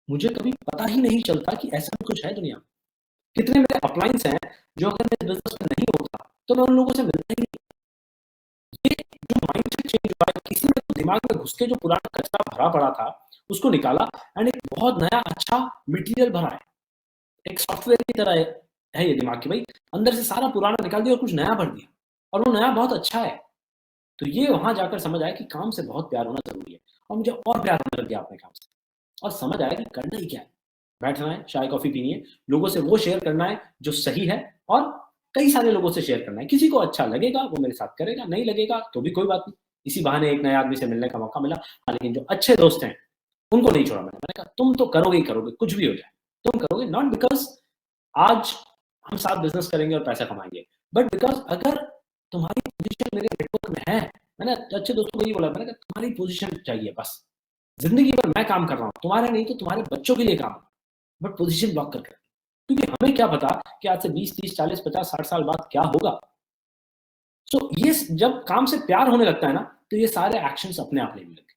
मुझे कभी पता ही नहीं चलता कि ऐसा भी कुछ है दुनिया में। कितने मेरे अपलाइंस हैं जो अगर मैं इस बिजनेस में नहीं होता तो मैं उन लोगों से मिलता ही नहीं। ये जो माइंडसेट चेंज हुआ है, किसी ने तो दिमाग में घुस के जो पुराना कचरा भरा पड़ा था उसको निकाला, एंड एक बहुत नया अच्छा मटेरियल भरा है। एक सॉफ्टवेयर की तरह है ये दिमाग की, भाई अंदर से सारा पुराना निकाल दिया और कुछ नया भर दिया, और वो नया बहुत अच्छा है। तो ये वहां जाकर समझ आया कि काम से बहुत प्यार होना जरूरी है, और मुझे और प्यार होने लग गया अपने काम से। और समझ आया कि करना ही क्या है, बैठना है, चाय कॉफी पीनी है, लोगों से वो शेयर करना है जो सही है, और कई सारे लोगों से शेयर करना है। किसी को अच्छा लगेगा वो मेरे साथ करेगा, नहीं लगेगा तो भी कोई बात नहीं, इसी बहाने एक नए आदमी से मिलने का मौका मिला। हाँ, लेकिन जो अच्छे दोस्त हैं उनको नहीं छोड़ा मैंने कहा तुम तो करोगे ही करोगे, कुछ भी हो जाए तुम करोगे, नॉट बिकॉज आज हम साथ बिजनेस करेंगे और पैसा कमाएंगे, बट बिकॉज अगर तुम्हारी पोजीशन मेरे नेटवर्क में है। मैंने अच्छे दोस्तों को ये बोला, मैंने कहा तुम्हारी पोजीशन चाहिए बस, जिंदगी भर मैं काम कर रहा हूँ तुम्हारे नहीं तो तुम्हारे बच्चों के लिए काम, बट पोजीशन ब्लॉक करके, क्योंकि हमें क्या पता कि आज से 20, 30, 40, 50, 60 साल बाद क्या होगा। सो ये जब काम से प्यार होने लगता है ना, तो ये सारे एक्शंस अपने आप लेने लगते।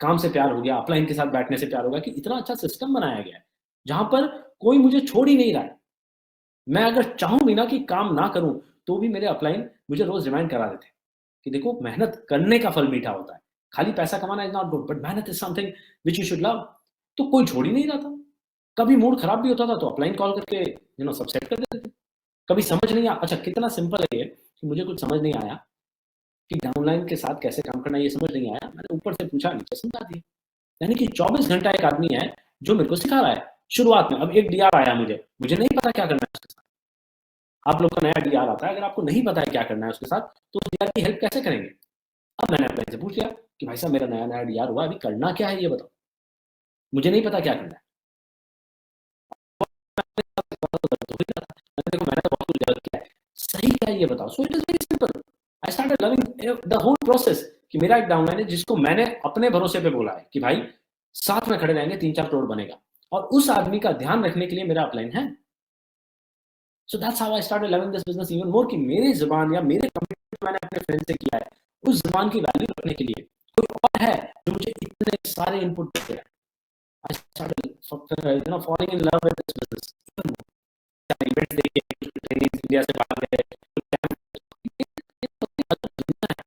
काम से प्यार हो गया, अपलाइन के साथ बैठने से प्यार होगा कि इतना अच्छा सिस्टम बनाया गया है जहां पर कोई मुझे छोड़ ही नहीं रहा है। मैं अगर चाहूं भी ना कि काम ना करूं, तो भी मेरे अपलाइन मुझे रोज रिमाइंड करा देते कि देखो मेहनत करने का फल मीठा होता है, खाली पैसा कमाना इज नॉट गुड, बट मेहनत is something which you should love. तो कोई छोड़ ही नहीं रहा था। कभी मूड खराब भी होता था तो अपलाइन कॉल करके सब सेट कर देते थे। कभी समझ नहीं आया, अच्छा कितना सिंपल है ये कि मुझे कुछ समझ नहीं आया कि डाउनलाइन के साथ कैसे काम करना, ये समझ नहीं आया, मैंने ऊपर से पूछा नीचे समझा दिया। यानी कि 24 घंटा एक आदमी है जो मेरे को सिखा रहा है। शुरुआत में अब एक डीआर आया, मुझे मुझे नहीं पता क्या करना है उसके साथ। आप लोग का नया डीआर आता है, अगर आपको नहीं पता है क्या करना है उसके साथ, तो उस डीआर की हेल्प कैसे करेंगे। अब मैंने अपने से पूछ लिया कि भाई साहब मेरा नया नया डीआर हुआ, अभी करना क्या है ये बताओ, मुझे नहीं पता क्या करना है। देखो मैंने तो बहुत कुछ गलत किया है, सही क्या है ये बताओ। So it is very simple, I started loving the whole process. कि मेरा एक डाउनलाइन है जिसको मैंने अपने भरोसे पे बोला है कि भाई साथ में खड़े रहेंगे, 3-4 करोड़ बनेगा, और उस आदमी का ध्यान रखने के लिए मेरा अपलाइन है। So that's how I started loving this business even more, कि मेरी जुबान या मेरे कमिटमेंट मैंने अपने फ्रेंड से किया है, उस जुबान की वैल्यू रखने के लिए कोई और है जो मुझे इतने सारे इनपुट दे रहा है। I started falling in love with this business even more। Events देखिए, कुछ ट्रेनिंग इंडिया से बाहर गए, कुछ कैंप, ये बहुत ही अलग दुनिया है।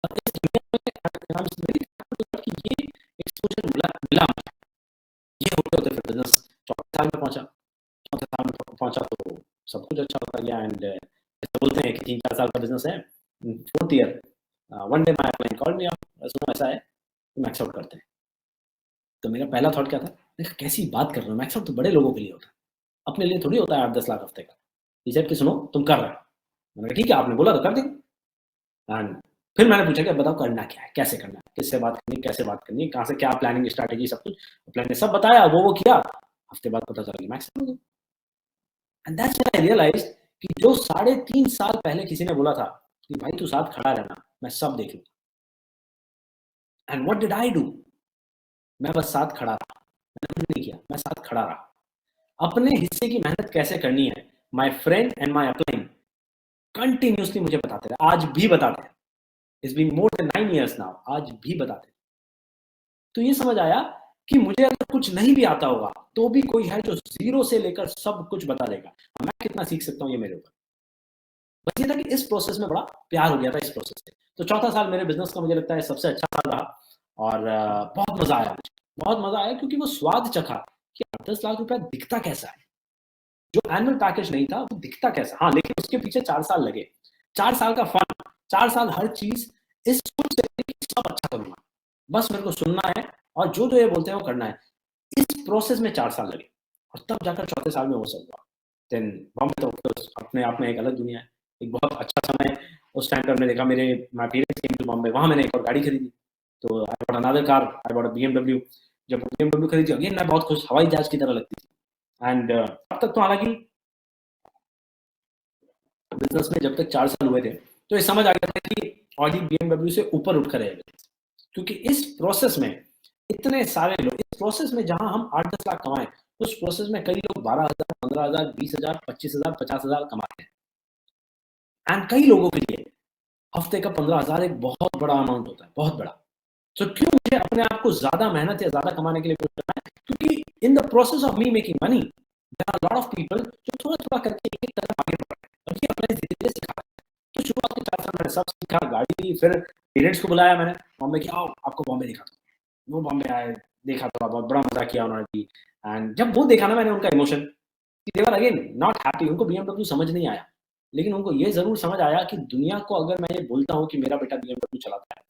और इस दुनिया में आई एम वेरी थैंकफुल कि ये एक्सपोजर मिला मिला मुझे। ये होते होते फिर बिजनेस 4 साल में पहुंचा। 4 साल में पहुंचा तो सब कुछ अच्छा होता गया। एंड ऐसा बोलते हैं कि 3-4 साल का बिजनेस है, 4th year one day my client called me up, सुनो ऐसा है तो मैक्स आउट करते हैं। तो मेरा पहला थॉट क्या था, देखा कैसी बात कर रहे हो, मैक्स आउट तो बड़े लोगों के लिए होता है, अपने लिए थोड़ी होता है 8-10 लाख हफ्ते का। ही सेड कि सुनो तुम कर रहे हो। मैंने कहा ठीक है, आपने बोला तो कर देंगे। एंड फिर मैंने पूछा कि अब बताओ करना क्या है, कैसे करना है, किससे बात करनी है, कैसे बात करनी है, कहाँ से क्या प्लानिंग स्ट्रैटेजी, सब कुछ प्लान ने सब बताया, वो किया। हफ्ते बाद पता चला कि मैक्स हो गया। And that's when I realised कि जो 3.5 साल पहले किसी ने बोला था कि भाई तू साथ खड़ा रहना, मैं सब देख लूंगा, and what did I do, मैं बस साथ खड़ा रहा। मैंने कुछ नहीं किया, मैं साथ खड़ा रहा। अपने हिस्से की मेहनत कैसे करनी है, my friend and my upline continuously मुझे बताते रहे, आज भी बताते हैं। It's been more than 9 years now, आज भी बताते हैं। तो ये समझ आया कि मुझे अगर कुछ नहीं भी आता होगा तो भी कोई है जो जीरो से लेकर सब कुछ बता देगा। मैं कितना सीख सकता हूँ ये मेरे ऊपर। बस ये था कि इस प्रोसेस में बड़ा प्यार हो गया था इस प्रोसेस से। तो चौथा साल मेरे बिजनेस का मुझे लगता है सबसे अच्छा साल रहा, और बहुत मजा आया मुझे, बहुत मजा आया, क्योंकि वो स्वाद चखा कि 10 लाख रुपया दिखता कैसा है। जो एनुअल पैकेज नहीं था वो दिखता कैसा, हाँ, लेकिन उसके पीछे 4 साल लगे। 4 साल का फन, 4 साल हर चीज इस सोच से कि सब अच्छा करूंगा, बस मेरे को सुनना है और जो जो ये बोलते हैं वो करना है। इस प्रोसेस में 4 साल लगे और तब जाकर चौथे साल में वो सब हुआ। देन बॉम्बे तो अपने आप में एक अलग दुनिया है, एक बहुत अच्छा समय उस टाइम पर। मैंने देखा मेरे my parents came to Bombay, वहाँ मैंने एक और गाड़ी खरीदी, तो I bought another car, I bought a BMW। जब BMW खरीदी अगेन मैं बहुत खुश, हवाई जहाज की तरह लगती थी। एंड अब तक तो हालांकि बिजनेस में जब तक 4 साल हुए थे तो ये समझ आ गया था कि ऑडी BMW से ऊपर उठ कर रहेगा, क्योंकि इस प्रोसेस में इतने सारे लोग, इस प्रोसेस में जहां हम 8-10 लाख कमाएं, उस प्रोसेस में कई लोग 12,000, 15,000, 20,000, 25,000, 50,000 कमाते हैं। एंड कई लोगों के लिए हफ्ते का 15,000 एक बहुत बड़ा अमाउंट होता है, बहुत बड़ा। तो क्यों मुझे अपने आप को ज्यादा मेहनत या ज्यादा कमाने के लिए करना है? क्योंकि in the process of me making money there are lot of people जो थोड़ा थोड़ा करके एक एक कदम आगे बढ़ रहे हैं, और ये अपने धीरे धीरे सिखा रहे हैं। तो शुरुआत के 4 साल मैंने सब सीखा, गाड़ी ली, फिर पेरेंट्स को बुलाया मैंने बॉम्बे की, आओ आपको बॉम्बे दिखा दो। वो बॉम्बे आए, देखा, थोड़ा बहुत बड़ा मजा किया उन्होंने भी। एंड जब वो देखा ना मैंने उनका emotion, they were again not happy. उनको BMW समझ नहीं आया, लेकिन उनको ये जरूर समझ आया कि दुनिया को अगर मैं ये बोलता हूँ कि मेरा बेटा BMW चलाता है,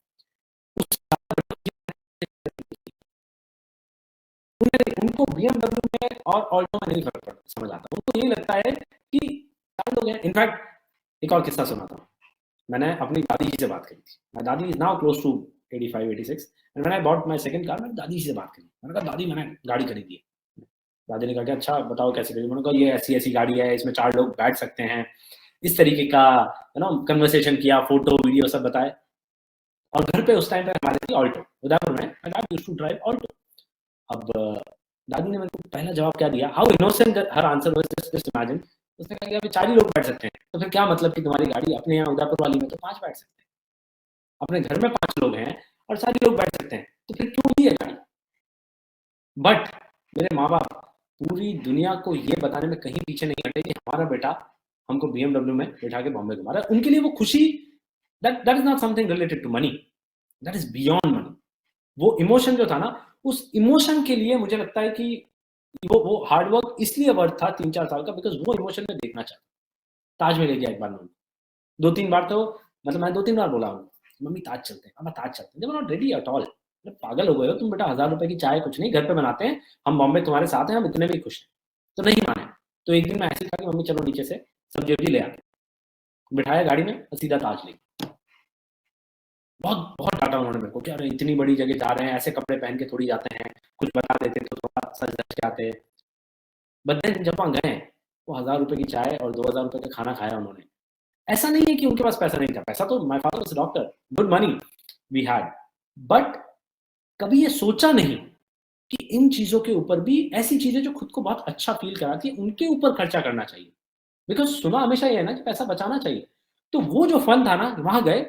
उनको BMW में और ऑल्टो में नहीं फर्क पड़ता, समझ आता। उनको यही लगता है कि चार लोग हैं। इनफैक्ट एक और किस्सा सुनाता हूँ। मैंने अपनी दादी जी से बात करी थी। माय दादी is now close to 85-86 and when I bought my second car, मैंने दादी जी से बात करी। मैंने कहा दादी मैंने गाड़ी खरीदी है। दादी ने कहा कि अच्छा बताओ कैसे खरीदी। मैंने कहा ये ऐसी ऐसी गाड़ी है, इसमें 4 लोग बैठ सकते हैं, इस तरीके का कन्वर्सेशन किया, फोटो वीडियो सब बताए। और घर पे उस टाइम पे हमारे थी ऑल्टो, उदयपुर में। I used to drive Alto. अब दादी ने मेरे को पहला जवाब क्या दिया, how innocent her answer was, just imagine. उसने कहा कि अभी 4 ही लोग बैठ सकते हैं, तो फिर क्या मतलब कि तुम्हारी गाड़ी, अपने यहाँ उदयपुर वाली में तो 5 बैठ सकते हैं, अपने घर में 5 लोग हैं और 4 ही लोग बैठ सकते हैं, तो फिर क्यों ली है गाड़ी? बट मेरे माँ बाप पूरी दुनिया को ये बताने में कहीं पीछे नहीं हटे कि हमारा बेटा हमको BMW में बैठा के बॉम्बे घुमा रहा है। उनके लिए वो खुशी, that is not something related to money, that is beyond money. वो इमोशन जो था ना, उस इमोशन के लिए मुझे लगता है कि वो हार्डवर्क इसलिए वर्थ था 3-4 साल का, बिकॉज वो इमोशन में देखना चाहता। ताज में ले गया एक बार मैं, 2-3 बार तो, मतलब मैं 2-3 बार बोला हूँ मम्मी ताज चलते हैं, ताज चलते हैं, नॉट रेडी एट ऑल। पागल हो गए हो तुम बेटा, 1,000 रुपए की चाय कुछ नहीं, घर पे बनाते हैं हम, बॉम्बे तुम्हारे साथ हैं, हम इतने भी खुश हैं। तो नहीं माने। तो एक दिन मैं ऐसे कहा कि मम्मी चलो नीचे से सब्जी वब्जी ले आते, बिठाया गाड़ी में और सीधा ताज ले। बहुत बहुत डांटा उन्होंने मेरे को कि अरे इतनी बड़ी जगह जा रहे हैं, ऐसे कपड़े पहन के थोड़ी जाते हैं, कुछ बता देते तो थोड़ा सज धज के आते। बट देन जब वहाँ गए, वो 1,000 रुपए की चाय और 2,000 रुपए का खाना खाया उन्होंने। ऐसा नहीं है कि उनके पास पैसा नहीं था, पैसा तो, my father was doctor, good money we had, but कभी ये सोचा नहीं कि इन चीजों के ऊपर भी, ऐसी चीजें जो खुद को बहुत अच्छा फील कराती है, उनके ऊपर खर्चा करना चाहिए। बिकॉज सुना हमेशा ये है ना कि पैसा बचाना चाहिए। तो वो जो फन था ना, वहां गए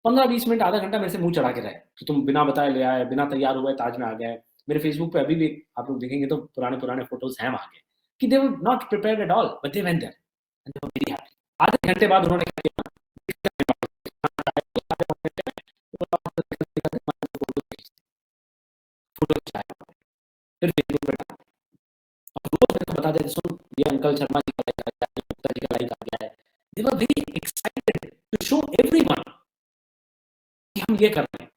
15-20 मिनट, आधा घंटा मेरे से मुंह चढ़ा के रहे कि तुम बिना बताए ले आए, बिना तैयार हुए ताज में आ गए। मेरे फेसबुक पे अभी भी आप लोग देखेंगे तो पुराने पुराने फोटोज हैं वहां के, कि they were not prepared at all, but they went there and they were very happy. आधे घंटे बाद उन्होंने क्या किया, फोटो खिंचाया, फिर फेसबुक पे डाला। और रोज मेरे को बता देते, सुन ये अंकल शर्मा जी का लाइक आ गया है, गुप्ता जी का लाइक आ गया है। They were very excited to show everyone कि हम ये कर रहे हैं।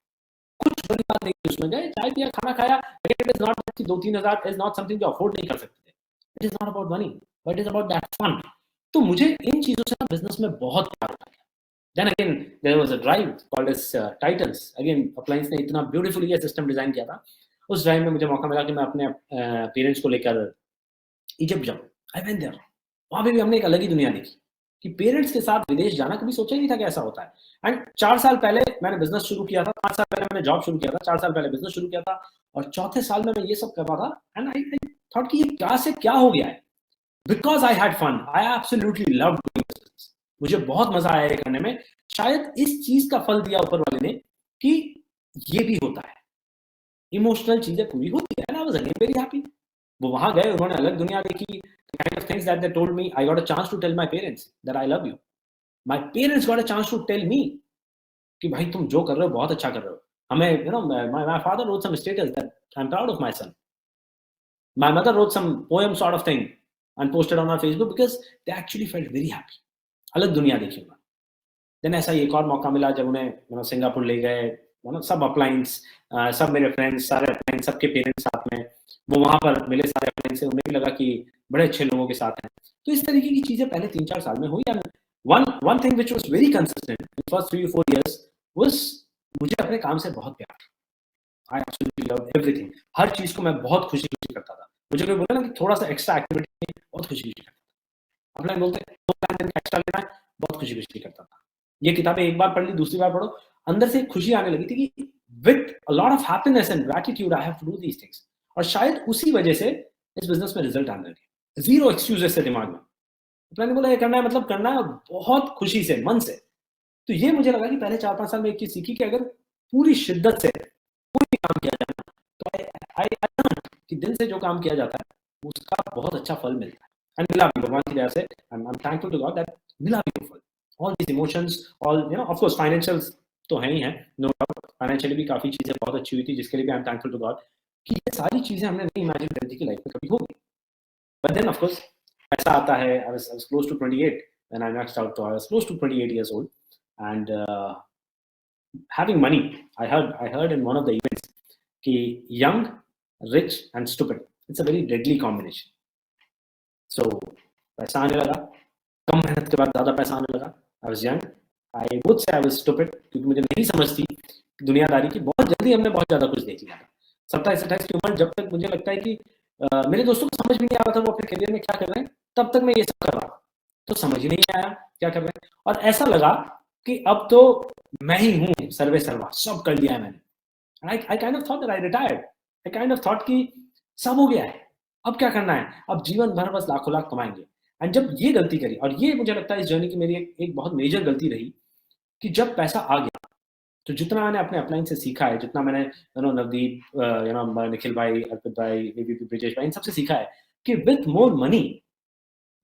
कुछ बड़ी बात नहीं थी, उसमें गए, चाय पिया, खाना खाया। इट इज नॉट कि 2-3 हजार इज नॉट समथिंग जो अफोर्ड नहीं कर सकते थे। It is not about money, but it is about that fun. तो मुझे इन चीजों से ना बिजनेस में बहुत प्यार आ गया। Then again there was a drive called Edge Titans. Again uplines ने इतना ब्यूटीफुली ये सिस्टम डिजाइन किया था। उस ड्राइव में मुझे मौका मिला कि मैं अपने पेरेंट्स को लेकर इजिप्ट जाऊं। I went there. वहां पे भी हमने एक अलग ही दुनिया देखी कि पेरेंट्स के साथ विदेश जाना कभी सोचा ही नहीं था कि ऐसा होता है। एंड 4 साल पहले मैंने बिजनेस शुरू किया था, 5 साल पहले मैंने जॉब शुरू किया था, 4 साल पहले बिजनेस शुरू किया था, और चौथे साल में मैं ये सब कर रहा था। एंड आई थॉट कि ये क्या से क्या हो गया है, because I had fun, I absolutely loved doing business. मुझे बहुत मजा आया ये करने में। शायद इस चीज का फल दिया ऊपर वाले ने कि ये भी होता है, इमोशनल चीजें पूरी होती है। And I was again very happy. वो वहां गए, उन्होंने अलग दुनिया देखी। The kind of things that they told me, I got a chance to tell my parents that I love you. My parents got a chance to tell me कि भाई तुम जो कर रहे हो बहुत अच्छा कर रहे हो। हमें my father wrote some status that I'm proud of my son. My mother wrote some poem sort of thing and posted on our Facebook because they actually felt very happy. अलग दुनिया देखी उन्होंने। देन ऐसा ही एक और मौका मिला जब उन्हें सिंगापुर ले गए, सब अपलाइंस, सब मेरे फ्रेंड्स, सारे अपलाइंस, सबके पेरेंट्स साथ में, वो वहां पर मिले सारे अपलाइंस से, उन्हें भी लगा कि बड़े अच्छे लोगों के साथ हैं। तो इस तरीके की चीजें पहले 3-4 साल में हुई। And one thing which was very consistent in first 3-4 years was, मुझे अपने काम से बहुत प्यार था। I absolutely love everything. हर चीज को मैं बहुत खुशी खुशी करता था। मुझे कोई बोला ना कि थोड़ा सा एक्स्ट्रा एक्टिविटी, बहुत खुशी खुशी करता था। अपना बोलते 2 दिन का एक्स्ट्रा लेना है, बहुत खुशी खुशी करता था। ये किताबें एक बार पढ़ ली, दूसरी बार पढ़ो, अंदर से खुशी आने लगी थी कि with a lot of happiness and gratitude I have to do these things. और शायद उसी वजह से इस बिजनेस में रिजल्ट आने लगे। जीरो एक्सक्यूजेस से दिमाग में। मैंने बोला ये करना है, मतलब करना है, बहुत खुशी से, मन से। तो ये मुझे लगा कि पहले 4-5 साल में एक चीज सीखी कि अगर पूरी शिद्दत से कोई भी काम किया जाए तो आई कि दिल से जो काम किया जाता है उसका बहुत अच्छा फल मिलता है। एंड मिला भी भगवान की दया से। I am thankful to God that मिला भी वो फल। All this emotions, all of course financials तो है ही है, नो डाउट। फाइनेंशियली भी काफी चीजें बहुत अच्छी हुई थी, जिसके लिए भी I am thankful to God कि ये सारी चीजें हमने नहीं इमेजिन करी थी कि लाइफ में कभी होगी। बट देन ऑफ कोर्स पैसा आता है। I was close to 28 when I maxed out. So I was close to 28 years old, and having money. I heard in one of the events कि young, rich and stupid. It's a very deadly combination. So पैसा आने लगा, कम मेहनत के बाद ज़्यादा पैसा आने लगा। I was young. I would say I was stupid क्योंकि मुझे नहीं समझ थी दुनियादारी की। बहुत जल्दी हमने बहुत ज़्यादा कुछ देख लिया था। 27-28 की उम्र, जब तक मुझे लगता है कि मेरे दोस्तों को समझ भी नहीं आ रहा था वो अपने करियर में क्या कर रहे हैं, तब तक मैं ये सब कर रहा था। तो समझ ही नहीं आया क्या कर रहे हैं, और ऐसा लगा कि अब तो मैं ही हूँ सर्वे सर्वा, सब कर लिया है मैंने। I kind of thought that I retired. I kind of thought कि सब हो गया है, अब क्या करना है, अब जीवन भर बस लाखों लाख कमाएंगे। एंड जब ये गलती करी, और ये मुझे लगता है इस जर्नी की मेरी एक बहुत मेजर गलती रही, कि जब पैसा आ गया तो जितना मैंने अपने अपलाइन से सीखा है, जितना मैंने नवदीप, निखिल भाई, अर्पित भाई, एबीपी ब्रिजेश भाई, इन सबसे सीखा है कि with more money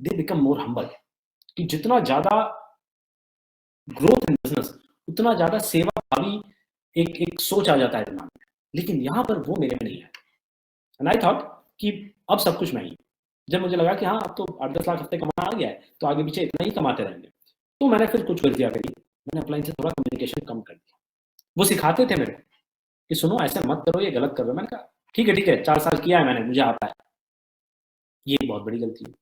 they become more humble. कि जितना ज्यादा ग्रोथ इन बिजनेस, उतना ज्यादा सेवा भावी एक सोच आ जाता है दिमाग में। लेकिन यहाँ पर वो मेरे में नहीं है। एंड आई थॉट कि अब सब कुछ मैं ही। जब मुझे लगा कि हाँ अब तो 8-10 लाख हफ्ते कमाना आ गया है, तो आगे पीछे इतना ही कमाते रहेंगे, तो मैंने फिर कुछ गलतियां करी। मैंने अपलाइन से थोड़ा कम्युनिकेशन कम कर दिया। वो सिखाते थे मेरे कि सुनो ऐसे मत करो, ये गलत कर रहे हो। मैंने कहा ठीक है 4 साल किया है मैंने, मुझे आता है। ये बहुत बड़ी गलती है।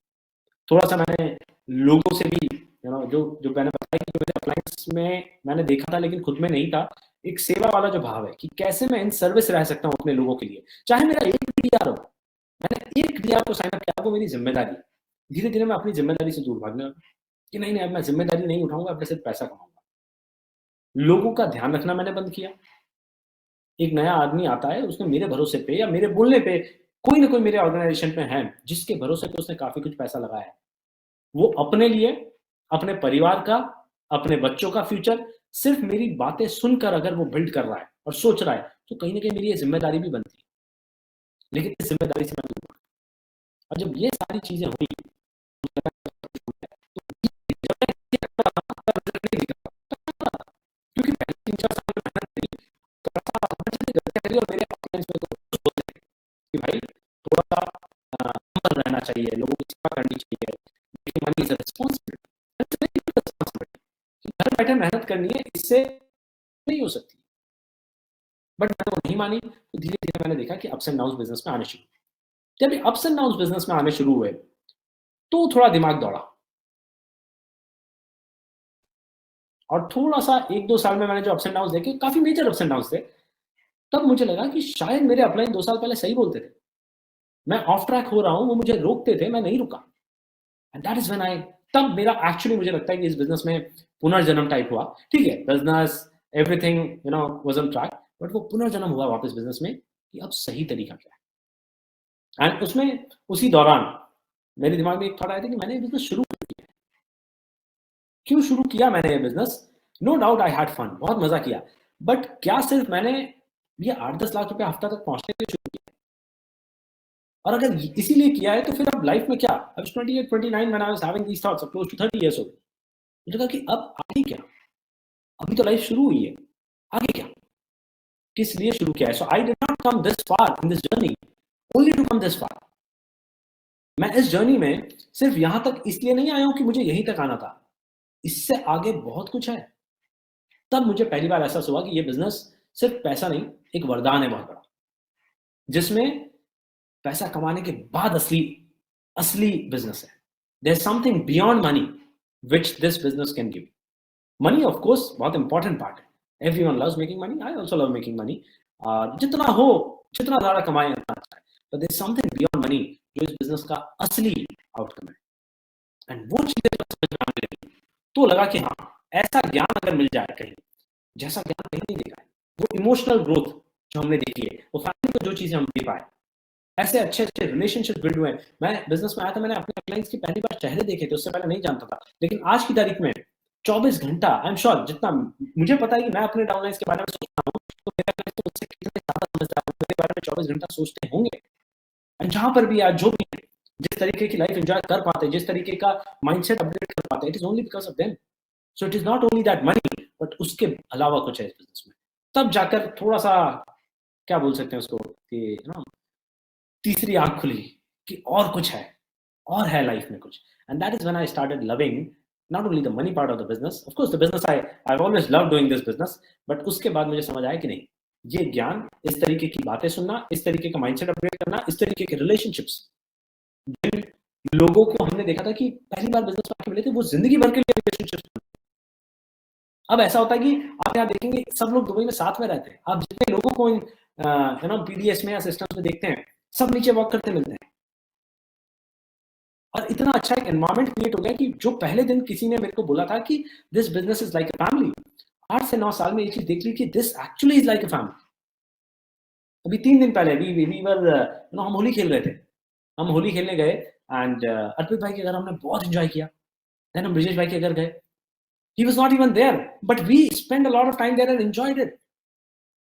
थोड़ा सा मैंने लोगों से भी जो मैंने बताया कि मेरे अप्लायंस में मैंने देखा था लेकिन खुद में नहीं था, एक सेवा वाला जो भाव है कि कैसे मैं इन सर्विस रह सकता हूँ अपने लोगों के लिए, चाहे मेरा एक भी डीआर हो। मैंने एक डीआर को साइन अप किया, वो मेरी जिम्मेदारी। धीरे धीरे मैं अपनी जिम्मेदारी से दूर भागने लगा कि नहीं अब मैं जिम्मेदारी नहीं उठाऊंगा, अब सिर्फ पैसा कमाऊंगा। लोगों का ध्यान रखना मैंने बंद किया। एक नया आदमी आता है, उसने मेरे भरोसे पे या मेरे बोलने पे, कोई ना कोई मेरे ऑर्गेनाइजेशन में है जिसके भरोसे पे उसने काफी कुछ पैसा लगाया है। वो अपने लिए, अपने परिवार का, अपने बच्चों का फ्यूचर सिर्फ मेरी बातें सुनकर अगर वो बिल्ड कर रहा है और सोच रहा है, तो कहीं ना कहीं मेरी ये जिम्मेदारी भी बनती है। लेकिन इस जिम्मेदारी से मैं दूर हूं। और जब ये सारी चीजें हुई, क्योंकि पहले 3-4 साल में मेहनत करी, गलतियां करी, और मेरे ऑडियंस में तो बोलते हैं कि भाई थोड़ा सा humble रहना चाहिए, लोगों की सेवा करनी चाहिए, लेकिन मनी इज रिस्पॉन्सिबिलिटी। घर बैठे मेहनत करनी है, इससे नहीं हो सकती। बट मैंने वो नहीं मानी। तो धीरे धीरे मैंने देखा कि अप्स एंड डाउन बिजनेस में आने शुरू। जब अप्स एंड डाउन बिजनेस में आने शुरू हुए तो थोड़ा दिमाग दौड़ा, और थोड़ा सा 1-2 साल में मैंने जो अप्स एंड डाउन देखे, काफी मेजर अप्स एंड डाउन थे, तब मुझे लगा कि शायद मेरे अपलाइन 2 साल पहले सही बोलते थे। मैं ऑफ ट्रैक हो रहा हूं, वो मुझे रोकते थे, मैं नहीं रुका। And that is when I, तब मेरा एक्चुअली मुझे लगता है कि इस बिजनेस में पुनर्जन्म टाइप हुआ। ठीक है, business everything was on track, but वो पुनर्जन्म हुआ वापस बिजनेस में कि अब सही तरीका क्या है। एंड उसमें उसी दौरान मेरे दिमाग में एक थॉट आया था कि मैंने ये बिजनेस शुरू कर दिया। क्यों शुरू किया मैंने ये business? No doubt I had fun, बहुत मजा किया, बट क्या सिर्फ मैंने ये 8-10 लाख रुपए हफ्ता तक पहुंचने के लिए शुरू किया? और अगर इसीलिए किया है तो फिर अब लाइफ में क्या? अब 28-29 when I was having these thoughts, close to 30 years old, मुझे लगा कि अब आगे क्या? अभी तो लाइफ शुरू हुई है, आगे क्या? किस लिए शुरू किया है? So I did not come this far in this journey only to come this far. मैं इस जर्नी में सिर्फ यहां तक इसलिए नहीं आया हूं कि मुझे यहीं तक आना था, इससे आगे बहुत कुछ है। तब मुझे पहली बार एहसास हुआ कि ये बिजनेस सिर्फ पैसा नहीं, एक वरदान है बहुत बड़ा, जिसमें पैसा कमाने के बाद असली बिजनेस है. There is something beyond money which this business can give. Money of course बहुत इंपॉर्टेंट पार्ट है. Everyone loves making money, I also love making money. जितना हो, जितना ज्यादा कमाएं उतना अच्छा है. But there is something beyond money जो इस बिजनेस का असली आउटकम है. एंड वो चीजें जब समझ में आने लगी तो लगा कि हाँ, ऐसा ज्ञान अगर मिल जाए कहीं, जैसा ज्ञान कहीं नहीं देखा है, वो इमोशनल ग्रोथ जो हमने देखी है, वो फैमिली को जो चीजें हम दे पाए, ऐसे अच्छे अच्छे रिलेशनशिप बिल्ड हुए. मैं बिजनेस में आया था, मैंने अपने क्लाइंट्स की पहली बार चेहरे देखे थे, उससे पहले नहीं जानता था. लेकिन आज की तारीख में 24 घंटा, आई एम श्योर, जितना मुझे पता है कि मैं अपने डाउनलाइंस के बारे में सोचता हूँ, तो मेरा क्लाइंट तो उससे कितने ज्यादा समझदार है, मेरे बारे में 24 घंटा सोचते होंगे. एंड जहां पर भी आज जो भी है, जिस तरीके की लाइफ एंजॉय कर पाते हैं, जिस तरीके का माइंडसेट अपडेट कर पाते हैं, it is only because of them. So it is not only that money, but उसके अलावा कुछ है इस बिजनेस में. तब जाकर थोड़ा सा, क्या बोल सकते हैं उसको, कि ना, तीसरी आंख खुली कि और कुछ है, और है लाइफ में कुछ. And that is when I started loving not only the money part of the business, of course the business I've always loved doing this business, but उसके बाद मुझे समझ आया कि नहीं, ये ज्ञान, इस तरीके की बातें सुनना, इस तरीके का माइंडसेट अपडेट करना, इस तरीके के रिलेशनशिप्स, जिन लोगों को हमने देखा था कि पहली बार बिजनेस में आके मिले थे, वो जिंदगी भर के लिए रिलेशनशिप्स. अब ऐसा होता है कि आप यहाँ देखेंगे सब लोग दुबई में साथ में रहते हैं. आप जितने लोगों को पीडीएस में या सिस्टम्स में देखते हैं, सब नीचे वॉक करते मिलते हैं. और इतना अच्छा एक एनवायरनमेंट क्रिएट हो गया कि जो पहले दिन किसी ने मेरे को बोला था कि this business is like a family, 8 से 9 साल में ये चीज देख ली कि this actually is like a family. अभी 3 दिन पहले वी वर हम होली खेल रहे थे. हम होली खेलने गए एंड अर्पित भाई के घर हमने बहुत एंजॉय किया. देन हम ब्रिजेश भाई के घर गए. He was not even there, but we spend a lot of time there and enjoyed it.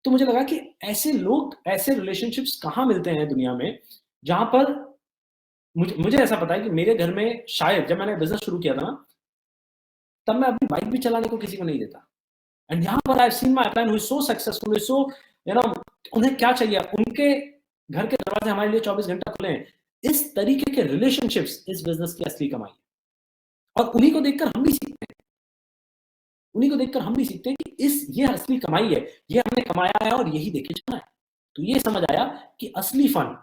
तो मुझे लगा कि ऐसे लोग, ऐसे रिलेशनशिप्स कहाँ मिलते हैं दुनिया में, जहां पर मुझे ऐसा पता है कि मेरे घर में शायद जब मैंने बिजनेस शुरू किया था ना, तब मैं अपनी बाइक भी चलाने को किसी को नहीं देता. एंड यहाँ पर I have seen my upline who is so successful, so उन्हें क्या चाहिए, उनके घर के दरवाजे हमारे लिए 24 घंटा खुले हैं. इस तरीके के रिलेशनशिप्स इस बिजनेस की असली कमाई है. और उन्हीं को देखकर हम भी सीखते हैं, उन्हीं को देखकर हम भी सीखते हैं कि ये असली कमाई है, ये हमने कमाया है और यही देखे जाना है. तो ये समझ आया कि असली फन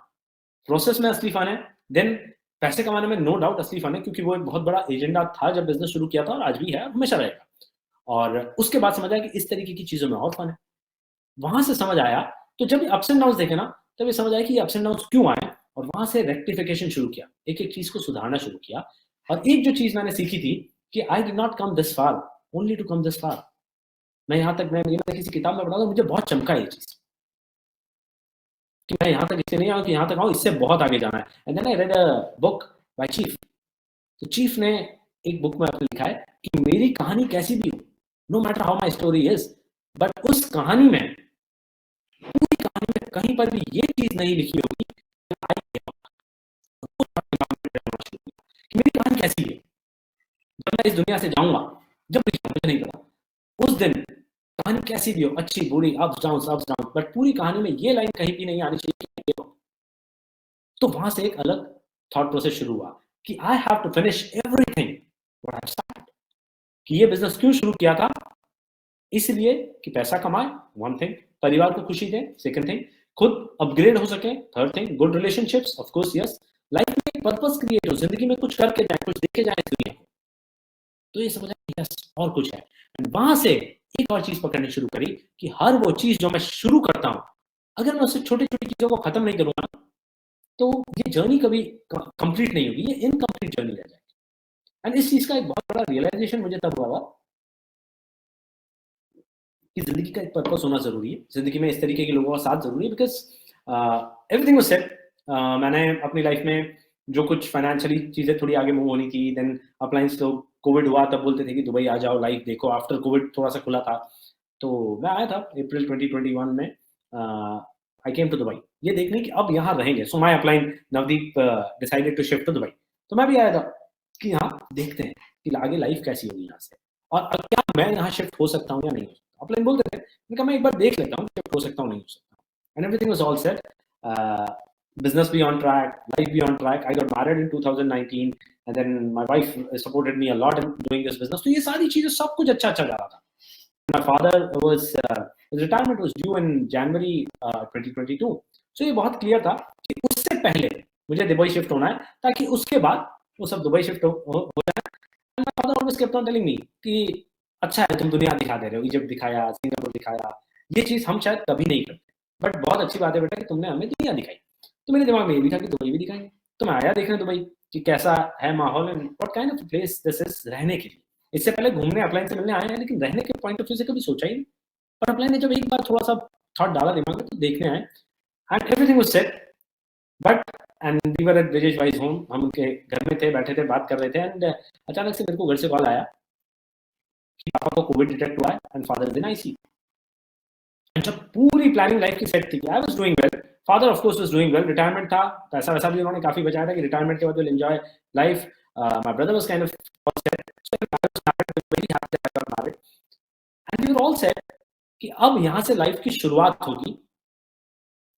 प्रोसेस में असली फन है. देन पैसे कमाने में नो डाउट असली फन है, क्योंकि वो एक बहुत बड़ा एजेंडा था जब बिजनेस शुरू किया था, और आज भी है, हमेशा रहेगा. और उसके बाद समझ आया कि इस तरीके की चीजों में और फन है. वहां से समझ आया, तो जब अप्स एंड डाउन देखे ना, तब ये समझ आया कि ये अप्स एंड डाउन क्यों आए. और वहां से रेक्टिफिकेशन शुरू किया, एक एक चीज को सुधारना शुरू किया. और एक जो चीज मैंने सीखी थी कि I did not come this far only to come this far. मैं यहाँ तक, मैं किसी किताब में पढ़ा था, मुझे बहुत चमका ये चीज कि मैं यहाँ तक इससे नहीं आऊँ कि यहाँ तक आऊँ, इससे बहुत आगे जाना है. And then I read a book by chief. तो चीफ ने एक बुक में अपने लिखा है कि मेरी कहानी कैसी भी हो, no matter how my story is, but उस कहानी में, पूरी कहानी में कहीं पर भी ये चीज नहीं लिखी होगी कि मेरी कहानी कैसी है. जब मैं इस दुनिया से जाऊंगा, जब भी मुझे नहीं पता, उस दिन कहानी कैसी भी हो, अच्छी बुरी, अप्स डाउन, बट पूरी कहानी में ये लाइन कहीं भी नहीं आनी चाहिए. तो वहां से एक अलग थॉट प्रोसेस शुरू हुआ कि I have to finish everything what I started. कि ये बिजनेस क्यों शुरू किया था, इसलिए कि पैसा कमाए, वन थिंग, परिवार को खुशी दे, सेकंड थिंग, खुद अपग्रेड हो सके, third thing, good relationships, of course yes, life में एक पर्पस क्रिएट हो, जिंदगी में कुछ करके जाए, कुछ देखे जाए इस दुनिया को. तो ये समझा यस और कुछ है. एंड वहां से एक और चीज पकड़नी शुरू करी कि हर वो चीज जो मैं शुरू करता हूं, अगर मैं उससे छोटी छोटी चीजों को खत्म नहीं करूंगा, तो ये जर्नी कभी कंप्लीट नहीं होगी, ये इनकम्प्लीट जर्नी रह जाएगी. एंड इस चीज का एक बहुत बड़ा रियलाइजेशन मुझे तब हुआ कि जिंदगी का एक पर्पस होना जरूरी है, जिंदगी में इस तरीके के लोगों का साथ जरूरी है. Because everything was set. मैंने अपनी लाइफ में जो कुछ फाइनेंशियली चीजें थोड़ी आगे मूव होनी थी. देन अप्लायंस, तो कोविड हुआ तब बोलते थे कि दुबई आ जाओ, लाइफ देखो. आफ्टर कोविड थोड़ा सा खुला था, तो मैं आया था अप्रैल 2021 में. आई केम टू दुबई ये देखने कि अब यहाँ रहेंगे. So my upline Navdeep decided to shift to Dubai. तो मैं भी आया था कि हाँ देखते हैं कि आगे लाइफ कैसी होगी यहाँ से, और अब क्या मैं यहाँ शिफ्ट हो सकता हूँ या नहीं हो सकता. अपलाइन बोलते थे, मैंने कहा मैं एक बार देख लेता हूँ शिफ्ट हो सकता हूँ नहीं हो सकता. And everything was all set. business be on track, life be on track. I got married in 2019 and then my wife supported me a lot in doing this business. तो ये सारी चीजें सब कुछ अच्छा जा रहा था. my father was his retirement was due in January 2022. So ये बहुत क्लियर था कि उससे पहले मुझे दुबई शिफ्ट होना है, ताकि उसके बाद वो सब दुबई शिफ्ट हो जाए। My father always kept on telling me कि अच्छा है तुम दुनिया दिखा दे रहे हो, इजिप्ट दिखाया, सिंगापुर दिखाया, ये चीज़ हम शायद कभी नहीं करते, बट बहुत अच्छी बात है बेटा कि तुमने हमें दुनिया दिखाई। तो मेरे दिमाग में ये भी था कि दुबई भी दिखाएंगे। तो मैं आया देखने दुबई कि कैसा है माहौल and what kind of place this is रहने के लिए। इससे पहले घूमने अपलाइन से मिलने आए हैं, लेकिन रहने के पॉइंट ऑफ व्यू से कभी सोचा ही नहीं। और अपलाइन ने जब एक बार थोड़ा सा थॉट डाला दिमाग में तो देखने आए, and everything was set. But and we were at Brijesh bhai's home, हम उनके घर में थे, बैठे थे, बात कर रहे थे, एंड अचानक से मेरे को घर से कॉल आया कि पापा को कोविड डिटेक्ट हुआ है and father is in ICU. And जब पूरी प्लानिंग लाइफ की सेट थी, I was doing well, father of course was doing well, retirement था, पैसा वैसा भी उन्होंने काफी बचाया था कि रिटायरमेंट के बाद will enjoy life. My brother was kind of set, so I was very happy that I got married and we were all set कि अब यहाँ से लाइफ की शुरुआत होगी,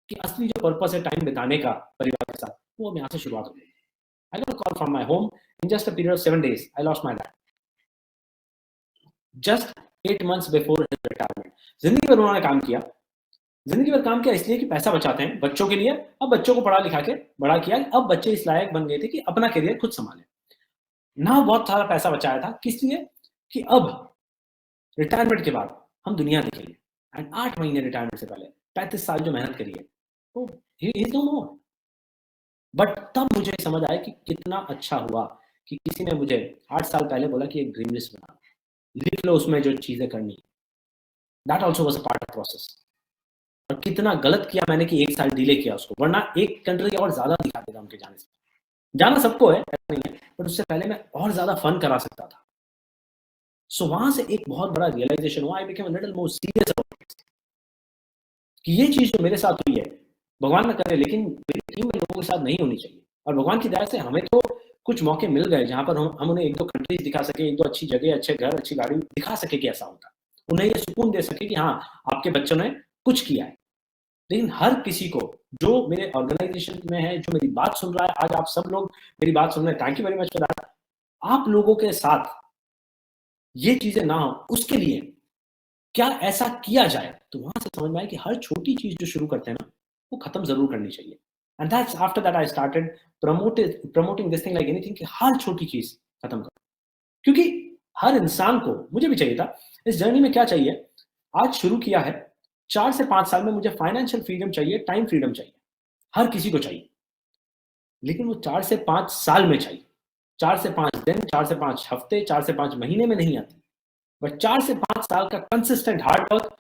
कि असली जो पर्पस है टाइम बिताने का परिवार के साथ, वो अब यहाँ से शुरुआत होगी। I got a call from my home in just a period of 7 days. I lost my dad. Just 8 months before his retirement. जिंदगी भर उन्होंने काम किया, जिंदगी भर काम किया इसलिए कि पैसा बचाते हैं बच्चों के लिए। अब बच्चों को पढ़ा लिखा के बड़ा किया, अब बच्चे इस लायक बन गए थे कि अपना करियर खुद संभालें। ना बहुत सारा पैसा बचाया था, किस लिए? कि अब रिटायरमेंट के बाद हम दुनिया देखेंगे। एंड 8 महीने रिटायरमेंट से पहले 35 साल जो मेहनत करी है, तो he is no more. But तब मुझे समझ आया कि कितना अच्छा हुआ कि किसी ने मुझे 8 साल पहले बोला कि एक ड्रीम लिस्ट बना, लिख लो उसमें जो चीजें करनी। That also was a part of process. और कितना गलत किया मैंने कि 1 साल डिले किया उसको, वरना एक कंट्री और ज्यादा दिखा देता उनके जाने से। जाना सबको है, ऐसा नहीं है, बट उससे पहले मैं और ज्यादा फन करा सकता था। सो वहां से एक बहुत बड़ा रियलाइजेशन हुआ, I became a little more serious about it, कि ये चीज जो मेरे साथ हुई है, भगवान न करे लेकिन मेरी टीम में लोगों के साथ नहीं होनी चाहिए। और भगवान की दया से हमें तो कुछ मौके मिल गए जहां पर हम उन्हें 1-2 कंट्रीज दिखा सके, 1-2 अच्छी जगह, अच्छे घर, अच्छी गाड़ी दिखा सके कि ऐसा होता, उन्हें ये सुकून दे सके कि हाँ आपके बच्चों ने कुछ किया है। लेकिन हर किसी को जो मेरे ऑर्गेनाइजेशन में है, जो मेरी बात सुन रहा है, आज आप सब लोग मेरी बात सुन रहे हैं, thank you very much for that. आप लोगों के साथ ये चीजें ना हो, उसके लिए क्या ऐसा किया जाए। तो वहां से समझ में आया कि हर छोटी चीज जो शुरू करते हैं ना, वो खत्म जरूर करनी चाहिए। And that's after that I started promoting this thing like anything, कि हर छोटी चीज खत्म करो। क्योंकि हर इंसान को, मुझे भी चाहिए था, इस जर्नी में क्या चाहिए, आज शुरू किया है, 4 से 5 साल में मुझे फाइनेंशियल फ्रीडम चाहिए, टाइम फ्रीडम चाहिए, हर किसी को चाहिए। लेकिन वो 4 से 5 साल में चाहिए, 4 से 5 दिन, 4 से 5 हफ्ते, 4 से 5 महीने में नहीं आती, बट 4 से 5 साल का consistent hard work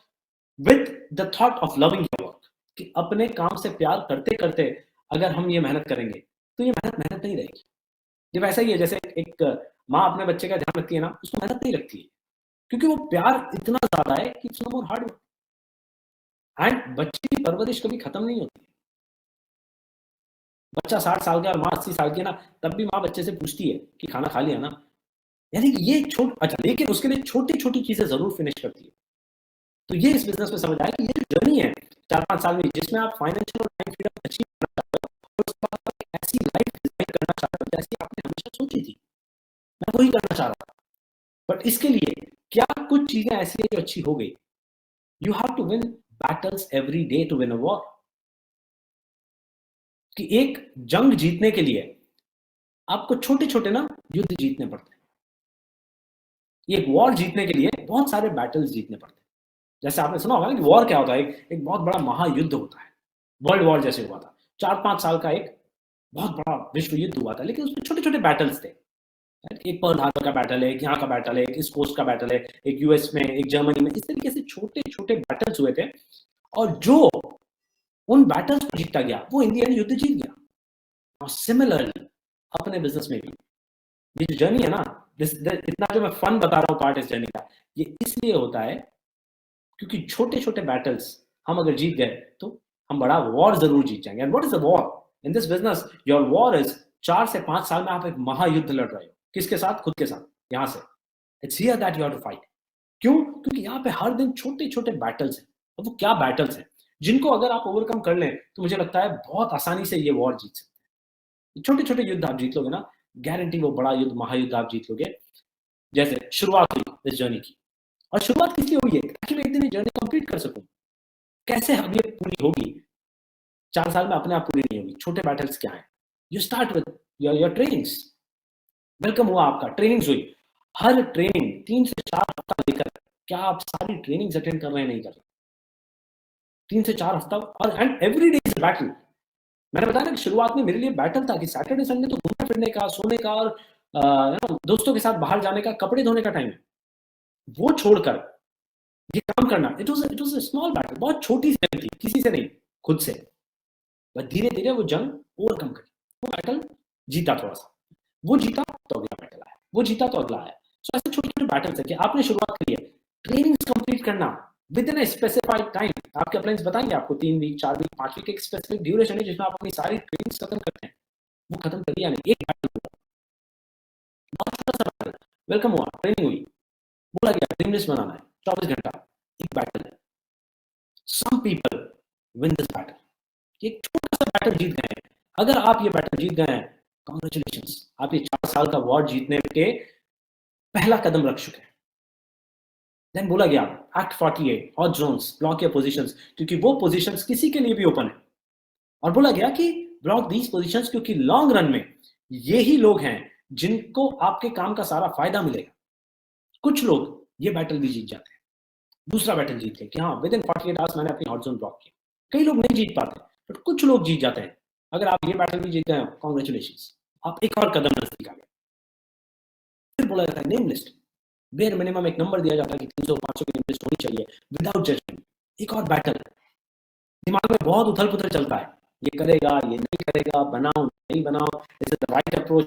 with the thought of loving your work, कि अपने काम से प्यार करते करते अगर हम ये मेहनत करेंगे तो ये मेहनत मेहनत नहीं रहेगी। जब ऐसा ही है जैसे एक माँ अपने बच्चे का ध्यान रखती है ना, उसको मेहनत नहीं लगती है, क्योंकि वो प्यार इतना ज्यादा है कि it's no more hard work. एंड बच्चे की परवरिश कभी खत्म नहीं होती। बच्चा 60 साल का और माँ 80 साल की है ना, तब भी माँ बच्चे से पूछती है कि खाना खा लिया ना। यानी कि ये अच्छा, लेकिन उसके लिए छोटी छोटी चीजें जरूर फिनिश करती है। तो ये इस बिजनेस में समझ आया कि ये जो जर्नी है 4-5 साल में, जिसमें आप फाइनेंशियल और टाइम फ्रीडम अचीव करना चाहते हो, और उसके बाद आप ऐसी लाइफ डिजाइन करना चाहते हो जैसी आपने हमेशा सोची थी, मैं वही करना चाह रहा था। बट इसके लिए क्या कुछ चीजें ऐसी है जो अच्छी हो गई। You have to win battles every day to win a war. कि एक जंग जीतने के लिए आपको छोटे छोटे ना युद्ध जीतने पड़ते हैं। एक वॉर जीतने के लिए बहुत सारे बैटल्स जीतने पड़ते हैं। जैसे आपने सुना होगा ना कि वॉर क्या होता है, एक बहुत बड़ा महायुद्ध होता है, वर्ल्ड वॉर जैसे हुआ था, 4-5 साल का एक बहुत बड़ा विश्व युद्ध हुआ था, लेकिन उसमें छोटे छोटे बैटल्स थे। एक पर्ल हार्बर का बैटल है, एक यहाँ का बैटल है, एक ईस्ट कोस्ट का बैटल है, एक यूएस में, एक जर्मनी में, इस तरीके से छोटे छोटे बैटल्स हुए थे। और जो उन बैटल्स को जीतता गया वो इन द एंड युद्ध जीत गया। और सिमिलरली अपने बिजनेस में भी ये जो जर्नी है ना, इतना जो मैं फन बता रहा हूँ पार्ट इस जर्नी का, ये इसलिए होता है क्योंकि छोटे छोटे बैटल्स हम अगर जीत गए तो हम बड़ा वॉर जरूर जीत जाएंगे। And what is the war in this business? Your war is 4 से 5 साल में आप एक महायुद्ध लड़ रहे हो। किसके साथ? खुद के साथ। यहां से it's here that you have to fight. क्यों? क्योंकि यहाँ पे हर दिन छोटे छोटे बैटल्स हैं। और वो क्या बैटल्स हैं जिनको अगर आप ओवरकम कर लें तो मुझे लगता है बहुत आसानी से ये वॉर जीत सकते हैं। छोटे छोटे युद्ध आप जीत लोगे ना, गारंटी वो बड़ा युद्ध, महायुद्ध आप जीत लोगे। जैसे शुरुआत हुई इस जर्नी की, और शुरुआत किस लिए हुई है? ताकि मैं एक दिन ये जर्नी कंप्लीट कर सकूं। कैसे अब ये पूरी होगी? 4 साल में अपने आप पूरी नहीं होगी। छोटे बैटल्स क्या है? You start with your trainings. Welcome हुआ आपका, ट्रेनिंग्स हुई। हर ट्रेनिंग 3 से 4 हफ्ता लेकर, क्या आप सारी ट्रेनिंग्स अटेंड कर रहे हैं? नहीं कर रहे? 3 से 4 हफ्ता, और and every day is battle. मैंने बताया ना कि शुरुआत में मेरे लिए बैटल था कि सैटरडे संडे तो घूमने फिरने का, सोने का और दोस्तों के साथ बाहर जाने का, कपड़े धोने का टाइम है। वो छोड़कर ये काम करना, it was a small battle. बहुत छोटी सी जंग थी, किसी से नहीं, खुद से। बस धीरे धीरे वो जंग ओवरकम करी, वो बैटल जीता। थोड़ा सा वो जीता तो अगला बैटल आया, वो जीता तो अगला आया। सो ऐसे छोटे छोटे बैटल्स है कि आपने शुरुआत करी है, ट्रेनिंग्स कंप्लीट करना with in a specified time. आपके अपलाइंस बताएंगे आपको 3 वीक, 4 वीक, 5 वीक, एक स्पेसिफिक ड्यूरेशन है जिसमें आप अपनी सारी ट्रेनिंग्स खत्म करते हैं। वो खत्म करिए नहीं, एक बैटल हुआ, बहुत छोटा सा बैटल। वेलकम हुआ, ट्रेनिंग हुई, बोला गया टीम लिस्ट बनाना है 24 घंटा, एक बैटल है। Some people win this battle. एक छोटा सा बैटल जीत गए हैं। अगर आप ये बैटल जीत गए हैं, कांग्रेचुलेशंस, आप ये 4 साल का वॉर जीतने के पहला कदम रख चुके हैं। देन बोला गया act 48, hot zones, block your positions, क्योंकि वो पोजीशंस किसी के लिए भी ओपन है। और बोला गया कि ब्लॉक दीज पोजीशंस, क्योंकि लॉन्ग रन में ये ही लोग हैं जिनको आपके काम का सारा फायदा मिलेगा। कुछ लोग ये बैटल भी जीत जाते हैं। दूसरा बैटल जीत गए कि हाँ विद इन 48 आवर्स मैंने अपनी हॉट जोन ब्लॉक किया। कई लोग नहीं जीत पाते, बट कुछ लोग जीत जाते हैं। अगर आप ये बैटल भी जीत गए हो, कांग्रेचुलेशंस, आप एक और कदम नजदीक आ गए। फिर बोला जाता है नेम लिस्ट। बेयर मिनिमम एक नंबर दिया जाता है कि 300-500 की नेम लिस्ट होनी चाहिए विदाउट जजमेंट। एक और बैटल, दिमाग में बहुत उथल पुथल चलता है, ये करेगा, ये नहीं करेगा, बनाओ नहीं बनाओ, is it the right approach,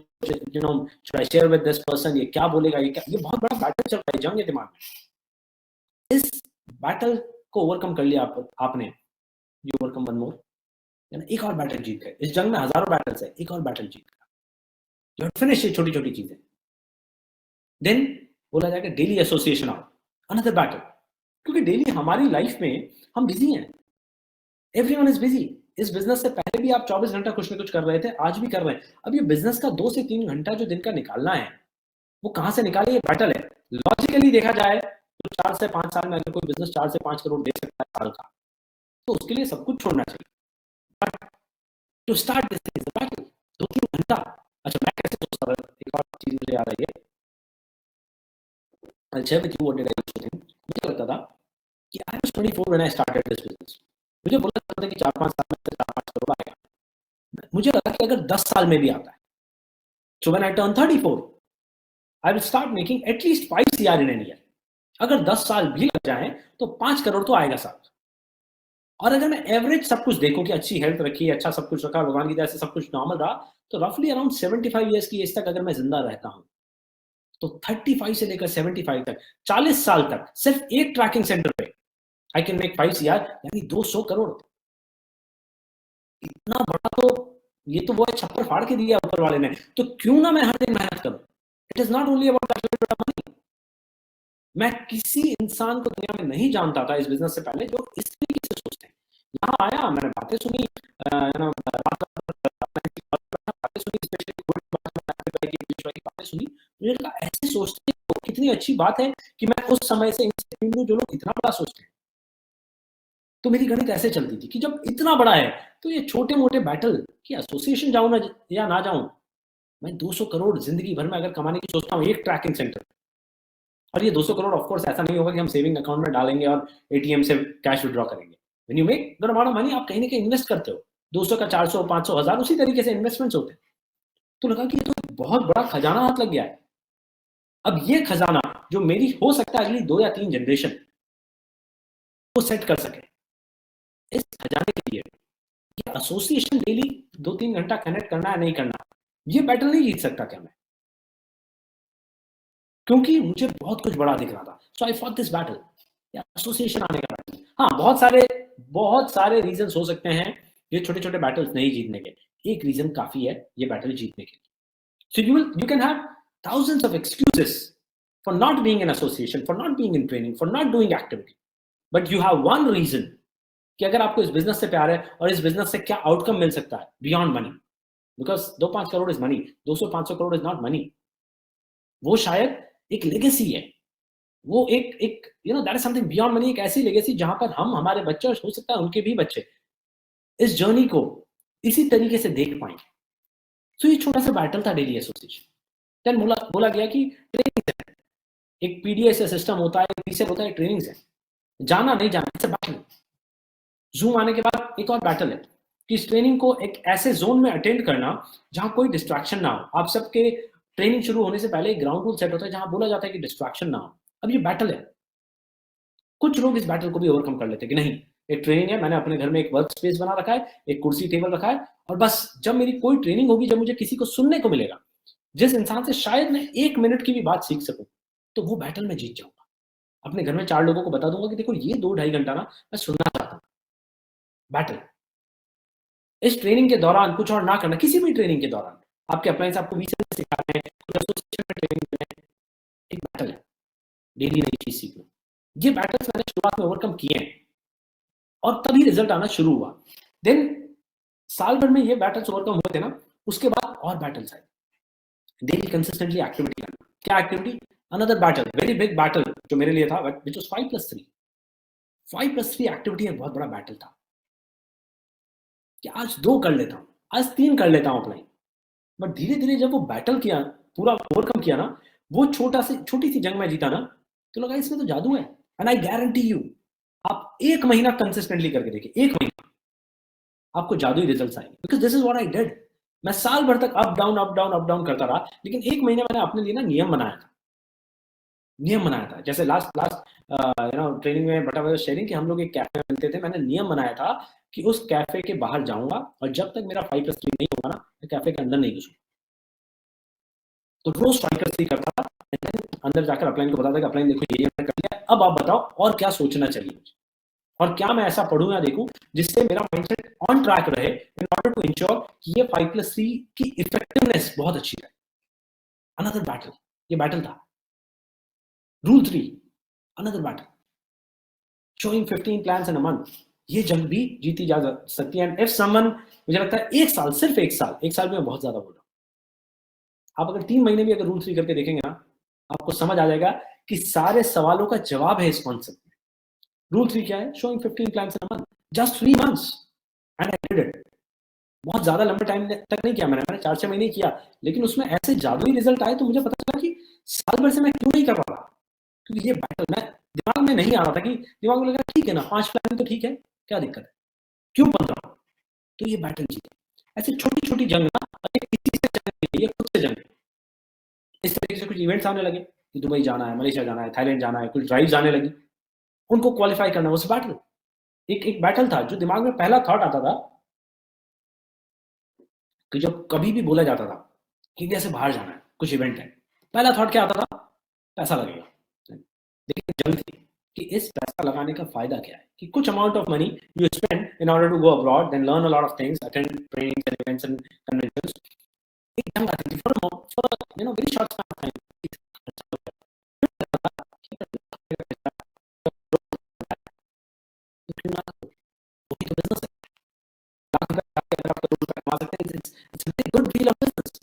you know, should I share with this person, ये क्या बोलेगा, ये बहुत बड़ा बैटल चल रहा है, जंग है दिमाग में। इस बैटल को ओवरकम कर लिया आपने, यू ओवरकम वन मोर, एक और बैटल जीत गए। इस जंग में हजारों बैटल्स है, एक और बैटल जीत गया, फिनिश ये छोटी छोटी चीजें। देन बोला जाएगा daily association of another battle, क्योंकि डेली हमारी लाइफ में हम बिजी हैं, एवरीवन इज बिजी। इस बिजनेस से पहले भी आप 24 घंटा कुछ ना कुछ कर रहे थे, आज भी कर रहे हैं। अब ये बिजनेस का 2 से 3 घंटा जो दिन का निकालना है, वो कहां से निकाले? ये बैटल है। लॉजिकली देखा जाए तो 4 से 5 साल में अगर कोई बिजनेस 4 से 5 करोड़ दे सकता है साल का, तो उसके लिए सब कुछ छोड़ना चाहिए। But to start this is the battle. 2-3 घंटा। अच्छा, मैं कैसे सोचता था, एक और चीज मुझे याद आई है, I'll share with you what did I used to think। मुझे लगता था कि I was 24 when I started this business। मुझे बोला जाता था कि 4-5 साल में 4-5 करोड़ आएगा। मुझे लगा कि अगर 10 साल में भी आता है, so when I turn 34, I will start making at least 5 CR in a year। अगर 10 साल भी लग जाए तो 5 करोड़ तो आएगा साल। और अगर मैं एवरेज सब कुछ देखूं कि अच्छी हेल्थ रखी, अच्छा सब कुछ रखा, भगवान की दया से सब कुछ नॉर्मल रहा, तो रफली अराउंड 75 ईयर्स की एज तक अगर मैं जिंदा रहता हूं, तो 35 से लेकर 75 तक, 40 साल तक सिर्फ एक ट्रैकिंग सेंटर पे आई कैन मेक 5 CR, यानी 200 करोड़। इतना बड़ा तो ये तो वो छप्पर फाड़ के दिया ऊपर वाले ने, तो क्यों ना मैं हर दिन मेहनत करूं। It is not only about money. मैं किसी इंसान को दुनिया में नहीं जानता था इस बिजनेस से पहले जो इस तरीके से सोचते हैं। यहाँ आया, मैंने बातें सुनी, बातें सुनी, मुझे लगा ऐसे सोचते हैं, कितनी अच्छी बात है कि मैं उस समय से इनसे मिलूं जो लोग इतना बड़ा सोचते हैं। तो मेरी गणित ऐसे चलती थी कि जब इतना बड़ा है तो ये छोटे मोटे बैटल की एसोसिएशन जाऊं ना या ना जाऊं, मैं 200 करोड़ जिंदगी भर में अगर कमाने की सोचता हूँ एक ट्रैकिंग सेंटर। और ये 200 करोड़ ऑफ कोर्स ऐसा नहीं होगा कि हम सेविंग अकाउंट में डालेंगे और एटीएम से कैश विड्रॉ करेंगे। When you make good amount of money, आप कहीं ना कहीं इन्वेस्ट करते हो। 200 का 400, 500, 1000, उसी तरीके से इन्वेस्टमेंट्स होते हैं। तो लगा कि ये तो बहुत बड़ा खजाना हाथ लग गया है। अब ये खजाना जो मेरी हो सकता है अगली 2 या 3 जनरेशन वो सेट कर सके, इस खजाने के लिए ये एसोसिएशन डेली 2-3 घंटा कनेक्ट करना है, नहीं करना, ये बैटल नहीं जीत सकता क्या मैं? क्योंकि मुझे बहुत कुछ बड़ा दिख रहा था। सो आई फॉट दिस बैटल, एसोसिएशन आने का बैटल। हाँ, बहुत सारे रीजन हो सकते हैं ये छोटे छोटे बैटल्स नहीं जीतने के। एक रीजन काफी है ये बैटल जीतने के लिए। सो you can have thousands of excuses for not being in association, for not being in training, for not doing activity, but you have one reason कि अगर आपको इस बिजनेस से प्यार है और इस बिजनेस से क्या आउटकम मिल सकता है beyond money. Because 2-5 crore is money, 200-500 crore is not money. वो शायद एक लेगेसी है, वो एक that is something beyond money, एक ऐसी लेगेसी जहां पर हम, हमारे बच्चे और हो सकता है उनके भी बच्चे इस जर्नी को इसी तरीके से देख पाएंगे। तो ये छोटा सा बैटल था डेली एसोसिएशन। देन बोला गया कि ट्रेनिंग है, एक पीडीएस सिस्टम होता है, पीसीएल होता है, ट्रेनिंग है, जाना नहीं जाना, इट्स अ बैटल। जूम आने के बाद एक और बैटल है कि इस ट्रेनिंग को एक ऐसे जोन में अटेंड करना जहां कोई डिस्ट्रैक्शन ना हो। आप सबके ट्रेनिंग शुरू होने से पहले एक ग्राउंड रूल सेट होता है जहां बोला जाता है कि डिस्ट्रैक्शन ना हो। अब ये बैटल है, कुछ लोग इस बैटल को भी ओवरकम कर लेते हैं कि नहीं, एक ट्रेनिंग है, मैंने अपने घर में एक वर्क स्पेस बना रखा है, एक कुर्सी टेबल रखा है, और बस जब मेरी कोई ट्रेनिंग होगी, जब मुझे किसी को सुनने को मिलेगा, जिस इंसान से शायद मैं 1 मिनट की भी बात सीख सकूं, तो वो बैटल में जीत जाऊंगा। अपने घर में 4 लोगों को बता दूंगा कि देखो ये 2-2.5 घंटा ना मैं सुनना चाहता हूँ। बैटल। इस ट्रेनिंग के दौरान कुछ और ना करना, किसी भी ट्रेनिंग के दौरान आपके अप्लायंस आपको वीसीएल सिखा रहे हैं, एसोसिएशन में ट्रेनिंग दे रहे हैं, एक बैटल है, डेली नई चीज सीखना। ये बैटल्स मैंने शुरुआत में ओवरकम किए हैं और तभी रिजल्ट आना शुरू हुआ। देन साल भर में ये बैटल्स ओवरकम हुए थे ना, उसके बाद और बैटल्स आए। डेली कंसिस्टेंटली एक्टिविटी करना। क्या activity? Another battle, very big battle जो मेरे लिए था, विच वाज 5+3। 5+3 एक्टिविटी एक बहुत बड़ा बैटल था कि आज 2 कर लेता हूं, आज 3 कर लेता हूं अप्लाई। बट धीरे धीरे जब वो बैटल किया, पूरा ओवरकम किया ना, वो छोटी सी जंग में जीता ना, तो लगा इसमें तो जादू है। एंड आई गारंटी यू, आप 1 महीना कंसिस्टेंटली करके देखिए, 1 महीना आपको जादुई रिजल्ट्स आएंगे। Because this is what I did. मैं साल भर तक up down up down up down करता रहा, लेकिन 1 महीने मैंने अपने लिए ना नियम बनाया था। नियम बनाया था, जैसे लास्ट लास्ट ट्रेनिंग में बटा बता शेयरिंग कि हम लोग एक कैफे में मिलते थे, मैंने नियम बनाया था कि उस कैफे के बाहर जाऊंगा और जब तक मेरा 5+3 नहीं होगा ना, मैं कैफे के अंदर नहीं घुसूंगा। तो रोज 5+3 करता था, अंदर जाकर अपलाइन को बताता कि अपलाइन देखो ये मैंने कर लिया, अब आप बताओ और क्या सोचना चाहिए मुझे, और क्या मैं ऐसा पढ़ूं या देखूं जिससे मेरा माइंडसेट ऑन ट्रैक रहे, इन ऑर्डर टू इंश्योर कि ये 5+3 की इफेक्टिवनेस बहुत अच्छी रहे। अनदर बैटल, ये बैटल था। Rule 3, another battle, showing 15 plans in a month. ये जंग भी जीती जा सकती है। इफ समवन, मुझे लगता है 1 साल, सिर्फ 1 साल, 1 साल में मैं बहुत ज्यादा बोल रहा हूं, आप अगर 3 महीने भी अगर रूल 3 करके देखेंगे ना, आपको समझ आ जाएगा कि सारे सवालों का जवाब है इस कॉन्सेप्ट में। रूल 3 क्या है? Showing 15 plans in a month, just 3 months, and I did it. बहुत ज्यादा लंबे टाइम तक नहीं किया मैंने 4-6 महीने किया, लेकिन उसमें ऐसे जादुई रिजल्ट आए तो मुझे पता चला कि साल भर से मैं क्यों नहीं कर पा रहा। क्योंकि ये बैटल मैं दिमाग में नहीं आ रहा था, कि दिमाग में लगा ठीक है ना, 5 प्लान तो ठीक है, क्या दिक्कत है, क्यों 15? तो ये बैटल जीता। ऐसे छोटी छोटी जंग ना, किसी से जंग नहीं, ये खुद से जंग। इस तरीके से कुछ इवेंट्स आने लगे कि दुबई जाना है, मलेशिया जाना है, थाईलैंड जाना है, कुछ ड्राइव्स आने लगी, उनको क्वालिफाई करना, उस बैटल। एक बैटल था जो दिमाग में पहला थॉट आता था कि जब कभी भी बोला जाता था कि इंडिया से बाहर जाना है, कुछ इवेंट है, पहला थॉट क्या आता था? पैसा लगेगा। लेकिन जंग थी कि इस पैसा लगाने का फायदा क्या है, कि कुछ amount of money you spend in order to go abroad, then learn a lot of things, attend trainings and events and conventions. एक जंग आती थी फॉर वेरी शॉर्ट टाइम। वही तो बिजनेस है। लाख रुपए अगर आप करोड़ रुपए कमा सकते हैं, it's a good deal of business.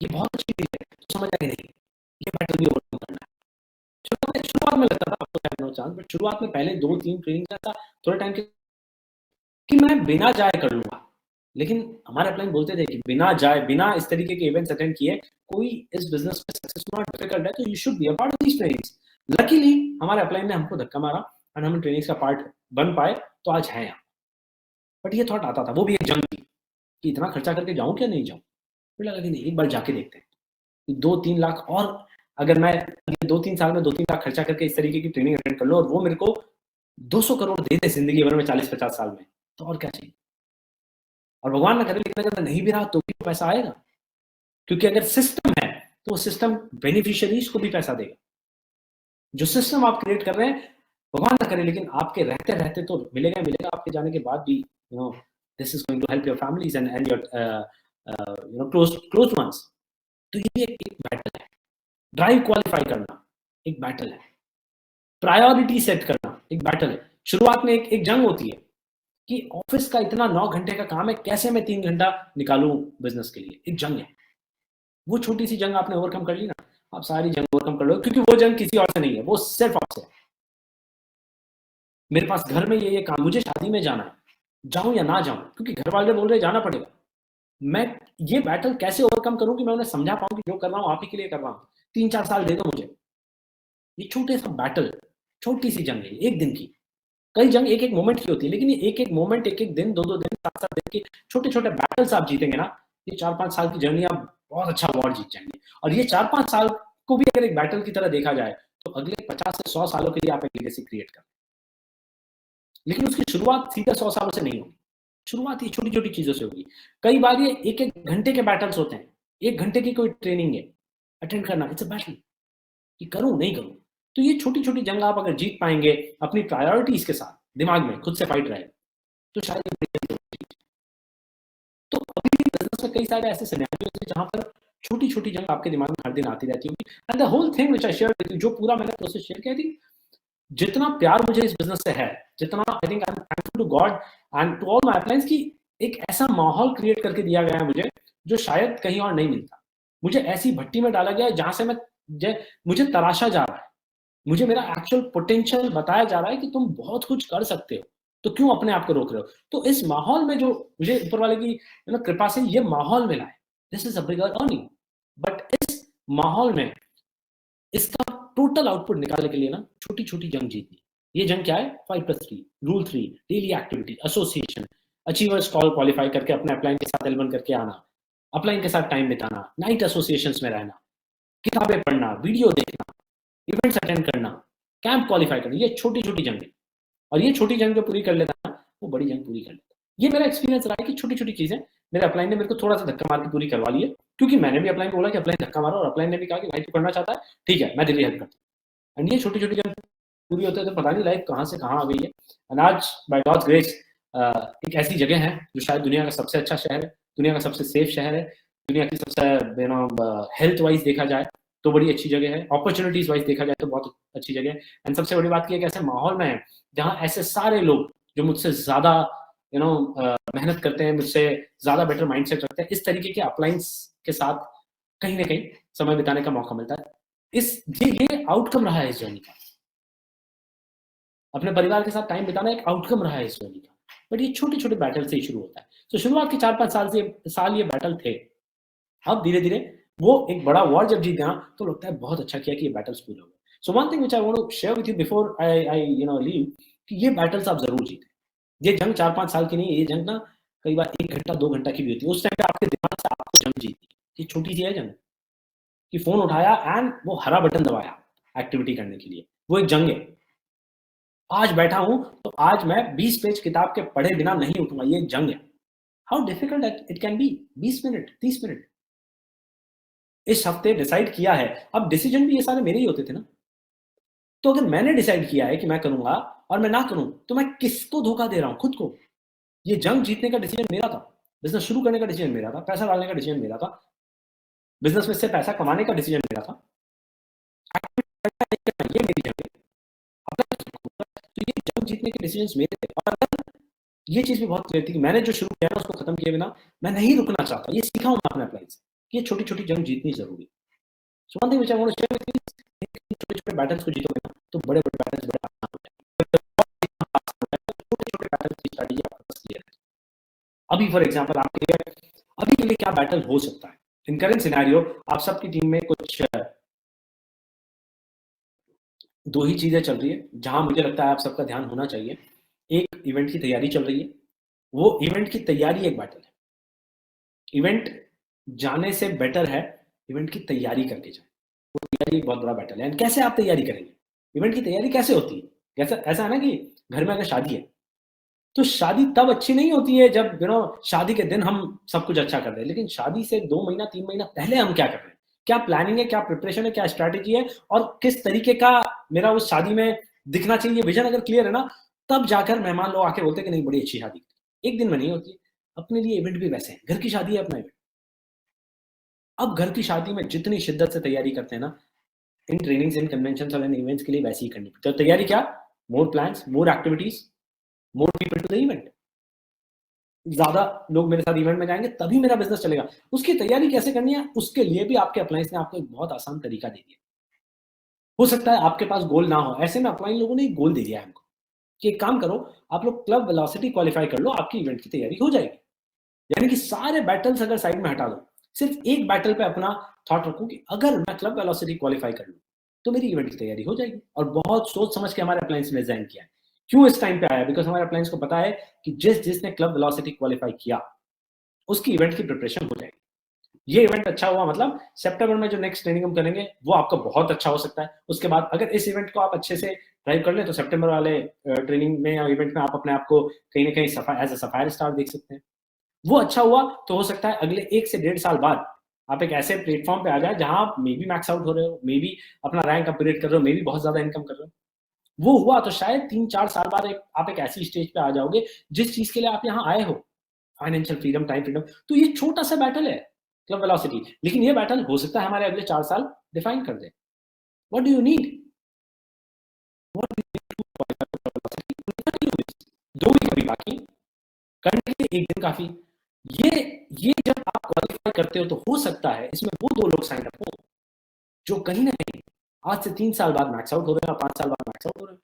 ये बहुत अच्छी डील है। तो समझ आए नहीं, ये बैटल भी ओवरकम करना है। शुरुआत में लगता था आपको नो चांस, बट शुरुआत में पहले 2-3 ट्रेनिंग का था, थोड़े टाइम के कि मैं बिना जाए कर लूंगा। लेकिन हमारे अपलाइन बोलते थे कि बिना जाए, बिना इस तरीके के इवेंट्स अटेंड किए कोई इस बिजनेस में सक्सेसफुल डिफिकल्ट है, तो you should be a part of these trainings. Luckily हमारे अपलाइन ने हमको धक्का मारा और हम ट्रेनिंग्स का पार्ट बन पाए, तो आज है यहाँ। बट ये थॉट आता था, वो भी एक जंग थी कि इतना खर्चा करके जाऊं क्या नहीं जाऊं। फिर लगा कि नहीं, एक बार जाके देखते हैं कि 2-3 लाख, और अगर मैं 2-3 साल में 2-3 लाख खर्चा करके इस तरीके की ट्रेनिंग अटेंड कर लो और वो मेरे को 200 करोड़ दे दे जिंदगी भर में 40-50 साल में, तो और क्या चाहिए। और भगवान ना करे, लेकिन अगर नहीं भी रहा तो भी पैसा आएगा, क्योंकि अगर सिस्टम है तो सिस्टम बेनिफिशियरीज को भी पैसा देगा। जो सिस्टम आप क्रिएट कर रहे हैं, भगवान ना करे लेकिन आपके रहते रहते तो मिलेगा मिलेगा, आपके जाने के बाद भी this is going to help your families and your close ones. तो ये एक बैटल है। ड्राइव क्वालिफाई करना एक बैटल है। प्रायोरिटी सेट करना एक बैटल है। शुरुआत में एक जंग होती है कि ऑफिस का इतना 9 घंटे का काम है, कैसे मैं 3 घंटा निकालूं बिजनेस के लिए, एक जंग है। वो छोटी सी जंग आपने ओवरकम कर ली ना, आप सारी जंग ओवरकम कर लो, क्योंकि वो जंग किसी और से नहीं है, वो सिर्फ आपसे है। मेरे पास घर में ये काम, मुझे शादी में जाना है, जाऊं या ना जाऊं, क्योंकि घर वाले बोल रहे जाना पड़ेगा। मैं ये बैटल कैसे ओवरकम करूं कि मैं उन्हें समझा पाऊं कि जो कर रहा हूं आप ही के लिए कर रहा हूं, 3-4 साल दे दो मुझे। ये छोटे सा बैटल, छोटी सी जंग है, एक दिन की। कई जंग एक एक मोमेंट की होती है, लेकिन ये एक एक मोमेंट, एक एक दिन, 2-2 दिन, 7-7 दिन के छोटे छोटे बैटल्स आप जीतेंगे ना, ये 4-5 साल की जर्नी आप बहुत अच्छा वॉर जीत जाएंगे। और ये 4-5 साल को भी अगर एक बैटल की तरह देखा जाए तो अगले 50 से 100 सालों के लिए आप एक लेगेसी क्रिएट कर, लेकिन उसकी शुरुआत सीधे 100 सालों से नहीं होगी। शुरुआत ये छोटी छोटी चीजों से होगी। कई बार ये एक एक घंटे के बैटल्स होते हैं, 1 घंटे की कोई ट्रेनिंग है, अटेंड करना, इट्स अ बैटल कि करूं नहीं करूं। तो ये छोटी छोटी जंग आप अगर जीत पाएंगे अपनी प्रायोरिटीज के साथ, दिमाग में खुद से फाइट रहे, तो शायद। तो अभी भी बिजनेस में कई सारे ऐसे सिनेरियोज हैं जहां पर छोटी छोटी जंग आपके दिमाग में हर दिन आती रहती होगी। And the whole thing which I share with you, जो पूरा मैंने प्रोसेस शेयर किया थी, जितना प्यार मुझे इस बिजनेस से है, जितना I think I am thankful to God and to all my uplines की एक ऐसा माहौल क्रिएट करके दिया गया है मुझे, जो शायद कहीं और नहीं मिलता। मुझे ऐसी भट्टी में डाला गया है जहां से मुझे तराशा जा रहा है, मुझे मेरा एक्चुअल पोटेंशियल बताया जा रहा है कि तुम बहुत कुछ कर सकते हो, तो क्यों अपने आप को रोक रहे हो। तो इस माहौल में जो मुझे ऊपर वाले की कृपा से ये माहौल मिला है, this is a bigger earning. But इस माहौल में इसका टोटल आउटपुट निकालने के लिए ना छोटी छोटी जंग जीतनी। ये जंग क्या है? 5+3 rule 3, daily activity, association, achievers call qualify करके अपने अपलाइन के साथ एल1 करके आना, अपलाइन के साथ टाइम बिताना, नाइट एसोसिएशन में रहना, किताबें पढ़ना, वीडियो देखना, इवेंट्स अटेंड करना, कैंप क्वालिफाई करना, ये छोटी छोटी जंग है। और ये छोटी जंग जो पूरी कर लेता है वो बड़ी जंग पूरी कर लेता है। ये मेरा एक्सपीरियंस रहा है कि छोटी छोटी चीजें मेरे अपलाइन ने मेरे को थोड़ा सा धक्का मार के पूरी करवा ली है, क्योंकि मैंने भी अपलाइन बोला कि अपलाइन धक्का मारो, और अपलाइन ने भी कहा कि भाई तू करना चाहता है, ठीक है मैं तेरी हेल्प करता हूँ। एंड ये छोटी छोटी जंग पूरी होते तो पता नहीं लाइफ कहाँ से कहाँ आ गई है। एंड आज बाय गॉड्स ग्रेस एक ऐसी जगह है जो शायद दुनिया का सबसे अच्छा शहर है, दुनिया का सबसे सेफ शहर है, दुनिया की सबसे हेल्थ वाइज देखा जाए तो बड़ी अच्छी जगह है, अपॉर्चुनिटीज वाइज देखा जाए तो बहुत अच्छी जगह है। एंड सबसे बड़ी बात की एक ऐसे माहौल में है जहाँ ऐसे सारे लोग जो मुझसे ज्यादा मेहनत करते हैं, मुझसे ज्यादा बेटर माइंडसेट रखते हैं, इस तरीके के अपलाइंस के साथ कहीं ना कहीं समय बिताने का मौका मिलता है। ये आउटकम रहा है इस जर्नी का। अपने परिवार के साथ टाइम बिताना एक आउटकम रहा है इस जर्नी का। बट ये छोटे छोटे बैटल से ही शुरू होता है। तो शुरुआत के 4-5 साल ये बैटल थे। अब धीरे धीरे वो एक बड़ा वॉर जब जीत गया तो लगता है बहुत अच्छा किया कि ये बैटल्स पूरे हो गए। So one thing which I want to share with you before I leave, कि ये बैटल्स आप जरूर जीतें। ये जंग 4-5 साल की नहीं है, ये जंग ना कई बार 1 घंटा 2 घंटा की भी होती है। उस टाइम पे आपके दिमाग से आपको जंग जीतनी है। ये छोटी सी है जंग कि फोन उठाया एंड वो हरा बटन दबाया एक्टिविटी करने के लिए, वो एक जंग है। आज बैठा हूं तो आज मैं 20 पेज किताब के पढ़े बिना नहीं उठूंगा, ये जंग है। How difficult it can be, 20 minute 30 minute इस हफ्ते डिसाइड किया है। अब डिसीजन भी ये सारे मेरे ही होते थे ना। तो अगर मैंने डिसाइड किया है कि मैं करूंगा और मैं ना करूं, तो मैं किसको धोखा दे रहा हूं? खुद को। ये जंग जीतने का डिसीजन मेरा था, बिजनेस शुरू करने का डिसीजन मेरा था, पैसा डालने का डिसीजन मेरा था, बिजनेस में से पैसा कमाने का डिसीजन मेरा था। ये मेरी जंग है। तो ये जंग जीतने के डिसीजन मेरे थे। और ये चीज भी बहुत क्लियर थी कि मैंने जो शुरू किया ना उसको खत्म किए बिना मैं नहीं रुकना चाहता। ये सीखा हूं मैं अपने अप्लाई से, ये छोटी छोटी जंग जीतनी जरूरी। So one thing which I want to share with you, छोटे छोटे बैटल्स को जीतोगे ना तो बड़े बड़े बैटल्स बड़े आसान हो जाएंगे। छोटे छोटे बैटल्स की स्ट्रेटजी आपके पास क्लियर है। अभी फॉर एग्जांपल आपके लिए अभी के लिए क्या बैटल हो सकता है इन करेंट सिनेरियो? आप सबकी टीम में कुछ 2 ही चीजें चल रही है जहां मुझे लगता है आप सबका ध्यान होना चाहिए। एक इवेंट की तैयारी चल रही है, वो इवेंट की तैयारी एक बैटल है। इवेंट जाने से बेटर है इवेंट की तैयारी करके जाए, वो तैयारी एक बहुत बड़ा बैटल है। एंड कैसे आप तैयारी करेंगे? इवेंट की तैयारी कैसे होती है? कैसा ऐसा है ना कि घर में अगर शादी है तो शादी तब अच्छी नहीं होती है जब शादी के दिन हम सब कुछ अच्छा कर रहे हैं, लेकिन शादी से 2 महीना 3 महीना पहले हम क्या कर रहे हैं, क्या प्लानिंग है, क्या प्रिपरेशन है, क्या स्ट्रैटेजी है, और किस तरीके का मेरा उस शादी में दिखना चाहिए, विजन अगर क्लियर है ना, तब जाकर मेहमान लोग आके बोलते हैं कि नहीं बड़ी अच्छी शादी। एक दिन में नहीं होती। अपने लिए इवेंट भी वैसे है, घर की शादी है अपना इवेंट। अब घर की शादी में जितनी शिद्दत से तैयारी करते हैं ना, इन ट्रेनिंग्स, इन कन्वेंशन और इन इवेंट्स के लिए वैसे ही करनी पड़ती है। तो तैयारी क्या? More plans, more activities, more people to the event. ज्यादा लोग मेरे साथ इवेंट में जाएंगे, तभी मेरा बिजनेस चलेगा। उसकी तैयारी कैसे करनी है, उसके लिए भी आपके अप्लायंस ने आपको एक बहुत आसान तरीका दे दिया। हो सकता है आपके पास गोल ना हो, ऐसे में अपलाइन लोगों ने एक गोल दे दिया है हमको कि एक काम करो, आप लोग क्लब वेलोसिटी क्वालिफाई कर लो, आपकी इवेंट की तैयारी हो जाएगी। यानी कि सारे बैटल्स अगर साइड में हटा दो, सिर्फ एक बैटल पे अपना थॉट रखो कि अगर मैं क्लब वेलोसिटी क्वालिफाई कर लूं तो मेरी इवेंट की तैयारी हो जाएगी। और बहुत सोच समझ के हमारे अप्लायंस ने डिजाइन किया है। क्यों इस टाइम पे आया? बिकॉज हमारे अप्लायंस को पता है कि जिसने क्लब वेलोसिटी क्वालिफाई किया उसकी इवेंट की प्रिपरेशन हो जाएगी। ये इवेंट अच्छा हुआ मतलब सितंबर में जो नेक्स्ट ट्रेनिंग हम करेंगे वो आपका बहुत अच्छा हो सकता है। उसके बाद अगर इस इवेंट को आप अच्छे से ड्राइव कर ले तो सितंबर वाले ट्रेनिंग में या इवेंट में आप अपने आप को कहीं ना कहीं एज अ सफायर स्टार देख सकते हैं। वो अच्छा हुआ तो हो सकता है अगले 1 से 1.5 साल बाद आप एक ऐसे प्लेटफॉर्म पे आ जाए जहां आप मे बी मैक्स आउट हो रहे हो, मे बी अपना रैंक अपग्रेड कर रहे हो, मे बी बहुत ज्यादा इनकम कर रहे हो। वो हुआ तो शायद 3-4 साल बाद आप एक ऐसी स्टेज पे आ जाओगे जिस चीज के लिए आप यहाँ आए हो, फाइनेंशियल फ्रीडम, टाइम फ्रीडम। तो ये छोटा सा बैटल है क्लब वेलोसिटी, लेकिन ये बैटल हो सकता है हमारे अगले 4 साल डिफाइन कर दे। What do you need? दो वीक अभी बाकी, करने के लिए एक दिन काफी। ये ये जब आप क्वालिफाई करते हो तो हो सकता है इसमें वो 2 लोग साइन अप हो जो कहीं ना कहीं आज से 3 साल बाद मैक्स आउट हो रहे हैं, 5 साल बाद मैक्स आउट हो रहे हैं।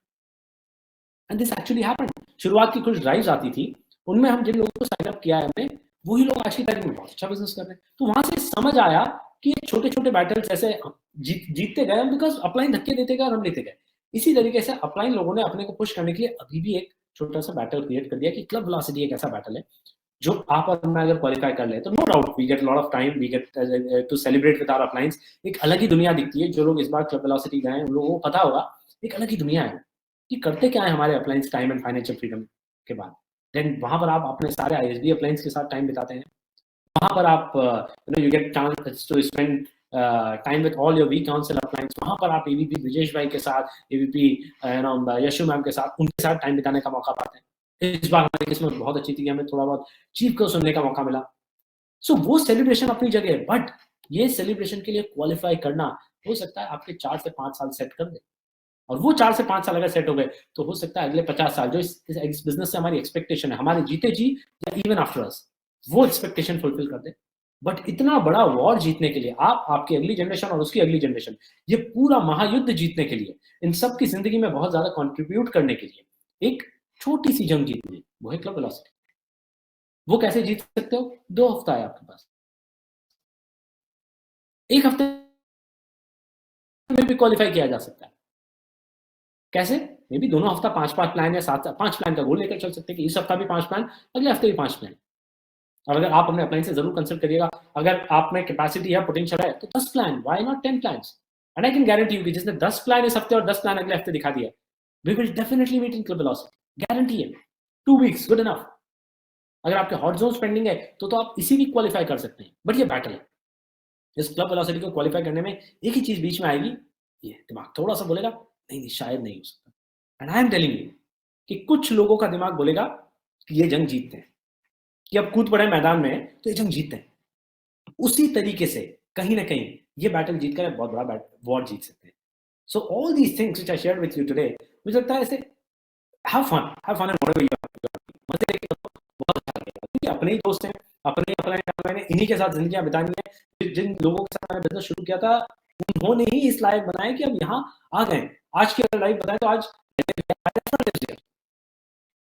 And this actually happened. शुरुआत की कुछ ड्राइव्स आती थी, उनमें हम जिन लोगों को साइन अप किया है हमने, वही लोग आज की तारीख में बहुत अच्छा बिजनेस कर रहे हैं। तो वहां से समझ आया कि छोटे छोटे बैटल्स ऐसे जीतते गए बिकॉज अपलाइन धक्के देते गए और हम लेते गए। इसी तरीके से अपलाइन लोगों ने अपने को पुश करने के लिए अभी भी एक छोटा सा बैटल क्रिएट कर दिया कि क्लब वेलोसिटी एक ऐसा बैटल है जो आप और मैं अगर क्वालिफाई कर ले तो no doubt we get lot of time, we get to celebrate with our uplines. एक अलग ही दुनिया दिखती है। जो लोग इस बार क्लब वेलोसिटी गए उन लोगों को पता होगा एक अलग ही दुनिया है कि करते क्या है हमारे अपलाइंस टाइम एंड फाइनेंशियल फ्रीडम के बाद। देन वहां पर आप अपने सारे आईएसडी अपलाइंस के साथ टाइम बिताते हैं। वहां पर आप you get chance to spend time with all your V council uplines. वहां पर आप एवीपी ब्रिजेश भाई के साथ, एवीपी यशु मैम के साथ, उनके साथ टाइम बिताने का मौका पाते हैं। इस बार हमारी किस्मत बहुत अच्छी थी कि हमें थोड़ा बहुत चीफ को सुनने का मौका मिला। सो वो सेलिब्रेशन अपनी जगह है, बट ये सेलिब्रेशन के लिए क्वालिफाई करना हो सकता है आपके 4 से 5 साल सेट कर दे। और वो 4 से 5 साल अगर सेट हो गए तो हो सकता है अगले 50 साल जो इस बिजनेस से हमारी एक्सपेक्टेशन है, हमारे जीते जी या इवन आफ्टर अस, वो एक्सपेक्टेशन फुलफिल कर दे। बट इतना बड़ा वॉर जीतने के लिए आप, आपकी अगली जनरेशन और उसकी अगली जनरेशन, ये पूरा महायुद्ध जीतने के लिए, इन सब की जिंदगी में बहुत ज्यादा कंट्रीब्यूट करने के लिए एक छोटी सी जंग जीतनी है, वो है क्लब वेलोसिटी। वो कैसे जीत सकते हो? 2 हफ्ता है आपके पास। एक हफ्ते में भी क्वालिफाई किया जा सकता है। कैसे? मे बी दोनों हफ्ता 5-5 प्लान या 7-5 प्लान का गोल लेकर चल सकते हैं कि इस हफ्ता भी 5 प्लान, अगले हफ्ते भी 5 प्लान। और अगर आप अपने अपलाइन से जरूर कंसल्ट करिएगा, अगर आप में कैपेसिटी है, पोटेंशियल है, तो 10 plan, why not 10 plans? And I can guarantee you कि जिसने 10 प्लान इस हफ्ते और 10 प्लान अगले हफ्ते दिखा दिया, we will definitely meet in Club Velocity, guarantee है। 2 वीक्स गुड इनफ। अगर आपके हॉट जोन पेंडिंग है तो आप इसी वीक क्वालिफाई कर सकते हैं। बट ये बैटल है, इस क्लब वेलोसिटी को क्वालिफाई करने में एक ही चीज बीच में आएगी, ये दिमाग थोड़ा सा बोलेगा नहीं नहीं शायद नहीं हो सकता। And I am telling you कि कुछ लोगों का दिमाग बोलेगा कि ये जंग जीतते हैं, कि अब कूद पड़े मैदान में तो ये जंग जीतते हैं। उसी तरीके से कहीं ना कहीं ये बैटल जीतकर एक बहुत बड़ा वॉर जीत सकते हैं। So all these things which I shared with you today, मुझे लगता है ऐसे have fun and whatever you are, मजे लेके बहुत अच्छा लगेगा। क्योंकि अपने ही दोस्त हैं, अपने मैंने इन्हीं के साथ जिंदगी बितानी है। जिन लोगों के साथ मैंने बिजनेस शुरू किया था उन्होंने ही इस लायक बनाया कि अब यहाँ आ गए। आज की अगर लाइफ बताएं तो आज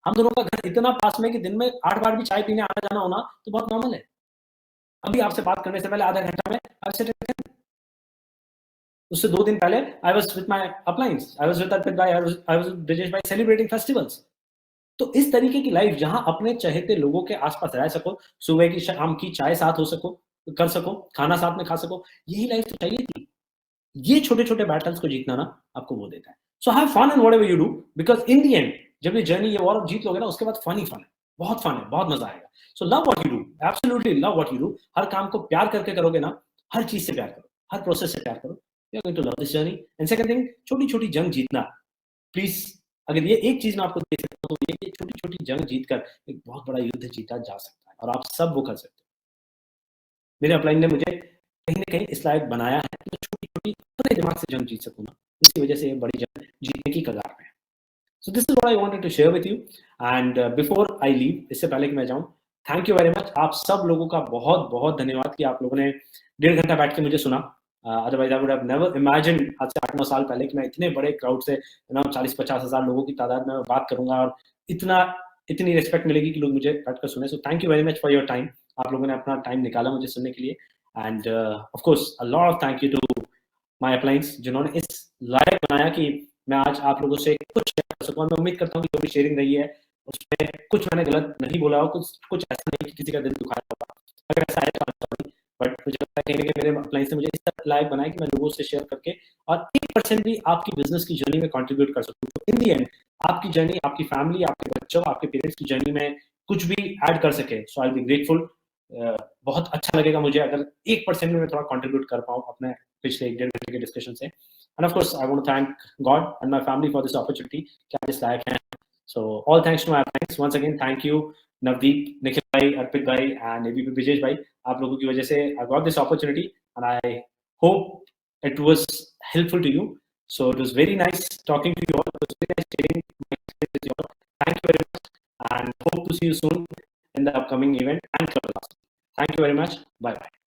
हम दोनों का घर इतना पास में कि दिन में 8 बार भी चाय पीने आना जाना होना तो बहुत नॉर्मल है। अभी आपसे बात करने से पहले आधा घंटा में उससे 2 दिन पहले I was with my uplines, I was with Arpit भाई, आई वाज विद ब्रिजेश भाई सेलिब्रेटिंग फेस्टिवल्स। तो इस तरीके की लाइफ जहां अपने चहेते लोगों के आसपास रह सको, सुबह की शाम की चाय साथ हो सको, कर सको, खाना साथ में खा सको, यही लाइफ तो चाहिए थी। ये छोटे छोटे बैटल्स को जीतना ना आपको वो देता है। So have fun in whatever you do, because in the end जब ये जर्नी, ये वॉर जीत लोगे ना, उसके बाद फन ही फन है, बहुत फन है, बहुत मजा आएगा। So love what you do, absolutely love what you do. हर काम को प्यार करके करोगे ना, हर चीज से प्यार करो, हर प्रोसेस से प्यार करो, you are going to love this journey. And second thing, छोटी छोटी जंग जीतना प्लीज। अगर ये एक चीज मैं आपको दे सकता हूँ तो ये छोटी छोटी जंग जीतकर एक बहुत बड़ा युद्ध जीता जा सकता है, और आप सब वो कर सकते हो। मेरे अपलाइन ने मुझे कहीं ना कहीं इस लायक बनाया है कि मैं छोटी छोटी अपने दिमाग से जंग जीत सकूँ ना, इसकी वजह से ये बड़ी जंग जीतने की कगार पे है। So this is what I wanted to share with you. And before I leave, इससे पहले कि मैं जाऊं, थैंक यू वेरी मच। आप सब लोगों का बहुत बहुत धन्यवाद कि आप लोगों ने 1.5 घंटा बैठ के मुझे सुना। Otherwise I would have never imagine आज से 8-9 साल पहले कि मैं इतने बड़े क्राउड से 40-50 हज़ार लोगों की तादाद में बात करूंगा और इतनी रिस्पेक्ट मिलेगी कि लोग मुझे बैठकर सुने। So thank you very much for your time. आप लोगों ने अपना टाइम निकाला मुझे सुनने के लिए। End of course a lot of thank you to my uplines, जिन्होंने इस लायक बनाया कि मैं आज आप लोगों से कुछ शेयर कर सकूं। मैं उम्मीद करता हूँ कि जो भी शेयरिंग रही है उसमें कुछ मैंने गलत नहीं बोला हो, कुछ ऐसा नहीं कि किसी का दिल दुखाया होगा। अगर ऐसा है तो सॉरी, बट मुझे लगता है कहीं ना कहीं मेरे अपलाइंस ने मुझे इस तरह लायक बनाया कि मैं लोगों से शेयर करके और 1% भी आपकी बिजनेस की जर्नी में कंट्रीब्यूट कर सकूं। तो इन दी एंड आपकी जर्नी, आपकी फैमिली, आपके बच्चों, आपके पेरेंट्स की जर्नी में कुछ भी ऐड कर सके, सो आई बी ग्रेटफुल। बहुत अच्छा लगेगा मुझे अगर 1% में मैं थोड़ा कंट्रीब्यूट कर पाऊँ अपने पिछले 1.5 घंटे के डिस्कशन से। And of course I want to thank God and my family for this opportunity कि आप इस लायक हैं। So all thanks to my friends once again. Thank you Navdeep, Nikhil भाई, अर्पित भाई एंड एबीपी विजेश भाई। आप लोगों की वजह से I got this opportunity and I hope it was helpful to you. So it was very nice talking to you all. It was very nice sharing my experience with you all. Thank you very much and hope to see you soon in the upcoming event and class. Thank you very much. Bye bye.